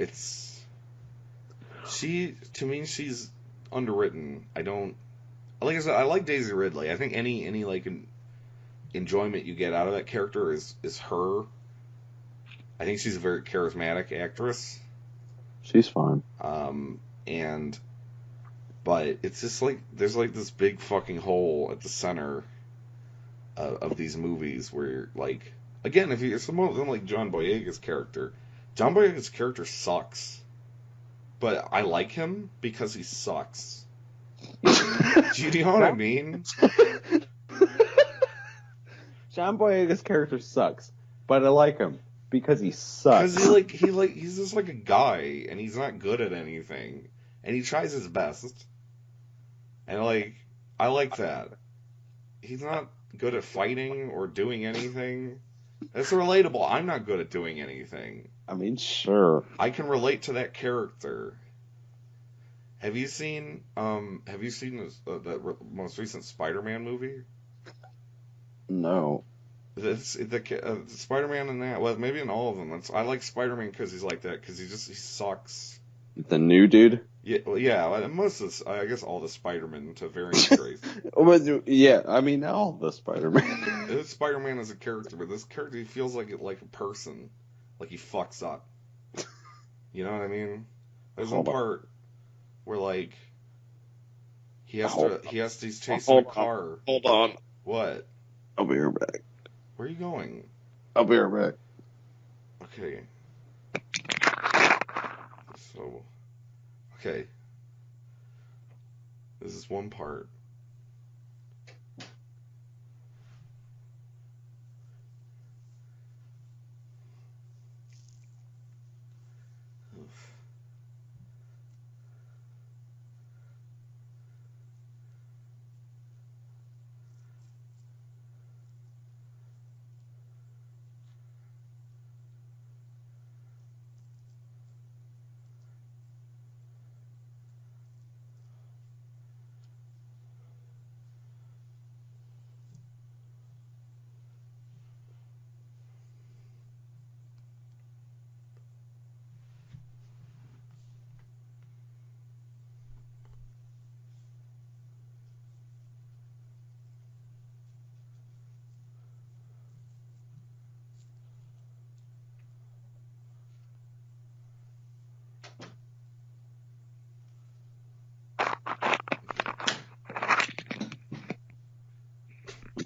to me, she's underwritten. Like I said, I like Daisy Ridley. I think any like enjoyment you get out of that character is her. I think she's a very charismatic actress. She's fine. But it's just like there's like this big fucking hole at the center of these movies where like again if you're someone like John Boyega's character sucks, but I like him because he sucks. Do you know what I mean? John Boyega's character sucks, but I like him because he sucks. Because he's just like a guy, and he's not good at anything, and he tries his best, and like I like that. He's not good at fighting or doing anything. That's relatable. I'm not good at doing anything. I mean, sure. I can relate to that character. Have you seen the most recent Spider-Man movie? No. The Spider-Man in that, well, maybe in all of them. I like Spider-Man because he's like that, because he sucks. The new dude? Yeah, well, yeah. Most of I guess all the Spider-Man to varying degrees. Yeah, I mean all the Spider-Man. Spider-Man is a character, but this character he feels like a person, like he fucks up. You know what I mean? There's one part where like he's chasing a car. Hold on. What? I'll be right back. Where are you going? I'll be right back. Okay. So, okay. This is one part.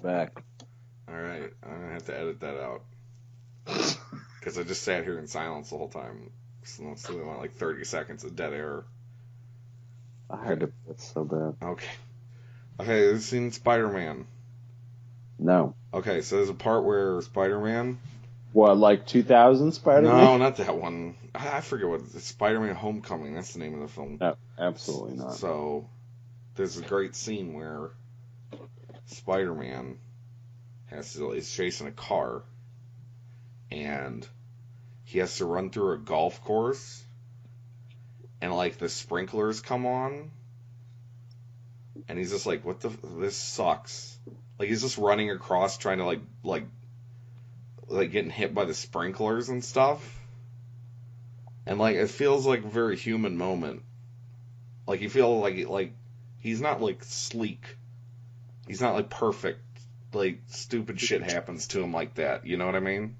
Back. Alright, I'm gonna have to edit that out. Because I just sat here in silence the whole time. So we want like 30 seconds of dead air. I heard it. That's so bad. Okay. Okay, you've seen Spider-Man? No. Okay, so there's a part where Spider-Man... What, like 2000 Spider-Man? No, not that one. I forget what... Spider-Man Homecoming, that's the name of the film. No, absolutely not. So, there's a great scene where Spider-Man is chasing a car, and he has to run through a golf course, and like the sprinklers come on, and he's just like, this sucks. Like he's just running across trying to like getting hit by the sprinklers and stuff. And like it feels like a very human moment. Like you feel like he's not like sleek. He's not like perfect. Like stupid shit happens to him like that. You know what I mean?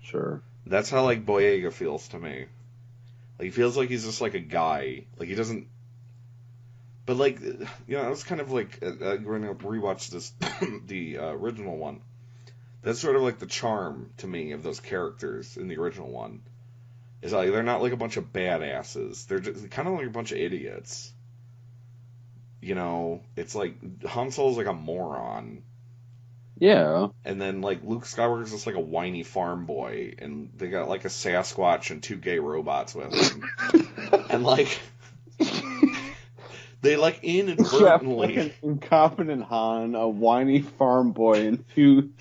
Sure. That's how like Boyega feels to me. Like he feels like he's just like a guy. Like he doesn't. But like, I was kind of like, we're gonna rewatch this, the original one. That's sort of like the charm to me of those characters in the original one. Is like they're not like a bunch of badasses. They're just kind of like a bunch of idiots. It's like Han Solo's like a moron. Yeah. And then like Luke Skywalker's just like a whiny farm boy, and they got like a Sasquatch and 2 gay robots with him. And like they like inadvertently like an incompetent Han, a whiny farm boy, and two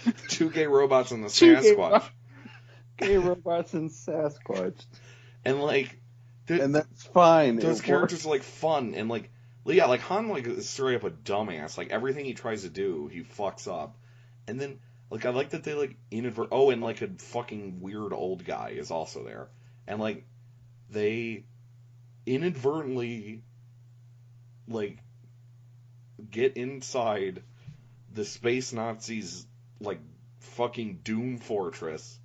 gay robots and the Sasquatch. Gay robots and Sasquatch. And like and that's fine. Those characters are like fun, and like like Han like is straight up a dumbass. Like everything he tries to do, he fucks up. And then like I like that they like and like a fucking weird old guy is also there. And like they inadvertently like get inside the space Nazis like fucking Doom Fortress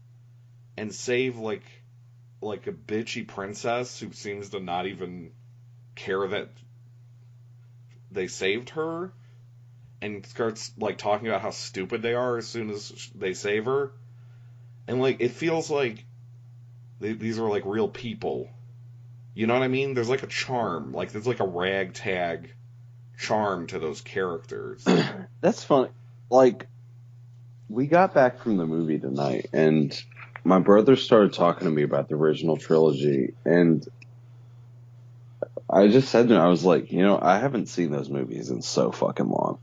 and save like a bitchy princess who seems to not even care that they saved her, and starts like talking about how stupid they are as soon as they save her. And like it feels like these are like real people. You know what I mean? There's like a charm, like there's like a ragtag charm to those characters. That's funny. Like, we got back from the movie tonight, and my brother started talking to me about the original trilogy, and I just said to him, I was like, I haven't seen those movies in so fucking long.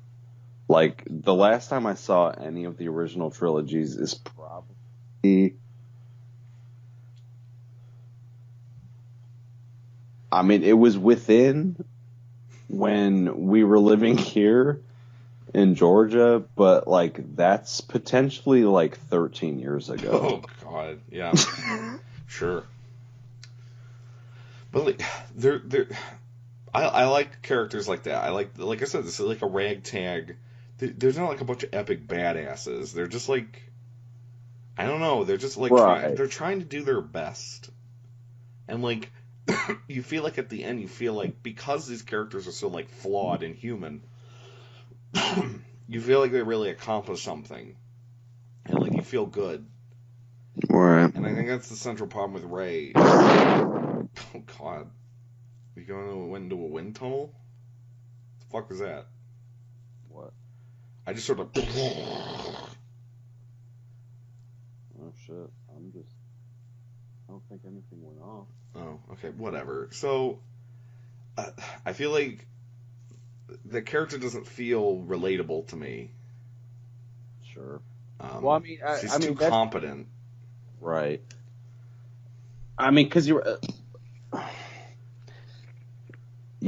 Like, the last time I saw any of the original trilogies is probably... I mean, it was within when we were living here in Georgia, but like that's potentially like 13 years ago. Oh God, yeah, sure. But like, I like characters like that. I like I said, this is like a ragtag. There's not like a bunch of epic badasses. They're just like, I don't know. They're just like they're trying to do their best, and like. You feel like at the end, you feel like because these characters are so like flawed and human, you feel like they really accomplished something, and like you feel good. Right. And I think that's the central problem with Rey. Oh God, you going into a wind tunnel? What the fuck was that? What? I just sort of. Oh shit! I don't think anything went off. Oh, okay, whatever. So, I feel like the character doesn't feel relatable to me. Sure. Well, I mean, she's too competent. Right. I mean, because you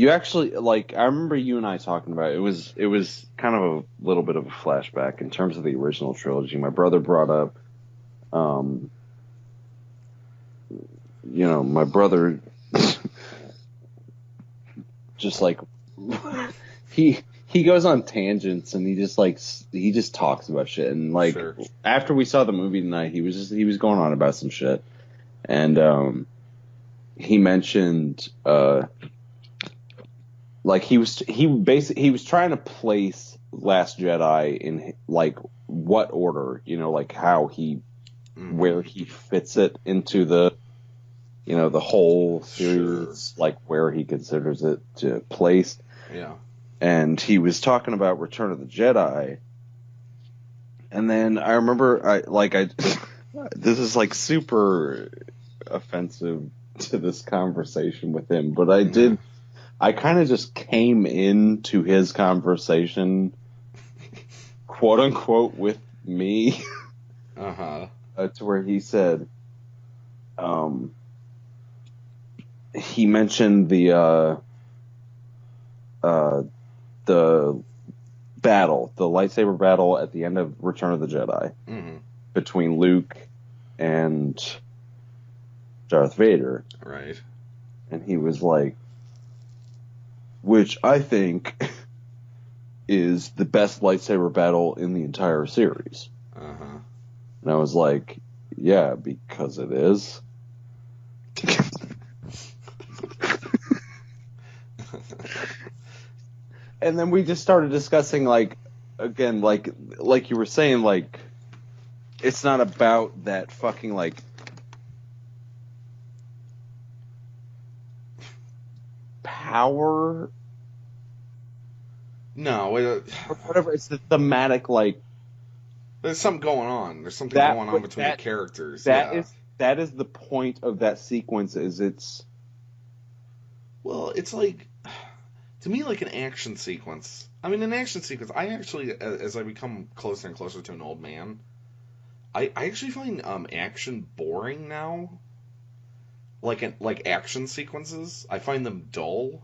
actually, like, I remember you and I talking about it. It was kind of a little bit of a flashback in terms of the original trilogy. My brother brought up, my brother just like he goes on tangents and he just talks about shit, and like sure. After we saw the movie tonight, he was going on about some shit, and he mentioned like he was trying to place Last Jedi in like what order, like how he where he fits it into the the whole series, sure. Like where he considers it to place. Yeah. And he was talking about Return of the Jedi. And then I remember this is like super offensive to this conversation with him, but I kind of just came into his conversation, quote unquote, with me. Uh-huh. To where he said, he mentioned the lightsaber battle at the end of Return of the Jedi, mm-hmm. between Luke and Darth Vader. Right. And he was like, which I think is the best lightsaber battle in the entire series. Uh-huh. And I was like, yeah, because it is. And then we just started discussing, like, again, like you were saying, like, it's not about that fucking, like, power. No, or whatever. It's the thematic, like, there's something going on. There's something going on between the characters. That is the point of that sequence. Well, it's like, to me, like an action sequence. I mean, an action sequence. I actually, as I become closer and closer to an old man, I actually find action boring now. Like action sequences, I find them dull.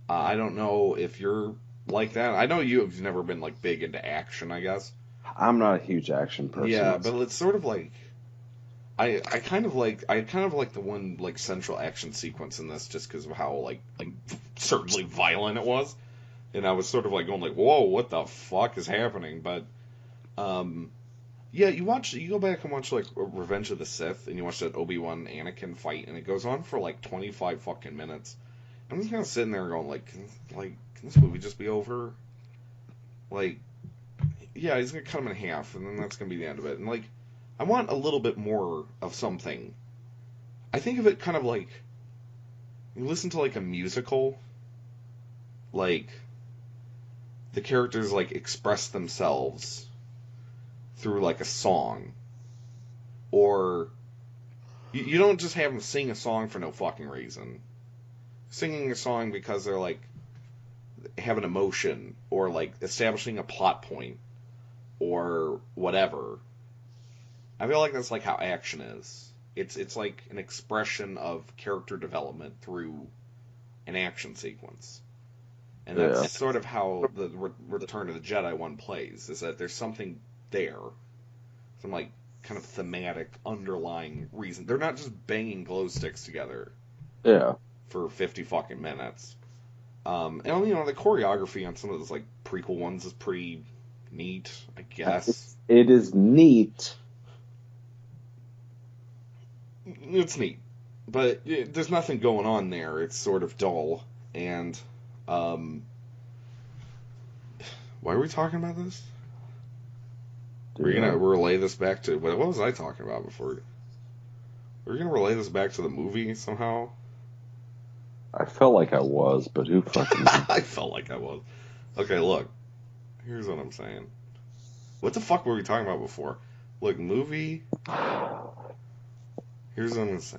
I don't know if you're like that. I know you've never been like big into action, I guess. I'm not a huge action person. Yeah, but it's sort of like I kind of like the one like central action sequence in this just because of how like certainly violent it was, and I was sort of like going like, whoa, what the fuck is happening? But yeah, you go back and watch like Revenge of the Sith, and you watch that Obi-Wan Anakin fight, and it goes on for like 25 fucking minutes. I'm just kind of sitting there going like, can this movie just be over? Like, yeah, he's gonna cut him in half, and then that's gonna be the end of it. And like, I want a little bit more of something. I think of it kind of like, you listen to like a musical, like the characters like express themselves through like a song, or you don't just have them sing a song for no fucking reason. Singing a song because they're like have an emotion or like establishing a plot point or whatever. I feel like that's like how action is. It's like an expression of character development through an action sequence. And that's sort of how the Return of the Jedi one plays, is that there's something there. Some like kind of thematic underlying reason. They're not just banging glow sticks together. Yeah. For 50 fucking minutes. And you know, the choreography on some of those like prequel ones is pretty neat, I guess. It is neat. It's neat. But there's nothing going on there. It's sort of dull. And why are we talking about this? We're gonna relay this back to what was I talking about before? We're gonna relay this back to the movie somehow. I felt like I was, but who fucking... I felt like I was. Okay, look. Here's what I'm saying. What the fuck were we talking about before? Look, movie... Here's what I'm gonna say.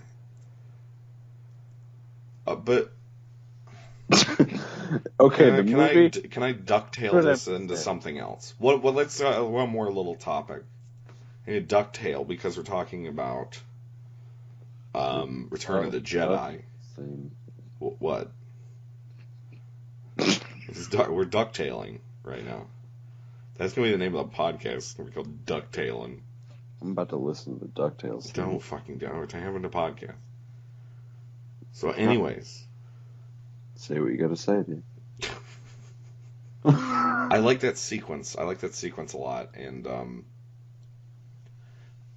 But... okay, the movie... Can I ducktail this into something else? Well, let's... one more little topic. I need to ducktail because we're talking about... Return of the Jedi. What? We're ducktailing right now. That's gonna be the name of the podcast. It's gonna be called Ducktailing. I'm about to listen to the DuckTales. Don't fucking do it. I haven't a podcast. So, anyways, say what you gotta say, dude. I like that sequence. I like that sequence a lot, and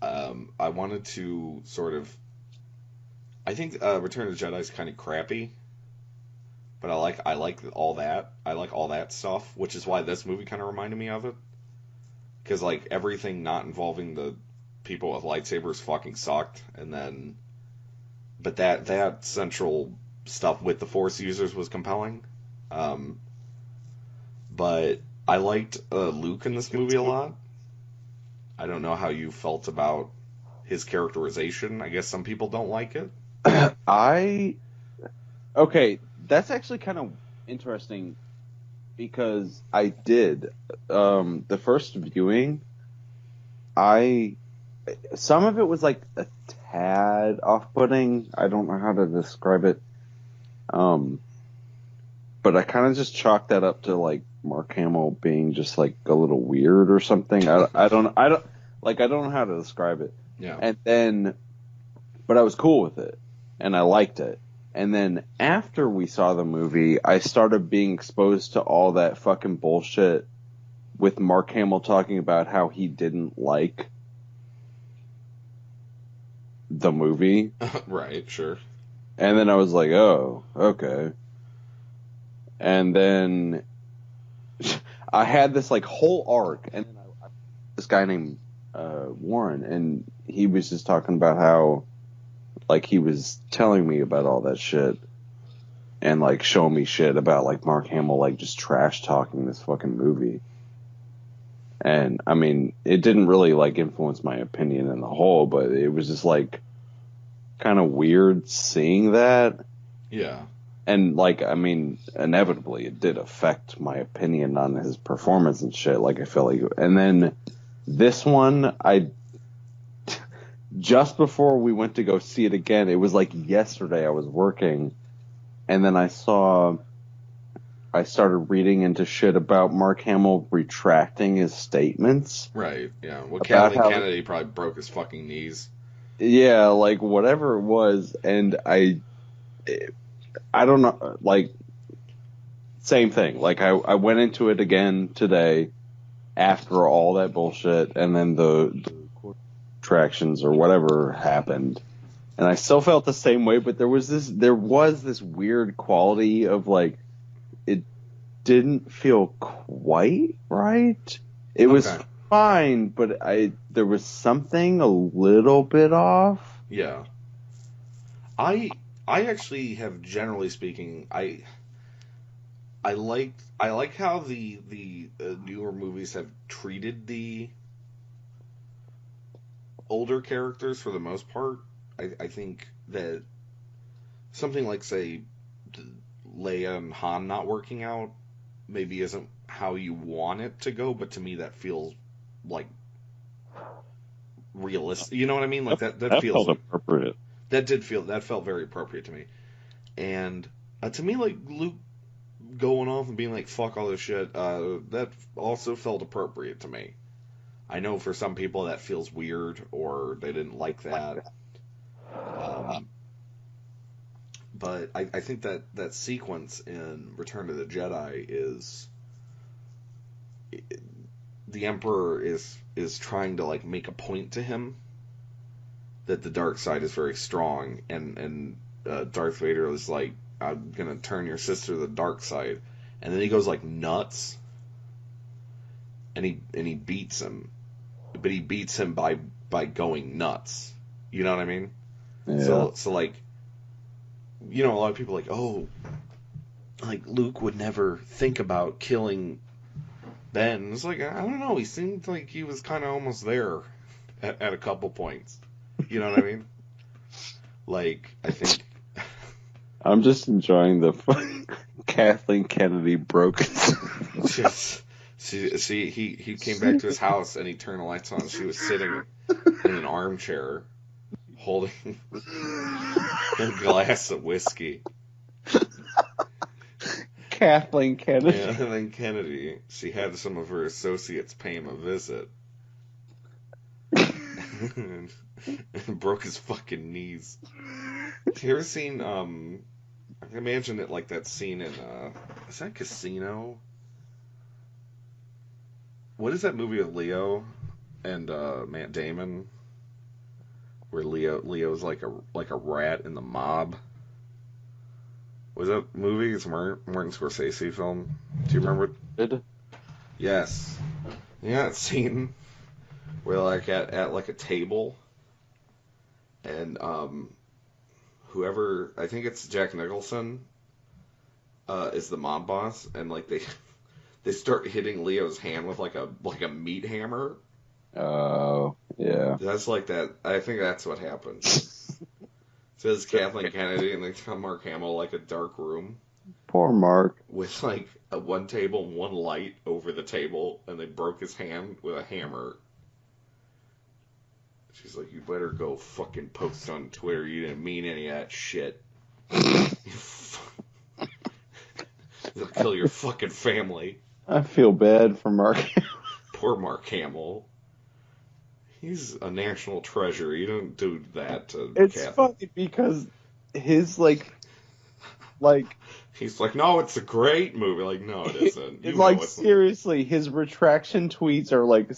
I wanted to sort of. I think Return of the Jedi is kind of crappy, but I like all that. I like all that stuff, which is why this movie kind of reminded me of it. Because like everything not involving the people with lightsabers fucking sucked, and then, but that central stuff with the Force users was compelling. But I liked Luke in this movie a lot. I don't know how you felt about his characterization. I guess some people don't like it. Okay, that's actually kind of interesting because I did the first viewing. Some of it was like a tad off-putting. I don't know how to describe it. But I kind of just chalked that up to like Mark Hamill being just like a little weird or something. I don't know how to describe it. Yeah. And then, but I was cool with it and I liked it. And then after we saw the movie, I started being exposed to all that fucking bullshit with Mark Hamill talking about how he didn't like the movie. Right, sure. And then I was like, oh, okay. And then I had this like whole arc, and then this guy named Warren, and he was just talking about how like he was telling me about all that shit, and like showing me shit about like Mark Hamill like just trash talking this fucking movie. And I mean, it didn't really like influence my opinion in the whole, but it was just like kind of weird seeing that. Yeah. And like, I mean, inevitably it did affect my opinion on his performance and shit. Like I felt like, and then this one, just before we went to go see it again, it was like yesterday I was working, and then I started reading into shit about Mark Hamill retracting his statements. Right, yeah. Well, Kathleen Kennedy probably broke his fucking knees. Yeah, like, whatever it was, and I don't know, like, same thing. Like, I went into it again today after all that bullshit, and then the retractions or whatever happened, and I still felt the same way, but there was this weird quality of, like, it didn't feel quite right. It was fine, but there was something a little bit off. Yeah. I actually have, generally speaking, I like how the newer movies have treated the older characters for the most part. I think that something like, say, Leia and Han not working out maybe isn't how you want it to go, but to me that feels like realistic. You know what I mean? Like that feels felt appropriate. That felt very appropriate to me. And to me, like, Luke going off and being like, fuck all this shit, that also felt appropriate to me. I know for some people that feels weird, or they didn't like that. But I think that sequence in Return of the Jedi is... the Emperor is trying to, like, make a point to him that the dark side is very strong, and Darth Vader is like, I'm gonna turn your sister to the dark side, and then he goes like nuts, and he beats him, but he beats him by going nuts. You know what I mean? Yeah. So like, you know, a lot of people are like, oh, like Luke would never think about killing Ben. It's like, I don't know, he seemed like he was kind of almost there at a couple points. You know what I mean? Like, I think... I'm just enjoying the Kathleen Kennedy broke. See, he came back to his house and he turned the lights on. She was sitting in an armchair holding a glass of whiskey. Kathleen Kennedy. Yeah, Kathleen Kennedy. She had some of her associates pay him a visit. And broke his fucking knees. Have you ever seen, I imagine it like that scene in, is that Casino? What is that movie with Leo and, Matt Damon? Where Leo's like a rat in the mob? Was that movie? It's a Martin Scorsese film. Do you remember it? Yes. Yeah, that scene where like at like a table, and whoever, I think it's Jack Nicholson, is the mob boss, and like they start hitting Leo's hand with like a meat hammer. Oh, yeah. That's like that. I think that's what happened. So it's Kathleen Kennedy, and they tell Mark Hamill like a dark room. Poor Mark. With like one table and one light over the table, and they broke his hand with a hammer. She's like, you better go fucking post on Twitter. You didn't mean any of that shit. They'll kill your fucking family. I feel bad for Mark. Poor Mark Hamill. He's a national treasure. You don't do that to It's funny because his, like... He's like, no, it's a great movie. Like, no, it isn't. You like, seriously, his retraction tweets are, like,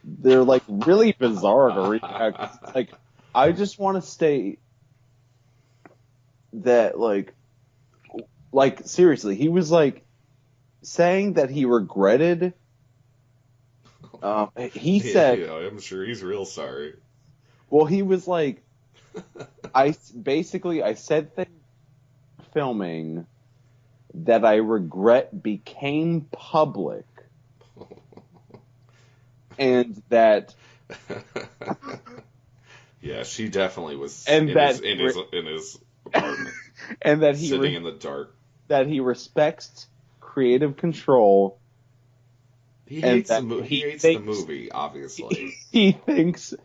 they're, like, really bizarre to read. Like, I just want to state that, like, seriously, he was, like, saying that he regretted. He said, "Yeah, I'm sure he's real sorry." Well, he was like, I said things filming that I regret became public, and that. Yeah, she definitely was And in that his apartment, and that he sitting in the dark. That he respects creative control. He hates the movie. He hates the movie, obviously. He thinks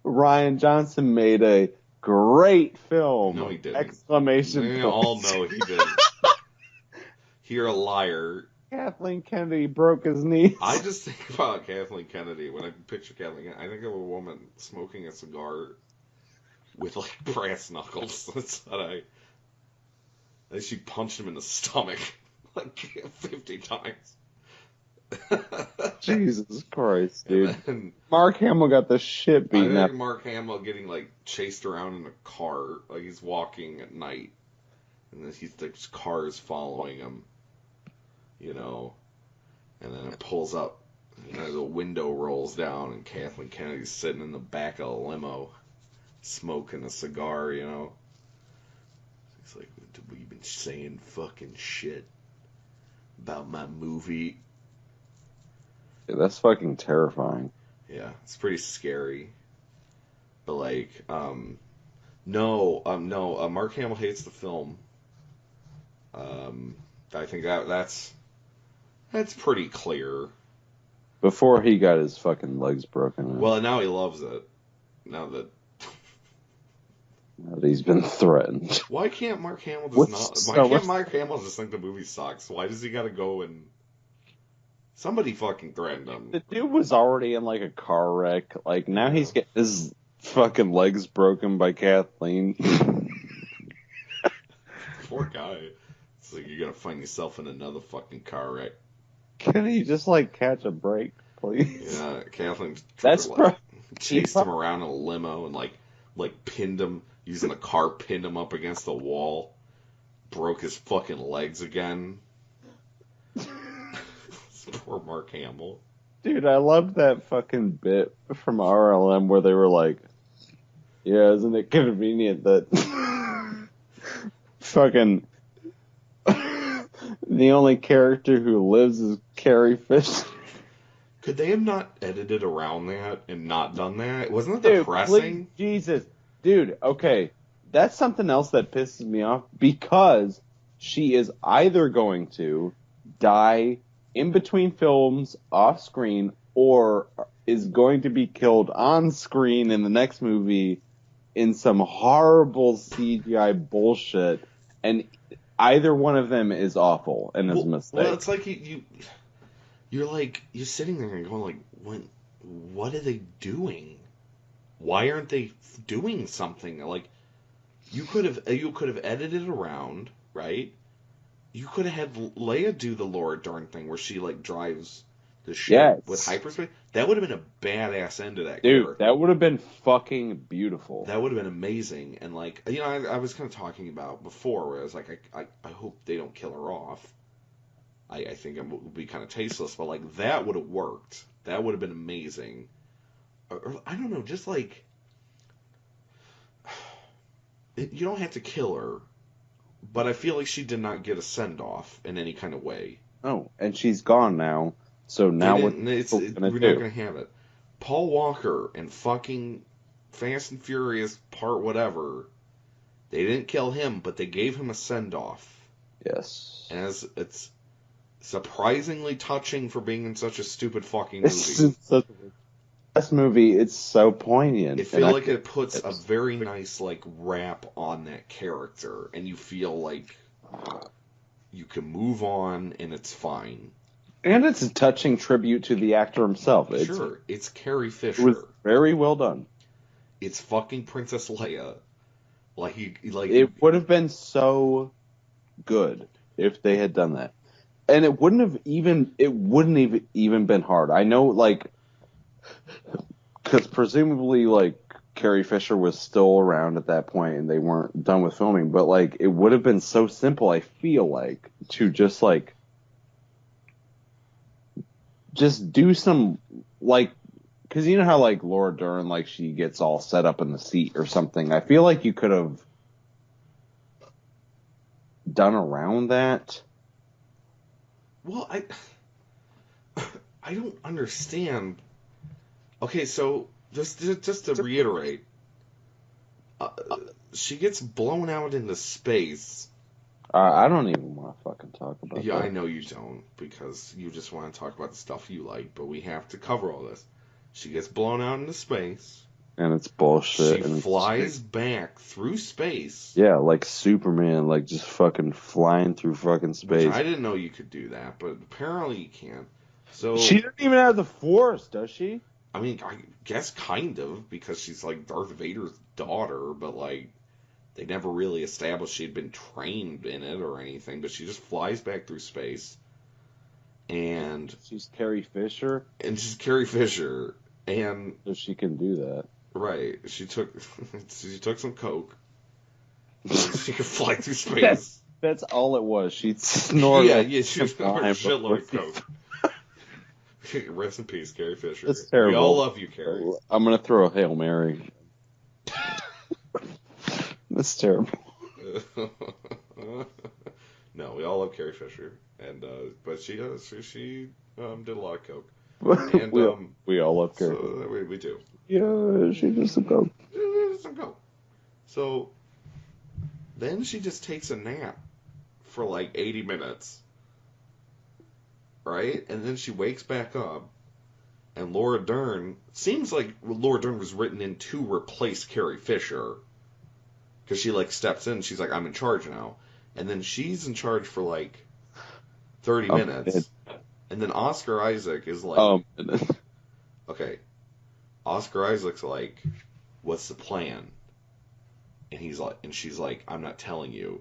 Rian Johnson made a great film. No, he didn't. Exclamation We point. all know he didn't. You're a liar. Kathleen Kennedy broke his knees. I just think about Kathleen Kennedy when I picture Kathleen. I think of a woman smoking a cigar with like brass knuckles. That's what I. And she punched him in the stomach like 50 times. Jesus Christ, dude. Then, Mark Hamill got the shit beaten up. Mark Hamill getting like chased around in a car, like he's walking at night, and then the car is following him, you know, and then it pulls up, and the window rolls down, and Kathleen Kennedy's sitting in the back of a limo, smoking a cigar, you know. He's like, "We've been saying fucking shit about my movie." Yeah, that's fucking terrifying. Yeah, it's pretty scary. But like, no, Mark Hamill hates the film. I think that's pretty clear. Before he got his fucking legs broken. Well, now he loves it. Now that he's been threatened. Why can't Mark Hamill Mark Hamill just think the movie sucks? Why does he got to go and somebody fucking threatened him? The dude was already in like a car wreck. Like now he's getting his fucking legs broken by Kathleen. Poor guy. It's like you're gonna find yourself in another fucking car wreck. Can he just like catch a break, please? Yeah, Kathleen. Chased him around in a limo and like pinned him using a car, pinned him up against the wall, broke his fucking legs again. Poor Mark Hamill. Dude, I loved that fucking bit from RLM where they were like, "Yeah, isn't it convenient that fucking the only character who lives is Carrie Fisher?" Could they have not edited around that and not done that? Wasn't that depressing? Please, Jesus. Dude, okay. That's something else that pisses me off because she is either going to die in between films off screen or is going to be killed on screen in the next movie in some horrible CGI bullshit, and either one of them is awful and is a mistake. Well, it's like you're sitting there and going like, what are they doing? Why aren't they doing something? Like, you could have edited around, right? You could have had Leia do the Laura Dern thing where she like drives the ship with hyperspace. That would have been a badass end to that character. That would have been fucking beautiful. That would have been amazing. And like, you know, I was kind of talking about before where I was like, I hope they don't kill her off. I think it would be kind of tasteless, but like that would have worked. That would have been amazing. Or I don't know, just like you don't have to kill her. But I feel like she did not get a send-off in any kind of way. Oh, and she's gone now. So now we're not going to have it. Paul Walker and fucking Fast and Furious Part whatever, they didn't kill him, but they gave him a send-off. Yes. And it's surprisingly touching for being in such a stupid fucking movie. This movie, it's so poignant. I feel like it puts a very nice like wrap on that character, and you feel like you can move on and it's fine. And it's a touching tribute to the actor himself. It's Carrie Fisher. It was very well done. It's fucking Princess Leia. It would have been so good if they had done that, and it wouldn't have even been hard. I know, like. Because presumably, like, Carrie Fisher was still around at that point and they weren't done with filming, but, like, it would have been so simple, I feel like, to just, like, just do some, like, because you know how, like, Laura Dern, like, she gets all set up in the seat or something. I feel like you could have done around that. Well, I don't understand. Okay, so just to reiterate, she gets blown out into space. I don't even want to fucking talk about that. Yeah, I know you don't, because you just want to talk about the stuff you like, but we have to cover all this. She gets blown out into space. And it's bullshit. She flies back through space. Yeah, like Superman, like just fucking flying through fucking space. I didn't know you could do that, but apparently you can. So she doesn't even have the Force, does she? I mean, I guess kind of, because she's like Darth Vader's daughter, but like they never really established she'd been trained in it or anything, but she just flies back through space. And she's Carrie Fisher. And she's Carrie Fisher. And so she can do that. Right. She took some coke. She could fly through space. That's all it was. She snorted. Yeah, she snorted a shitload of coke. Rest in peace, Carrie Fisher. That's terrible. We all love you, Carrie. I'm gonna throw a Hail Mary. That's terrible. No, we all love Carrie Fisher, and but she did a lot of coke. And we all love Carrie. So, we do. Yeah, she did some coke. So then she just takes a nap for like 80 minutes. Right? And then she wakes back up, and Laura Dern, seems like Laura Dern was written in to replace Carrie Fisher, because she like steps in, she's like, I'm in charge now. And then she's in charge for like 30 minutes. And then Oscar Isaac is like, okay, Oscar Isaac's like, what's the plan? And she's like, I'm not telling you.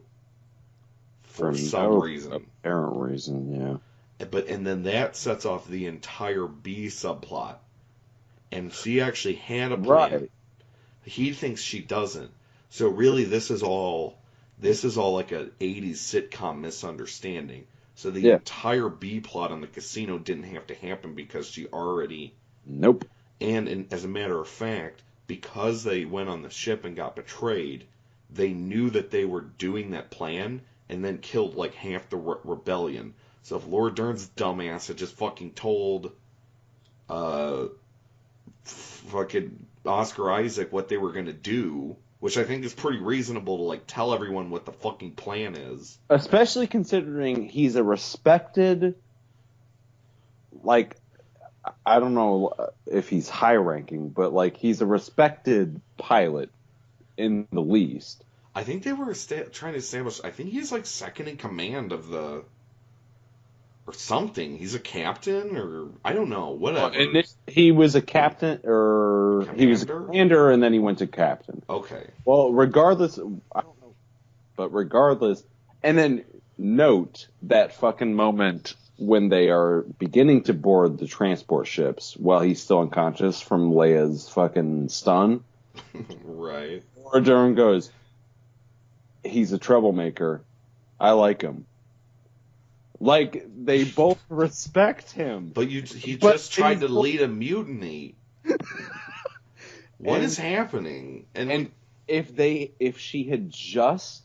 For some reason. Apparent reason, yeah. And then that sets off the entire B subplot. And she actually had a plan. Right. He thinks she doesn't. So really this is all like a 80s sitcom misunderstanding. So the entire B plot on the casino didn't have to happen because she already... Nope. And as a matter of fact, because they went on the ship and got betrayed, they knew that they were doing that plan and then killed like half the rebellion. So if Laura Dern's dumbass had just fucking told fucking Oscar Isaac what they were going to do, which I think is pretty reasonable to like tell everyone what the fucking plan is. Especially considering he's a respected, like, I don't know if he's high ranking, but like he's a respected pilot in the least. I think they were trying to establish, I think he's like second in command of the... Or something. He's a captain, or I don't know. Whatever. And he was a captain, or commander? He was a commander, and then he went to captain. Okay. Well, regardless, I don't know, but regardless, and then note that fucking moment when they are beginning to board the transport ships while he's still unconscious from Leia's fucking stun. Right. Laura Dern goes, "He's a troublemaker. I like him." Like, they both respect him. But he just tried to lead a mutiny. What is happening? And if she had just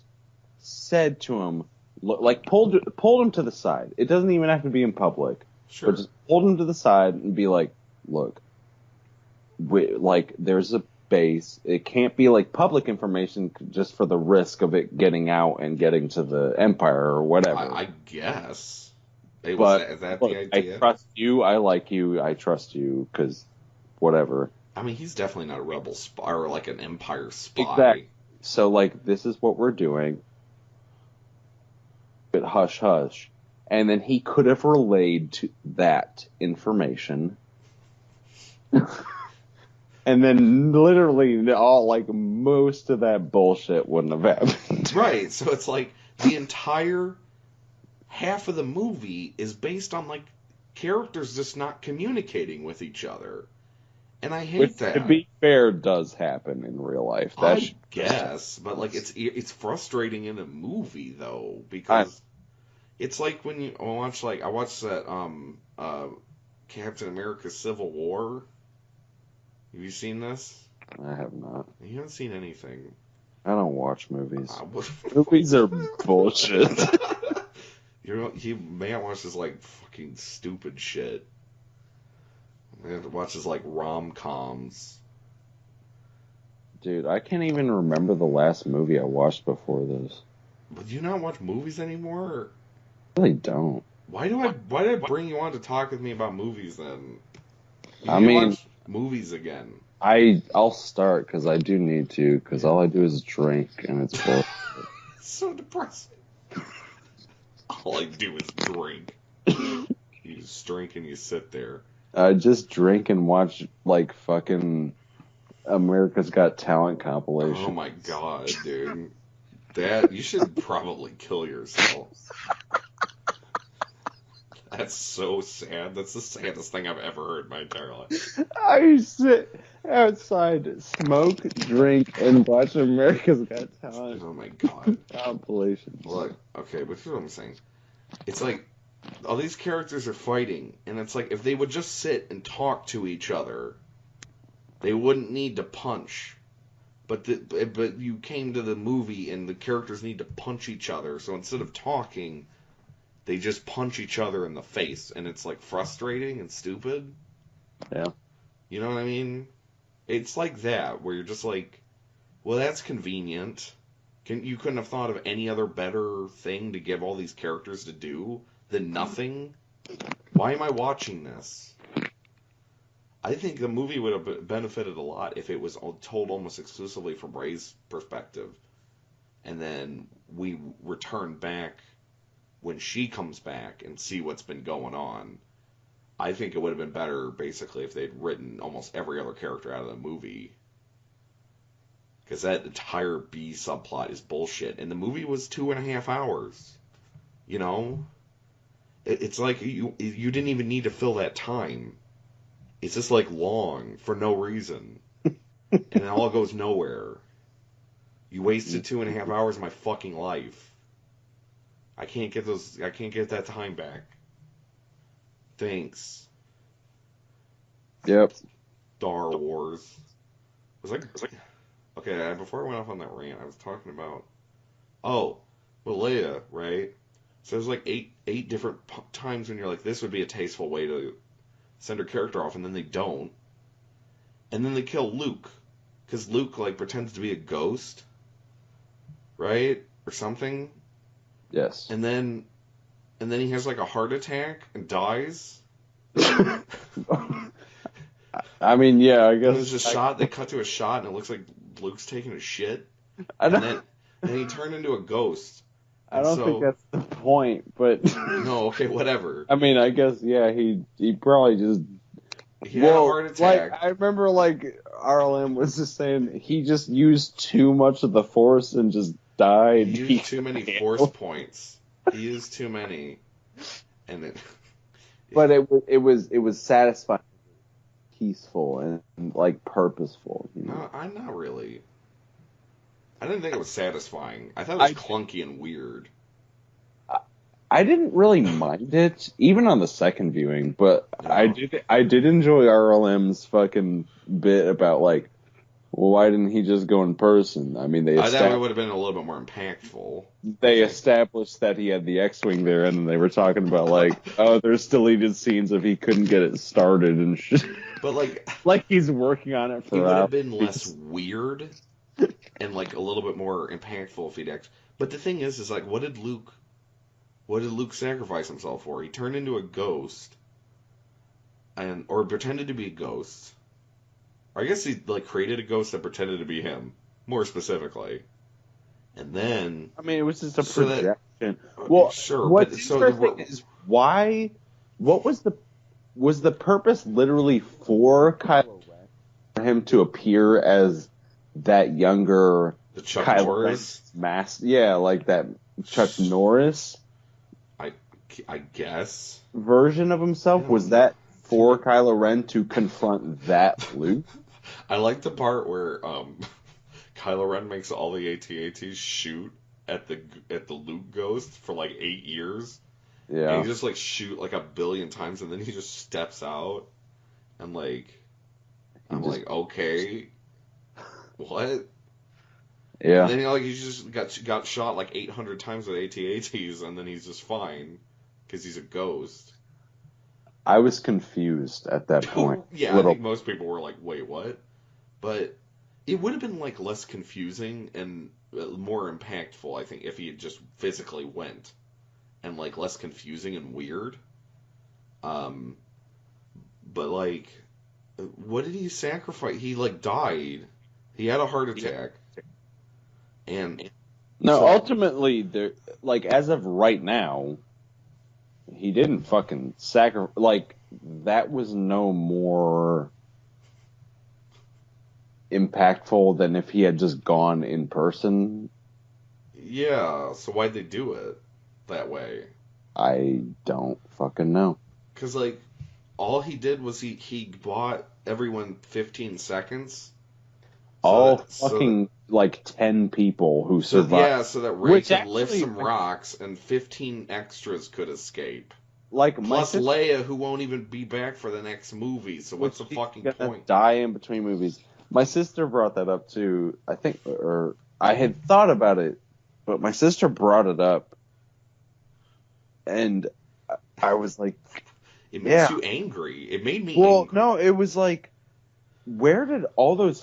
said to him, like pulled him to the side. It doesn't even have to be in public. Sure. But just pulled him to the side and be like, look, like, there's a base. It can't be like public information just for the risk of it getting out and getting to the Empire or whatever. I guess. Is that look, the idea? I trust you. I like you. I trust you because whatever. I mean, he's definitely not a rebel spy or like an Empire spy. Exactly. So, like, this is what we're doing. But hush, hush. And then he could have relayed to that information. And then literally all, like, most of that bullshit wouldn't have happened. Right. So it's like the entire half of the movie is based on, like, characters just not communicating with each other. And I hate that. To be fair, does happen in real life. I guess. But, like, it's frustrating in a movie, though, because it's like when you watch, like, I watched that Captain America Civil War. Have you seen this? I have not. You haven't seen anything. I don't watch movies. Movies are bullshit. You may not watch this, like, fucking stupid shit. You have to watch this, like, rom-coms. Dude, I can't even remember the last movie I watched before this. But do you not watch movies anymore? I really don't. Why did I bring you on to talk with me about movies then? You I need to mean, watch movies again. I'll start because I do need to, because all I do is drink and it's bullshit. It's so depressing. All I do is drink. You just drink and you sit there. I just drink and watch, like, fucking America's Got Talent compilations. Oh my god, dude. You should probably kill yourself. That's so sad. That's the saddest thing I've ever heard in my entire life. I sit outside, smoke, drink, and watch America's Got Talent. Oh my god. Compilations. Look, okay, but here's what I'm saying. It's like, all these characters are fighting, and it's like, if they would just sit and talk to each other, they wouldn't need to punch. But you came to the movie, and the characters need to punch each other, so instead of talking, they just punch each other in the face, and it's, like, frustrating and stupid. Yeah. You know what I mean? It's like that, where you're just like, well, that's convenient. You couldn't have thought of any other better thing to give all these characters to do than nothing? Why am I watching this? I think the movie would have benefited a lot if it was told almost exclusively from Rey's perspective. And then we return back when she comes back and see what's been going on. I think it would have been better, basically, if they'd written almost every other character out of the movie. Because that entire B subplot is bullshit. And the movie was 2.5 hours. You know? It's like you didn't even need to fill that time. It's just, like, long for no reason. And it all goes nowhere. You wasted 2.5 hours of my fucking life. I can't get that time back. Thanks. Yep. Star Wars. Okay, before I went off on that rant, I was talking about, Leia, right? So there's like eight different times when you're like, this would be a tasteful way to send her character off, and then they don't. And then they kill Luke, because Luke, like, pretends to be a ghost, right? Or something. Yes. And then he has, like, a heart attack and dies. I mean, yeah, I guess. There's a shot, they cut to a shot, and it looks like Luke's taking a shit. And then he turned into a ghost. I don't think that's the point, but... No, okay, whatever. I mean, I guess, yeah, he probably just... He had a heart attack. Like, I remember, like, RLM was just saying he just used too much of the Force and just died. He used too many Force points. He used too many. And it... But it was satisfying, peaceful, and like purposeful. You know? No, I'm not really. I didn't think it was satisfying. I thought it was clunky and weird. I didn't really mind it, even on the second viewing. But No. I did enjoy RLM's fucking bit about like, well, why didn't he just go in person? I mean, I thought it would have been a little bit more impactful. They established that he had the X-Wing there, and then they were talking about, like, oh, there's deleted scenes if he couldn't get it started and shit. But, like he's working on it for it would have been less weird and, like, a little bit more impactful if he'd actually... But the thing is, like, what did Luke sacrifice himself for? He turned into a ghost, or pretended to be a ghost. Or I guess he, like, created a ghost that pretended to be him, more specifically. And then... I mean, it was just a projection. Well, sure. What's interesting is why... What was the purpose literally for Kylo Ren? For him to appear as that younger... The Chuck Kylo Norris? Yeah, like that Chuck Norris... I guess. Version of himself? Was that for Kylo Ren to confront that Luke? I like the part where Kylo Ren makes all the AT-ATs shoot at the Luke ghost for like 8 years, Yeah. And he just, like, shoot, like, 1,000,000,000 times, and then he just steps out, and, like, I'm like, okay, what? Yeah. And then, like, he just got shot, like, 800 times with AT-ATs, and then he's just fine, because he's a ghost. I was confused at that point. Yeah, I think most people were like, wait, what? But it would have been, like, less confusing and more impactful, I think, if he had just physically went. And, like, less confusing and weird. But, like, what did he sacrifice? He, like, died. He had a heart attack. And... No, ultimately, like, as of right now, he didn't fucking sacrifice... Like, that was no more impactful than if he had just gone in person. Yeah, so why'd they do it that way? I don't fucking know. Because, like, all he did was he bought everyone 15 seconds. Like 10 people who survived. Yeah, so that Rey could lift some rocks and 15 extras could escape. Like, plus Leia, who won't even be back for the next movie. So what's the fucking point? Die in between movies. My sister brought that up too. I think, or I had thought about it, but my sister brought it up, and I was like, "It makes you angry." It made me. Well, angry. no, it was like, where did all the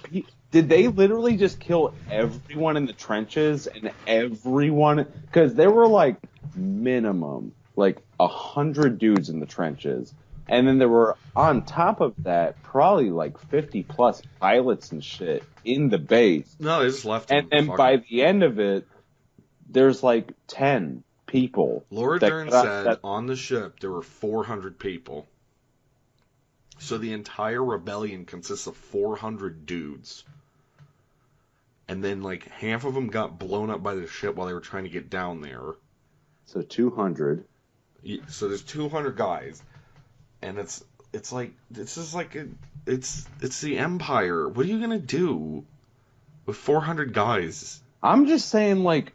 people? Did they literally just kill everyone in the trenches and everyone? Because there were like minimum like 100 dudes in the trenches, and then there were on top of that probably like 50 plus pilots and shit in the base. No, they just left. And by the end of it, there's like 10 people. Laura Dern said on the ship there were 400 people. So the entire rebellion consists of 400 dudes. And then, like, half of them got blown up by the ship while they were trying to get down there. So 200. So there's 200 guys. And it's like, this is like, it's the Empire. What are you going to do with 400 guys? I'm just saying, like...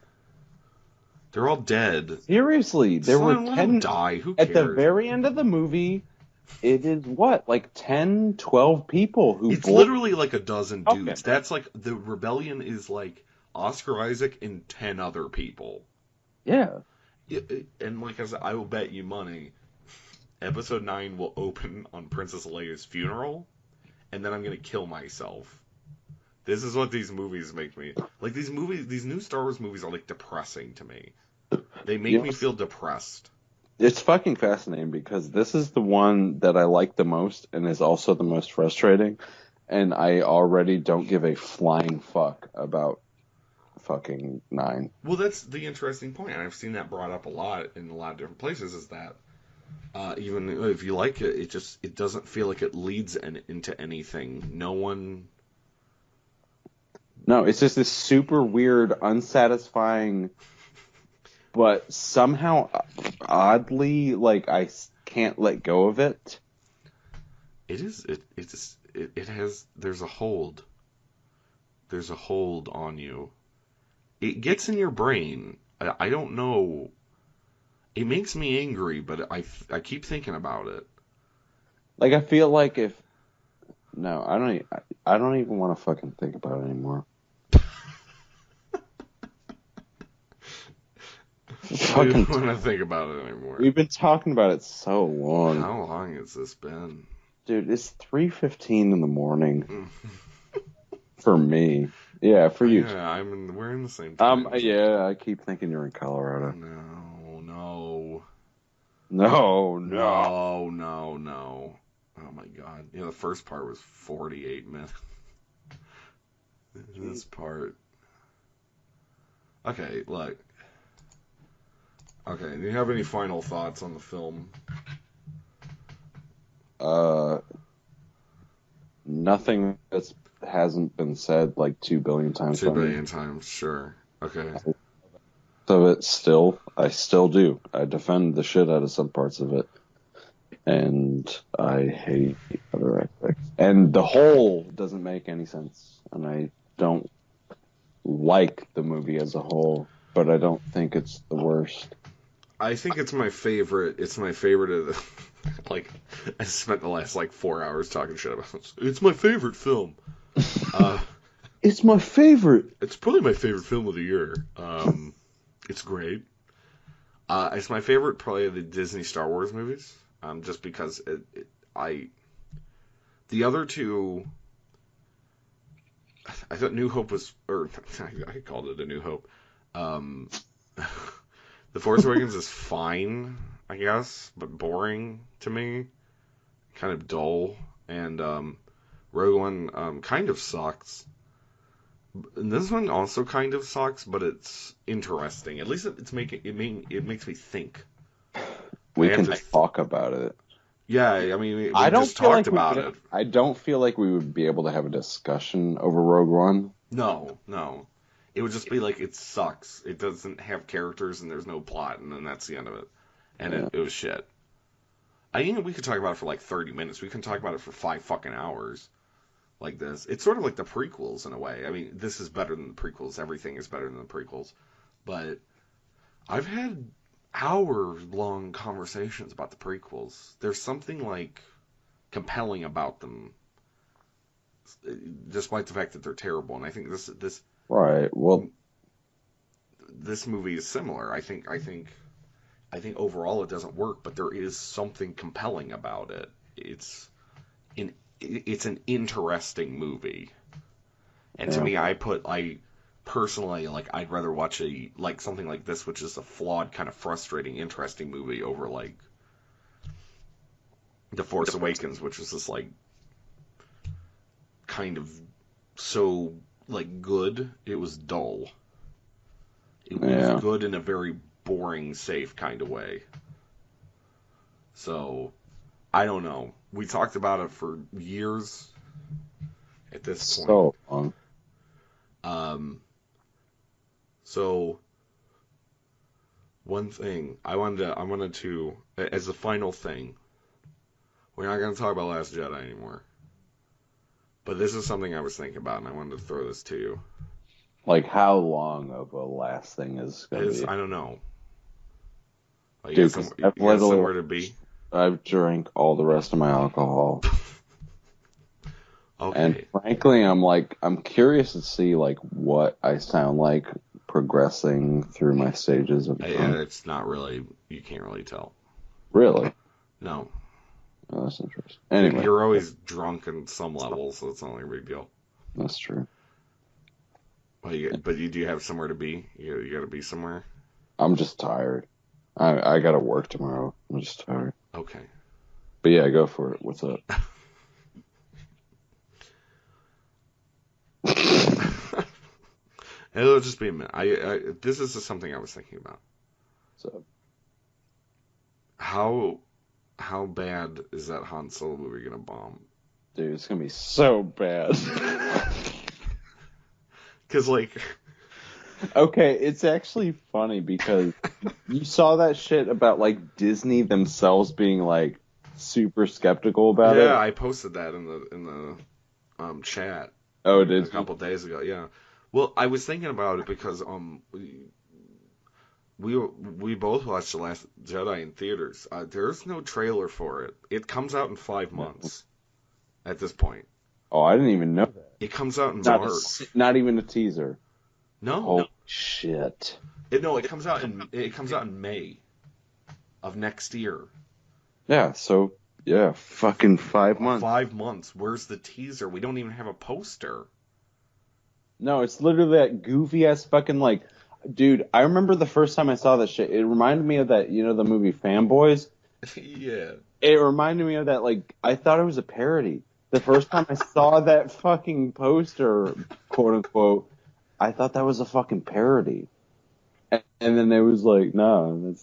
They're all dead. Seriously, there were 10... die. Who cares? At the very end of the movie... It is what? Like 10, 12 people who... It's literally like a dozen dudes. Okay. That's like... The rebellion is like Oscar Isaac and 10 other people. Yeah. And like I said, I will bet you money Episode 9 will open on Princess Leia's funeral, and then I'm going to kill myself. This is what these movies make me... Like, these new Star Wars movies are like depressing to me. They make me feel depressed. It's fucking fascinating because this is the one that I like the most and is also the most frustrating, and I already don't give a flying fuck about fucking 9. Well, that's the interesting point, and I've seen that brought up a lot in a lot of different places, is that even if you like it, it doesn't feel like it leads into anything. No, it's just this super weird, unsatisfying... But somehow, oddly, like, I can't let go of it. It has, there's a hold. There's a hold on you. It gets in your brain. I don't know. It makes me angry, but I keep thinking about it. Like, I feel like if... No, I don't even want to fucking think about it anymore. I don't want to think about it anymore. We've been talking about it so long. How long has this been? Dude, it's 3:15 in the morning. For me. Yeah, for you. Yeah, we're in the same time. Yeah, I keep thinking you're in Colorado. No. Oh my god. Yeah, the first part was 48 minutes. This part. Okay, look. Okay, do you have any final thoughts on the film? Nothing that hasn't been said like 2 billion times. 2 billion times, sure. Okay. So I still do. I defend the shit out of some parts of it. And I hate other aspects. And the whole doesn't make any sense. And I don't like the movie as a whole. but I don't think it's the worst. I think it's my favorite. It's my favorite of the. Like, I spent the last 4 hours talking shit about this. It's my favorite film. It's my favorite. It's probably my favorite film of the year. It's great. It's my favorite probably of the Disney Star Wars movies. Just because the other two, I thought New Hope was, or I called it A New Hope. The Force Awakens is fine, I guess, but boring to me, kind of dull, and Rogue One kind of sucks. And this one also kind of sucks, but it's interesting. At least it makes me think. We can talk about it. Yeah, I mean, we just talked about it. I don't feel like we would be able to have a discussion over Rogue One. No. It would just be like, it sucks. It doesn't have characters, and there's no plot, and then that's the end of it. And it was shit. I mean, we could talk about it for 30 minutes. We can talk about it for 5 fucking hours. Like this. It's sort of like the prequels in a way. I mean, this is better than the prequels. Everything is better than the prequels. But I've had hour-long conversations about the prequels. There's something compelling about them, despite the fact that they're terrible. And I think this right. Well, this movie is similar. I think overall it doesn't work, but there is something compelling about it. It's an interesting movie. And to me, I personally, I'd rather watch something like this, which is a flawed, kind of frustrating, interesting movie over, The Force Awakens, which was this, kind of so, good, it was dull. It was good in a very boring, safe kind of way. So, I don't know. We talked about it for years at this point. So long. So one thing I wanted to, as a final thing, we're not going to talk about Last Jedi anymore. But this is something I was thinking about, and I wanted to throw this to you. How long of a last thing is going to be? I don't know. Dude, somewhere to be. I've drank all the rest of my alcohol. Okay. And frankly, I'm curious to see what I sound like progressing through my stages of drunk. Yeah, it's not really, you can't really tell. Really? No. Oh, that's interesting. Anyway. You're always drunk in some levels, so it's not like a big deal. That's true. But you do have somewhere to be? You got to be somewhere? I'm just tired. I got to work tomorrow. I'm just tired. Okay. But yeah, go for it. What's up? It'll just be a minute. This is just something I was thinking about. So, how bad is that Han Solo movie gonna bomb? Dude, it's gonna be so bad. Because okay, it's actually funny because you saw that shit about Disney themselves being super skeptical about it. Yeah, I posted that in the chat. Oh, did a couple days ago? Yeah. Well, I was thinking about it because we both watched The Last Jedi in theaters. There's no trailer for it. It comes out in 5 months at this point. Oh, I didn't even know that. It comes out in March. Not even a teaser. No. Oh shit. It comes out in May of next year. Yeah. So yeah, fucking 5 months. 5 months. Where's the teaser? We don't even have a poster. No, it's literally that goofy ass fucking dude, I remember the first time I saw that shit, it reminded me of that, the movie Fanboys? Yeah. It reminded me of that, I thought it was a parody. The first time I saw that fucking poster, quote unquote, I thought that was a fucking parody. And then it was no,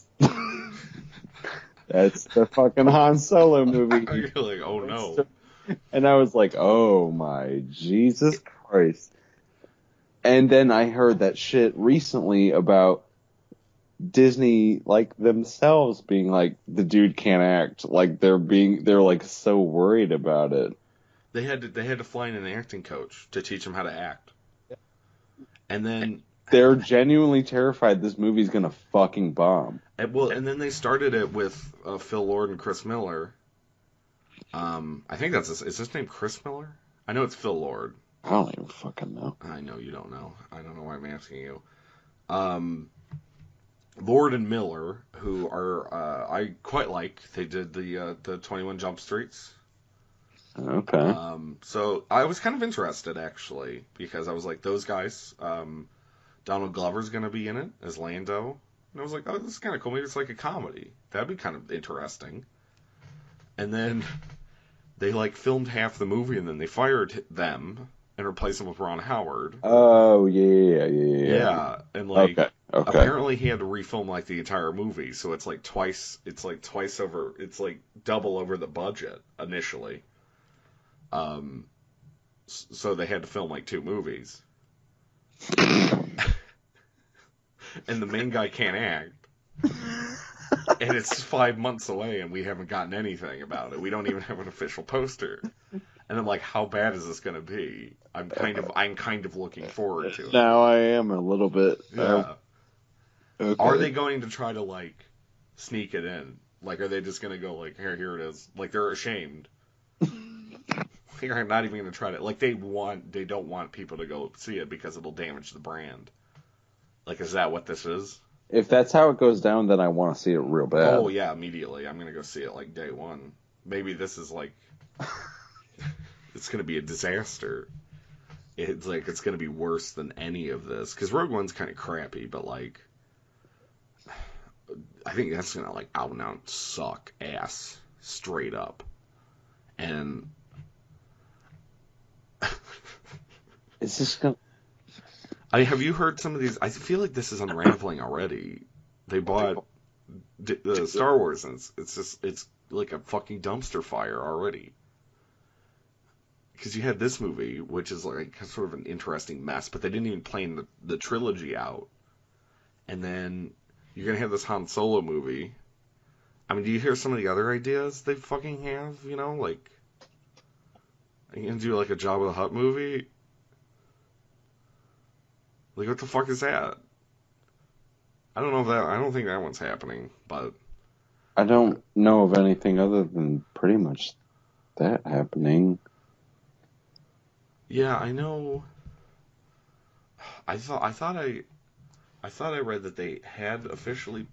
that's the fucking Han Solo movie. You're like, oh no. And I was like, oh my Jesus Christ. And then I heard that shit recently about Disney, themselves being the dude can't act. They're so worried about it. They had to fly in an acting coach to teach him how to act. And then they're genuinely terrified this movie's gonna fucking bomb. And then they started it with Phil Lord and Chris Miller. I think is his name Chris Miller? I know it's Phil Lord. I don't even fucking know. I know you don't know. I don't know why I'm asking you. Lord and Miller, who are I quite like. They did the 21 Jump Streets. Okay. So I was kind of interested actually because I was like, those guys. Donald Glover's gonna be in it as Lando, and I was like, oh, this is kind of cool. Maybe it's like a comedy. That'd be kind of interesting. And then they like filmed half the movie, and then they fired them and replaced them with Ron Howard. Oh yeah. And like okay. apparently he had to refilm like the entire movie, so it's like twice over. It's like double over the budget initially. So they had to film like 2 movies. And the main guy can't act. And it's 5 months away, and we haven't gotten anything about it. We don't even have an official poster. And I'm like, how bad is this going to be? I'm kind of looking forward to it. Now I am a little bit. Yeah. Okay. Are they going to try to like sneak it in? Like, are they just going to go like, here it is? Like, they're ashamed. They're not even going to try to. Like, they don't want people to go see it because it'll damage the brand. Like, is that what this is? If that's how it goes down, then I want to see it real bad. Oh, yeah, immediately. I'm going to go see it, like, day one. Maybe this is, like... it's going to be a disaster. It's, like, it's going to be worse than any of this. Because Rogue One's kind of crappy, but, like... I think that's going to, like, out and out suck ass. Straight up. And... Is this going to... have you heard some of these? I feel like this is unraveling already. They bought the Star Wars, and it's like a fucking dumpster fire already. Because you had this movie, which is like sort of an interesting mess, but they didn't even plan the trilogy out. And then you're gonna have this Han Solo movie. I mean, do you hear some of the other ideas they fucking have? You know, like, are you gonna do like a Jabba the Hutt movie? Like, what the fuck is that? I don't think that one's happening, but... I don't know of anything other than pretty much that happening. Yeah, I know... I thought I read that they had officially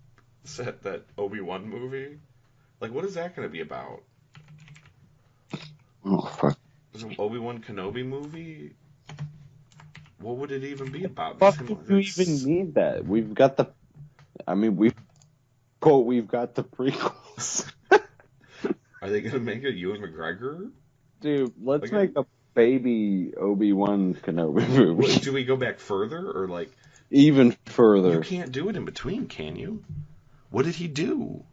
said that Obi-Wan movie. Like, what is that going to be about? Oh, fuck. Is it an Obi-Wan Kenobi movie? What would it even be about? Fuck, do you even need that? We've got the... I mean, we've got the prequels. Are they going to make a Ewan McGregor? Dude, let's make a baby Obi-Wan Kenobi movie. Wait, do we go back further, or like... Even further. You can't do it in between, can you? What did he do?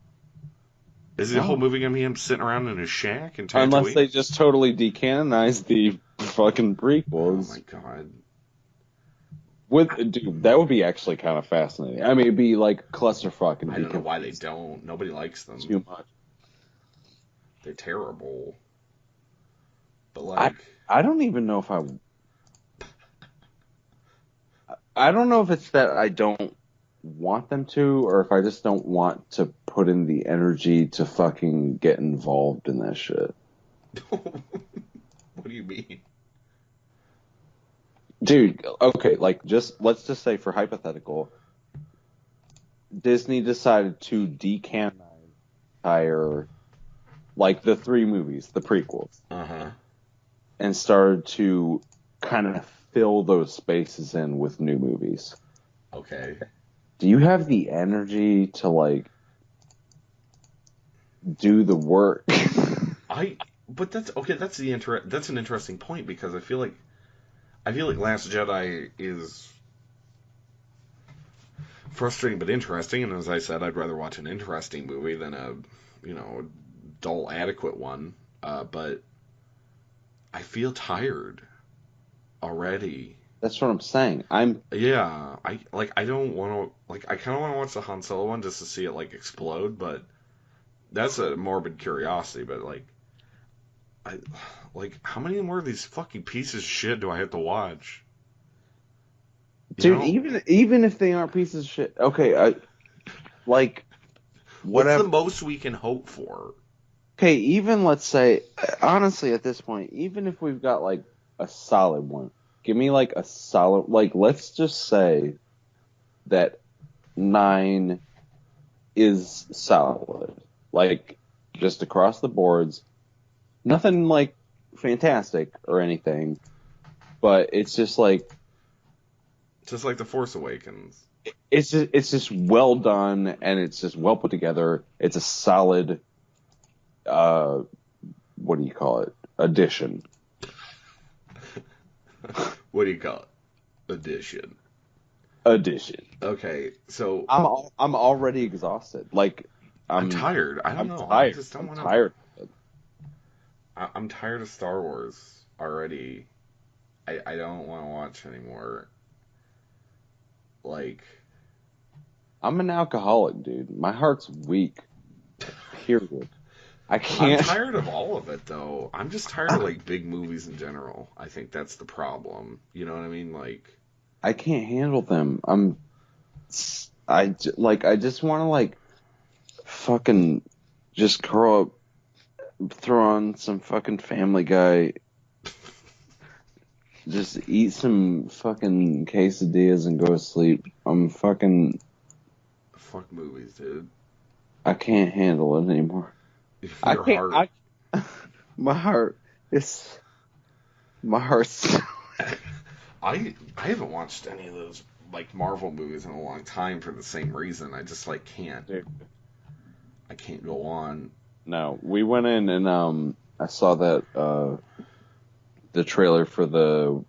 Is the whole movie going to be him sitting around in his shack in Tatooine? Unless they just totally decanonize the fucking prequels. Oh my god. Dude, that would be actually kind of fascinating. I mean, it'd be like clusterfuck. And I don't know why they don't. Nobody likes them. Too much. They're terrible. But like... I don't even know if I don't know if it's that I don't want them to, or if I just don't want to put in the energy to fucking get involved in that shit. What do you mean? Dude, okay, like, let's just say for hypothetical, Disney decided to decanonize entire, like, the 3 movies, the prequels. Uh-huh. And started to kind of fill those spaces in with new movies. Okay. Do you have the energy to, like, do the work? But that's okay. That's an interesting point, because I feel like Last Jedi is frustrating but interesting, and as I said, I'd rather watch an interesting movie than a dull, adequate one. But I feel tired already. That's what I'm saying. I don't want to, like, I kind of want to watch the Han Solo one just to see it, like, explode, but that's a morbid curiosity. But how many more of these fucking pieces of shit do I have to watch? Dude, even if they aren't pieces of shit, okay, like whatever. What's the most we can hope for? Okay, even let's say, honestly, at this point, even if we've got like a solid one, give me like a solid, like let's just say that 9 is solid, like just across the boards, nothing like fantastic or anything, but it's just like The Force Awakens. it's just well done and it's just well put together. It's a solid. What do you call it? Addition. What do you call it? Addition. Okay, so I'm already exhausted. Like I'm tired. I don't know. Tired. I just don't want to. Tired. I'm tired of Star Wars already. I don't want to watch anymore. Like, I'm an alcoholic, dude. My heart's weak. Period. I can't. I'm tired of all of it, though. I'm just tired of like big movies in general. I think that's the problem. You know what I mean? Like, I can't handle them. I just want to like fucking just curl up, throw on some fucking Family Guy, just eat some fucking quesadillas and go to sleep. Fuck movies, dude. I can't handle it anymore. My heart's. I haven't watched any of those like Marvel movies in a long time for the same reason. I just like can't. Dude. I can't go on. No, we went in and I saw that the trailer for the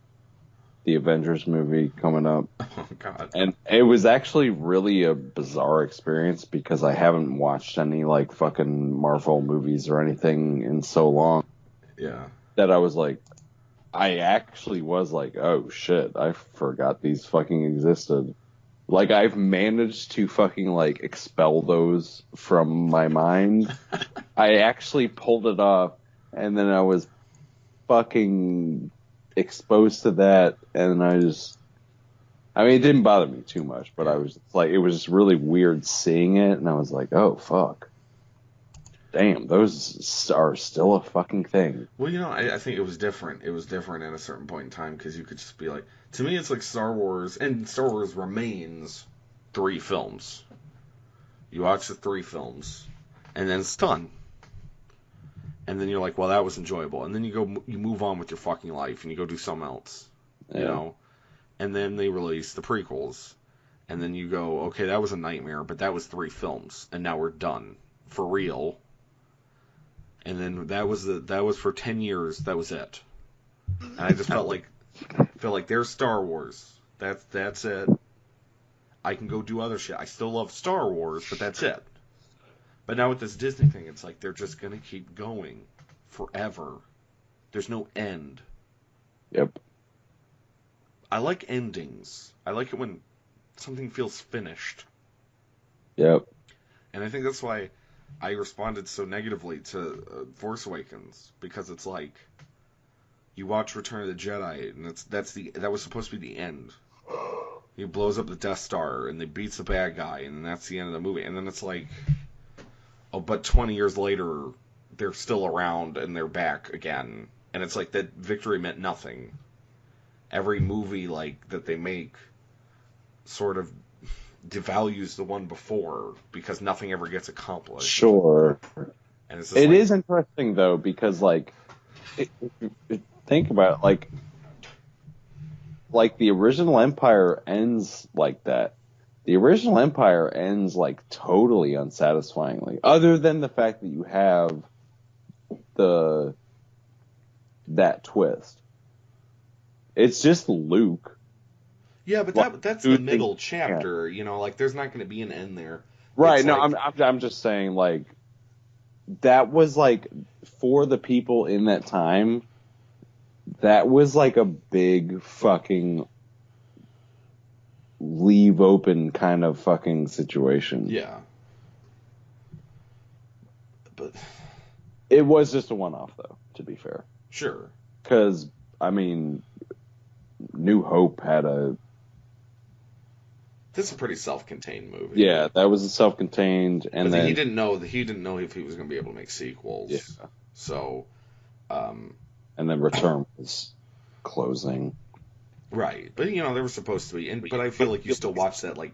Avengers movie coming up. Oh God! And it was actually really a bizarre experience because I haven't watched any like fucking Marvel movies or anything in so long. Yeah. That I actually was like, oh shit, I forgot these fucking existed. Like I've managed to fucking like expel those from my mind. I actually pulled it off and then I was fucking exposed to that and it didn't bother me too much, but I was like, it was just really weird seeing it and I was like, oh fuck. Damn, those are still a fucking thing. Well, I think it was different. It was different at a certain point in time because you could just be like, to me, it's like Star Wars, and Star Wars remains 3 films. You watch the 3 films, and then it's done. And then you're like, well, that was enjoyable. And then you move on with your fucking life, and you go do something else, you know? And then they release the prequels. And then you go, okay, that was a nightmare, but that was 3 films, and now we're done. For real. And then that was for 10 years. That was it. And I just felt like there's Star Wars. That's it. I can go do other shit. I still love Star Wars, but that's it. But now with this Disney thing, it's like they're just gonna keep going forever. There's no end. Yep. I like endings. I like it when something feels finished. Yep. And I think that's why I responded so negatively to Force Awakens, because it's like you watch Return of the Jedi and that was supposed to be the end. He blows up the Death Star and they beats the bad guy and that's the end of the movie. And then it's like, oh, but 20 years later they're still around and they're back again. And it's like that victory meant nothing. Every movie like that they make sort of devalues the one before because nothing ever gets accomplished. Sure. And it's it is interesting though because think about it, like the original Empire ends like that. The original Empire ends like totally unsatisfyingly, other than the fact that you have that twist. It's just Luke. Yeah, but that's the middle chapter, there's not going to be an end there. Right, it's I'm just saying, like, that was, like, for the people in that time, that was, like, a big fucking leave open kind of fucking situation. Yeah. But it was just a one-off, though, to be fair. Sure. Because, New Hope had a This is a pretty self-contained movie. Yeah, that was a self-contained, and then he didn't know if he was going to be able to make sequels. Yeah. So, and then Return was closing. Right, but they were supposed to be. But I feel like you still watch that, like,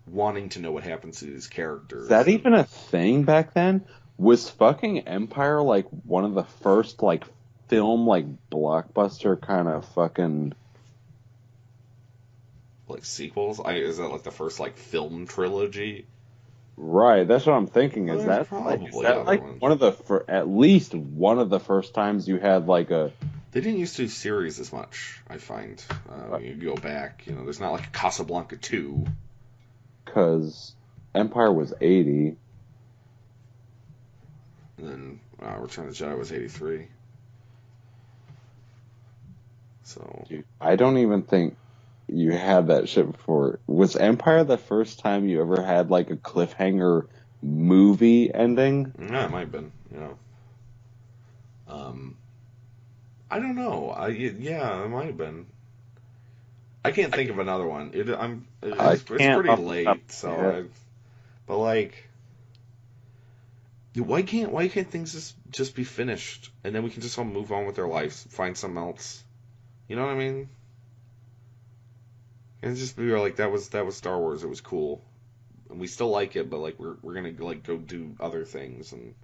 wanting to know what happens to these characters. Is that even a thing back then? Was fucking Empire like one of the first like film like blockbuster kind of fucking like sequels? Is that like the first like film trilogy? Right, that's what I'm thinking. Is that like one of the at least one of the first times you had like a? They didn't used to do series as much. I find when you go back, there's not like a Casablanca 2. Because Empire was 80. And then Return of the Jedi was 83. So Dude, I don't even think you had that shit before. Was Empire the first time you ever had like a cliffhanger movie ending? Yeah, it might have been. I don't know. Yeah, it might have been. I can't think of another one. It's pretty late, so but like, why can't things just be finished and then we can just all move on with our lives, find something else? You know what I mean? And just be like, that was Star Wars. It was cool, and we still like it, but like we're gonna like go do other things, and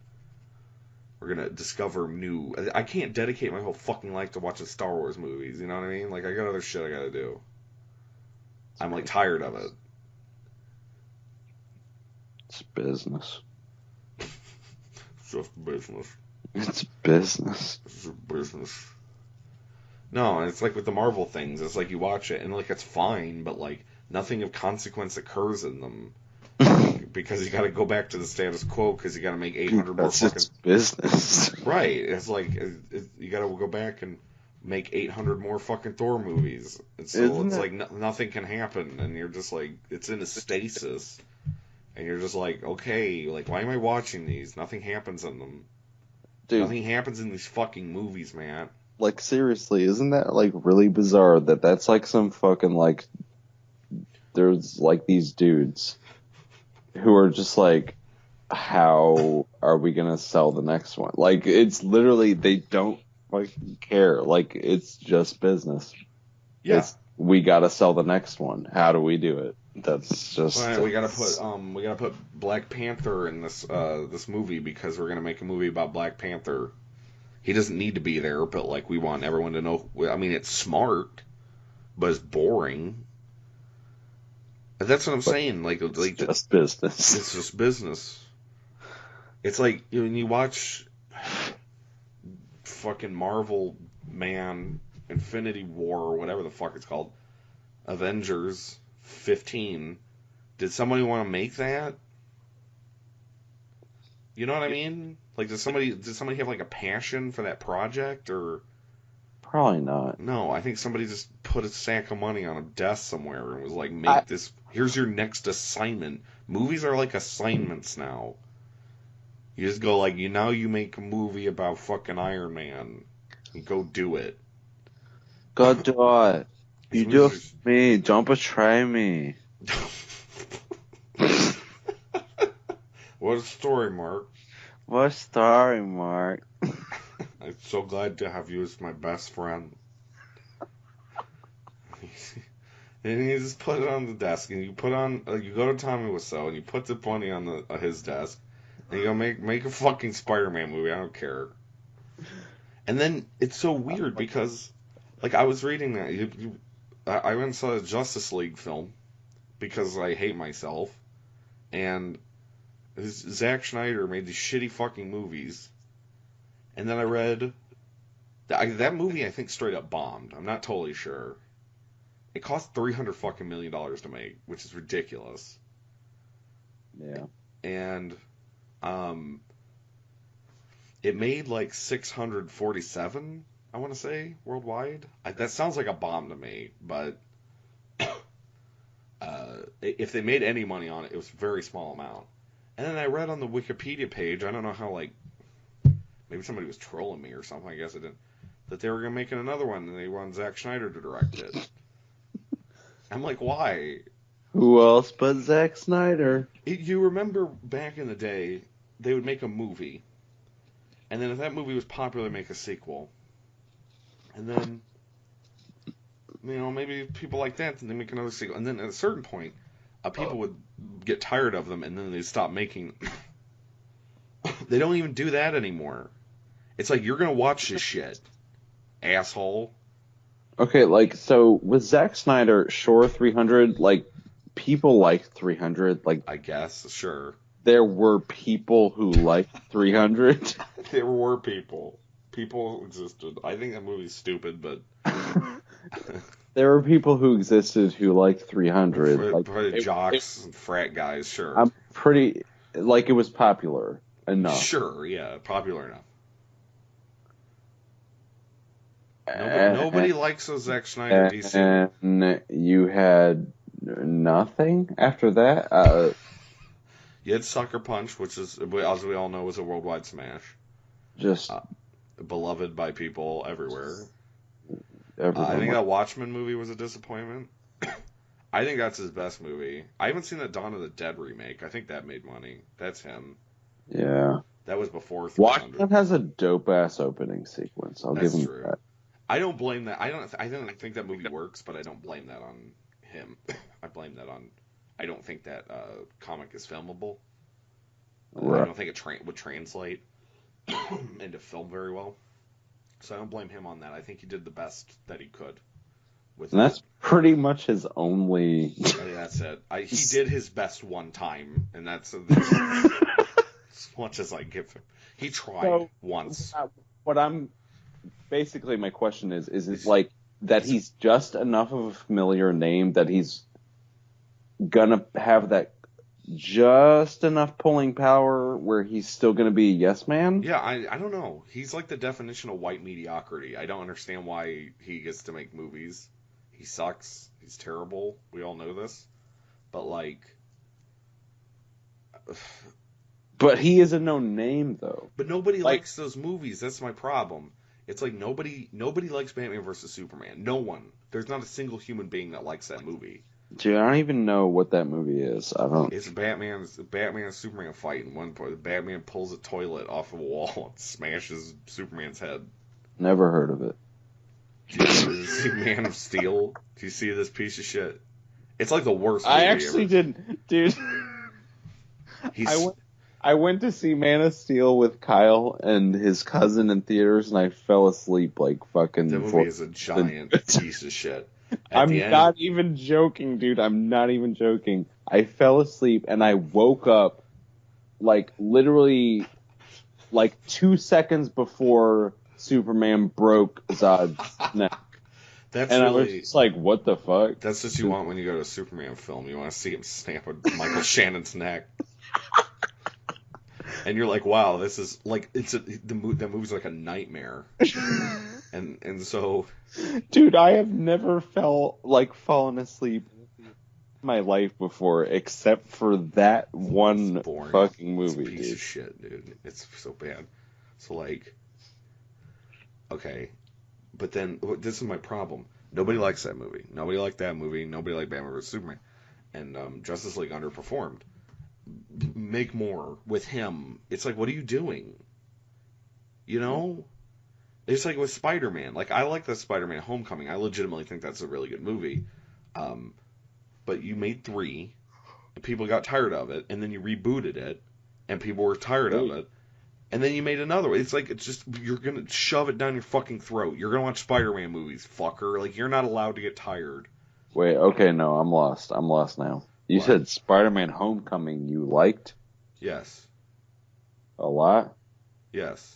we're gonna discover new. I can't dedicate my whole fucking life to watching Star Wars movies. You know what I mean? Like I got other shit I gotta do. I'm like tired of it. It's business. It's just business. It's business. It's just business. No, and it's like with the Marvel things. It's like you watch it and like it's fine, but like nothing of consequence occurs in them because you got to go back to the status quo because you got to make 800 more fucking It's business. Right. It's like you got to go back and make 800 more fucking Thor movies. And so it's like nothing can happen, and you're just like it's in a stasis, and you're just like, okay, like why am I watching these? Nothing happens in them. Dude, nothing happens in these fucking movies, man. Like, seriously, isn't that, like, really bizarre that that's, like, some fucking, like, there's, like, these dudes who are just, like, how are we gonna sell the next one? Like, it's literally, they don't fucking care. Like, it's just business. Yeah. We gotta sell the next one. How do we do it? That's just... we gotta put Black Panther in this movie because we're gonna make a movie about Black Panther. He doesn't need to be there, but like we want everyone to know. I mean, it's smart, but it's boring. And that's what I'm saying. Like it's just business. It's just business. It's like when you watch fucking Marvel, man, Infinity War or whatever the fuck it's called, Avengers 15. Did somebody want to make that? You know what I mean? Like, did somebody have like a passion for that project or? Probably not. No, I think somebody just put a sack of money on a desk somewhere and was like, "Make this. Here's your next assignment." Movies are like assignments now. You just go like, you make a movie about fucking Iron Man, and go do it. Go do it. You do it for me. Don't betray me. What a story, Mark. What a story, Mark. I'm so glad to have you as my best friend. And you just put it on the desk, and you go to Tommy Wiseau, and you put the money on his desk, and you go make a fucking Spider-Man movie. I don't care. And then it's so weird because, like, I was reading that I went and saw a Justice League film because I hate myself, and Zack Snyder made these shitty fucking movies. And then I read that movie. I think straight up bombed. I'm not totally sure. It cost $300 fucking million to make, which is ridiculous. Yeah. And it made like 647, I want to say, worldwide. That sounds like a bomb to me, but if they made any money on it, it was a very small amount. And then I read on the Wikipedia page, I don't know how, like, maybe somebody was trolling me or something, I guess I didn't, that they were going to make another one, and they wanted Zack Snyder to direct it. I'm like, why? Who else but Zack Snyder? You remember back in the day, they would make a movie, and then if that movie was popular, make a sequel. And then, maybe people like that, and they make another sequel. And then at a certain point, people would get tired of them, and then they'd stop making them. They don't even do that anymore. It's like, you're going to watch this shit, asshole. Okay, like, so with Zack Snyder, sure, 300, like, people liked 300. Like, I guess, sure. There were people who liked 300. There were people. People existed. I think that movie's stupid, but... There were people who existed who liked 300. For jocks and frat guys, sure. I'm pretty... Like, it was popular enough. Sure, yeah, popular enough. Nobody likes a Zack Snyder DC. And you had nothing after that? You had Sucker Punch, which is, as we all know, was a worldwide smash. Just... beloved by people everywhere. I think that Watchmen movie was a disappointment. I think that's his best movie. I haven't seen that Dawn of the Dead remake. I think that made money. That's him. Yeah. That was before 300. Watchmen has a dope-ass opening sequence. I'll give him that. I don't blame that. I don't think that movie works, but I don't blame that on him. I blame that on... I don't think that comic is filmable. Right. I don't think it would translate into film very well. So I don't blame him on that. I think he did the best that he could. And that's pretty much his only... that's it. He did his best one time, and that's as much as I give him. He tried once. What I'm... Basically, my question is it like that he's just enough of a familiar name that he's gonna have that just enough pulling power where he's still gonna be a yes man? Yeah, I don't know. He's like the definition of white mediocrity. I don't understand why he gets to make movies. He sucks. He's terrible. We all know this. But like... But he is a known name, though. But nobody likes those movies. That's my problem. It's like nobody likes Batman vs. Superman. No one. There's not a single human being that likes that movie. Dude, I don't even know what that movie is. I don't... It's Batman and Superman fight in one point. Batman pulls a toilet off of a wall and smashes Superman's head. Never heard of it. Do you see Man of Steel? Do you see this piece of shit? It's like the worst movie I actually didn't. Dude. I went to see Man of Steel with Kyle and his cousin in theaters, and I fell asleep like fucking... That movie is a giant piece of shit. I'm not even joking, dude. I'm not even joking. I fell asleep, and I woke up, like, literally, like, 2 seconds before Superman broke Zod's neck. I was just like, what the fuck? That's what you want when you go to a Superman film. You want to see him snap Michael Shannon's neck. And you're like, wow, this is like that movie's like a nightmare. and so, dude, I have never fallen asleep in my life before, except for that one fucking movie. It's a piece of shit, dude. It's so bad. So like, okay, but then this is my problem. Nobody likes that movie. Nobody liked that movie. Nobody liked Batman vs Superman, and Justice League underperformed. Make more with him. It's like, what are you doing? You know? It's like with Spider-Man. Like, I like the Spider-Man Homecoming. I legitimately think that's a really good movie. But you made 3, and people got tired of it, and then you rebooted it, and people were tired of it, and then you made another one. It's like, it's just, you're gonna shove it down your fucking throat. You're gonna watch Spider-Man movies, fucker. Like, you're not allowed to get tired. Wait, okay, no, I'm lost. I'm lost now. You said Spider-Man Homecoming you liked? Yes. A lot? Yes.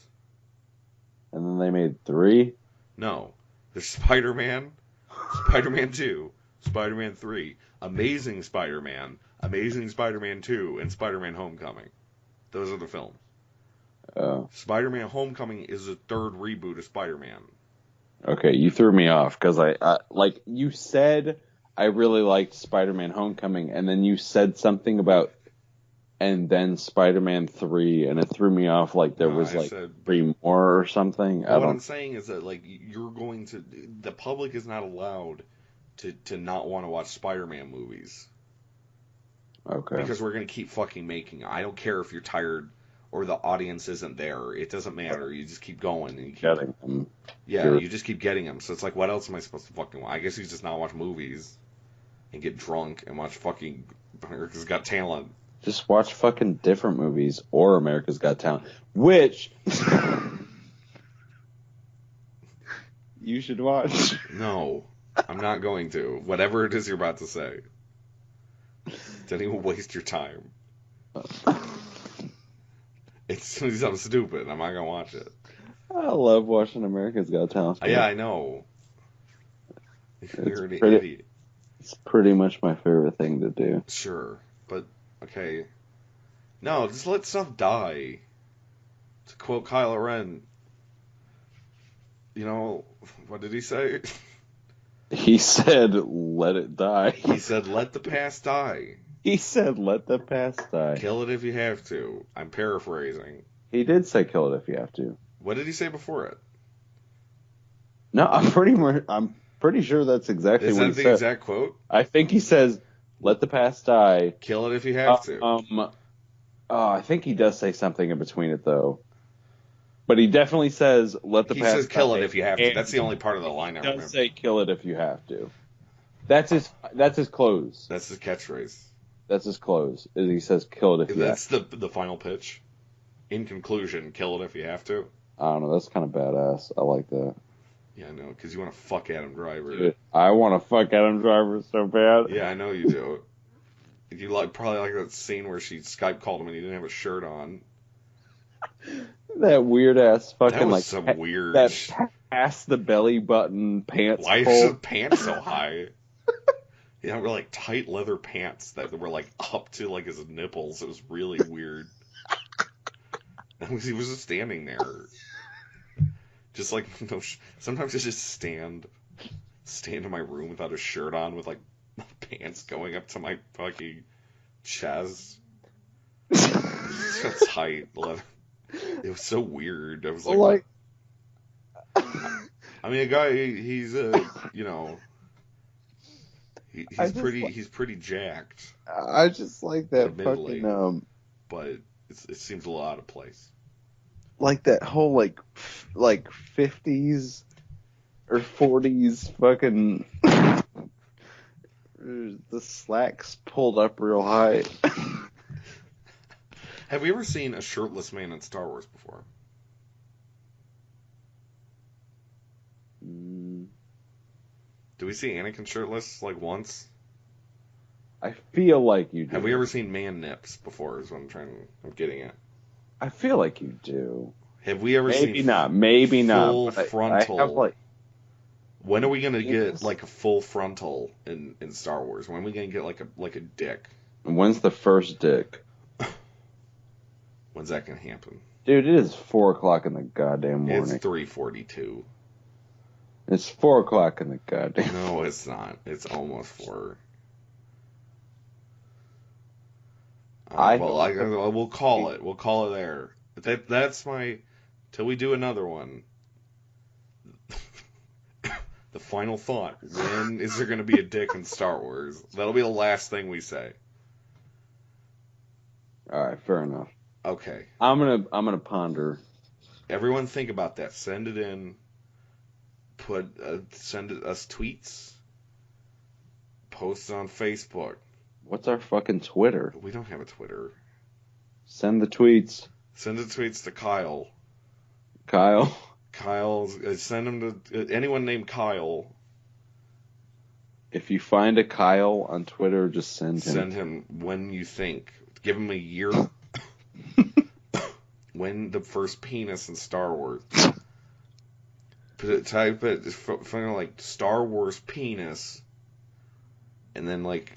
And then they made 3? No. There's Spider-Man, Spider-Man 2, Spider-Man 3, Amazing Spider-Man, Amazing Spider-Man 2, and Spider-Man Homecoming. Those are the films. Spider-Man Homecoming is the 3rd reboot of Spider-Man. Okay, you threw me off, because I like, you said... I really liked Spider-Man Homecoming, and then you said something about, and then Spider-Man 3, and it threw me off like there was 3 more or something. What I'm saying is that, like, the public is not allowed to not want to watch Spider-Man movies. Okay. Because we're going to keep fucking making it. I don't care if you're tired or the audience isn't there. It doesn't matter. You just keep going. And you keep getting them. Yeah, Sure. you just keep getting them. So it's like, what else am I supposed to fucking watch? I guess you just not watch movies and get drunk and watch fucking America's Got Talent. Just watch fucking different movies or America's Got Talent, which you should watch. No, I'm not going to. Whatever it is you're about to say. Don't even waste your time. It's something stupid. I'm not going to watch it. I love watching America's Got Talent. Yeah, I know. You're an pretty- idiot. It's pretty much my favorite thing to do. Sure, but, okay. No, just let stuff die. To quote Kylo Ren, you know, what did he say? He said, let it die. He said, let the past die. He said, let the past die. Kill it if you have to. I'm paraphrasing. He did say kill it if you have to. What did he say before it? No, I'm pretty sure that's exactly Is what he that the said. exact quote? I think he says, let the past die. Kill it if you have to. I think he does say something in between it, though. But he definitely says, let the He past says kill die. it if you have to. And That's the only part of the line I he remember. does say kill it if you have to. That's his close. That's his catchphrase. That's his close. Is he says kill it if you have That's the final pitch. In conclusion, kill it if you have to. I don't know. That's kind of badass. I like that. Yeah, I know, because you want to fuck Adam Driver. Dude, I want to fuck Adam Driver so bad. Yeah, I know you do. You probably like that scene where she Skype called him and he didn't have a shirt on. That weird ass fucking That was like some weird. that past the belly button pants. Why is pull. his pants so high? Yeah, were like tight leather pants that were like up to like his nipples. It was really weird. He was just standing there, just like sometimes I just stand in my room without a shirt on with like pants going up to my fucking chest. Just tight leather. It was so weird. I was like I mean, a guy, he's he's pretty jacked. I just like that Admittedly. fucking But it seems a little out of place. like that whole like 50s or 40s fucking the slacks pulled up real high. Have we ever seen a shirtless man in Star Wars before? Do we see Anakin shirtless like once? I feel like you do. Have we ever seen man nips before? Is what I'm getting at. I feel like you do. Have we ever Maybe seen not. Maybe not. full but frontal? I have like. When are we gonna get Yes. like a full frontal in Star Wars? When are we gonna get like a dick? When's the first dick? When's that gonna happen? Dude, it is 4:00 in the goddamn morning. It's 3:42. It's 4:00 in the goddamn. No, it's not. It's almost 4. We'll call it. We'll call it there. That's my. Till we do another one. The final thought. When is there going to be a dick in Star Wars? That'll be the last thing we say. All right, fair enough. Okay. I'm gonna ponder. Everyone think about that. Send it in. Send us tweets. Post it on Facebook. What's our fucking Twitter? We don't have a Twitter. Send the tweets, Send the tweets to Kyle. Kyle. Send them to anyone named Kyle. If you find a Kyle on Twitter, just send him. Send him when you think. Give him a year. When the first penis in Star Wars. Type it, like Star Wars penis, and then like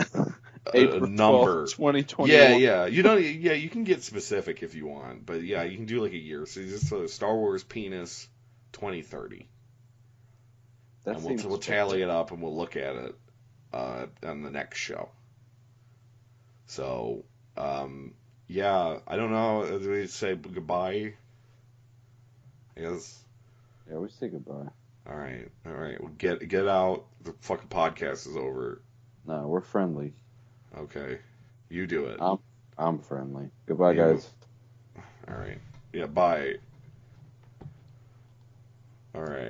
a number. 2021. Yeah. You can get specific if you want, but yeah, you can do like a year. So just Star Wars penis 2030. And we'll tally it up and we'll look at it on the next show. So, yeah, I don't know. Do we say goodbye? Yes. Yeah, we say goodbye. All right. Well, get out. The fucking podcast is over. No, we're friendly. Okay. You do it. I'm friendly. Goodbye, guys. All right. Yeah, bye. All right.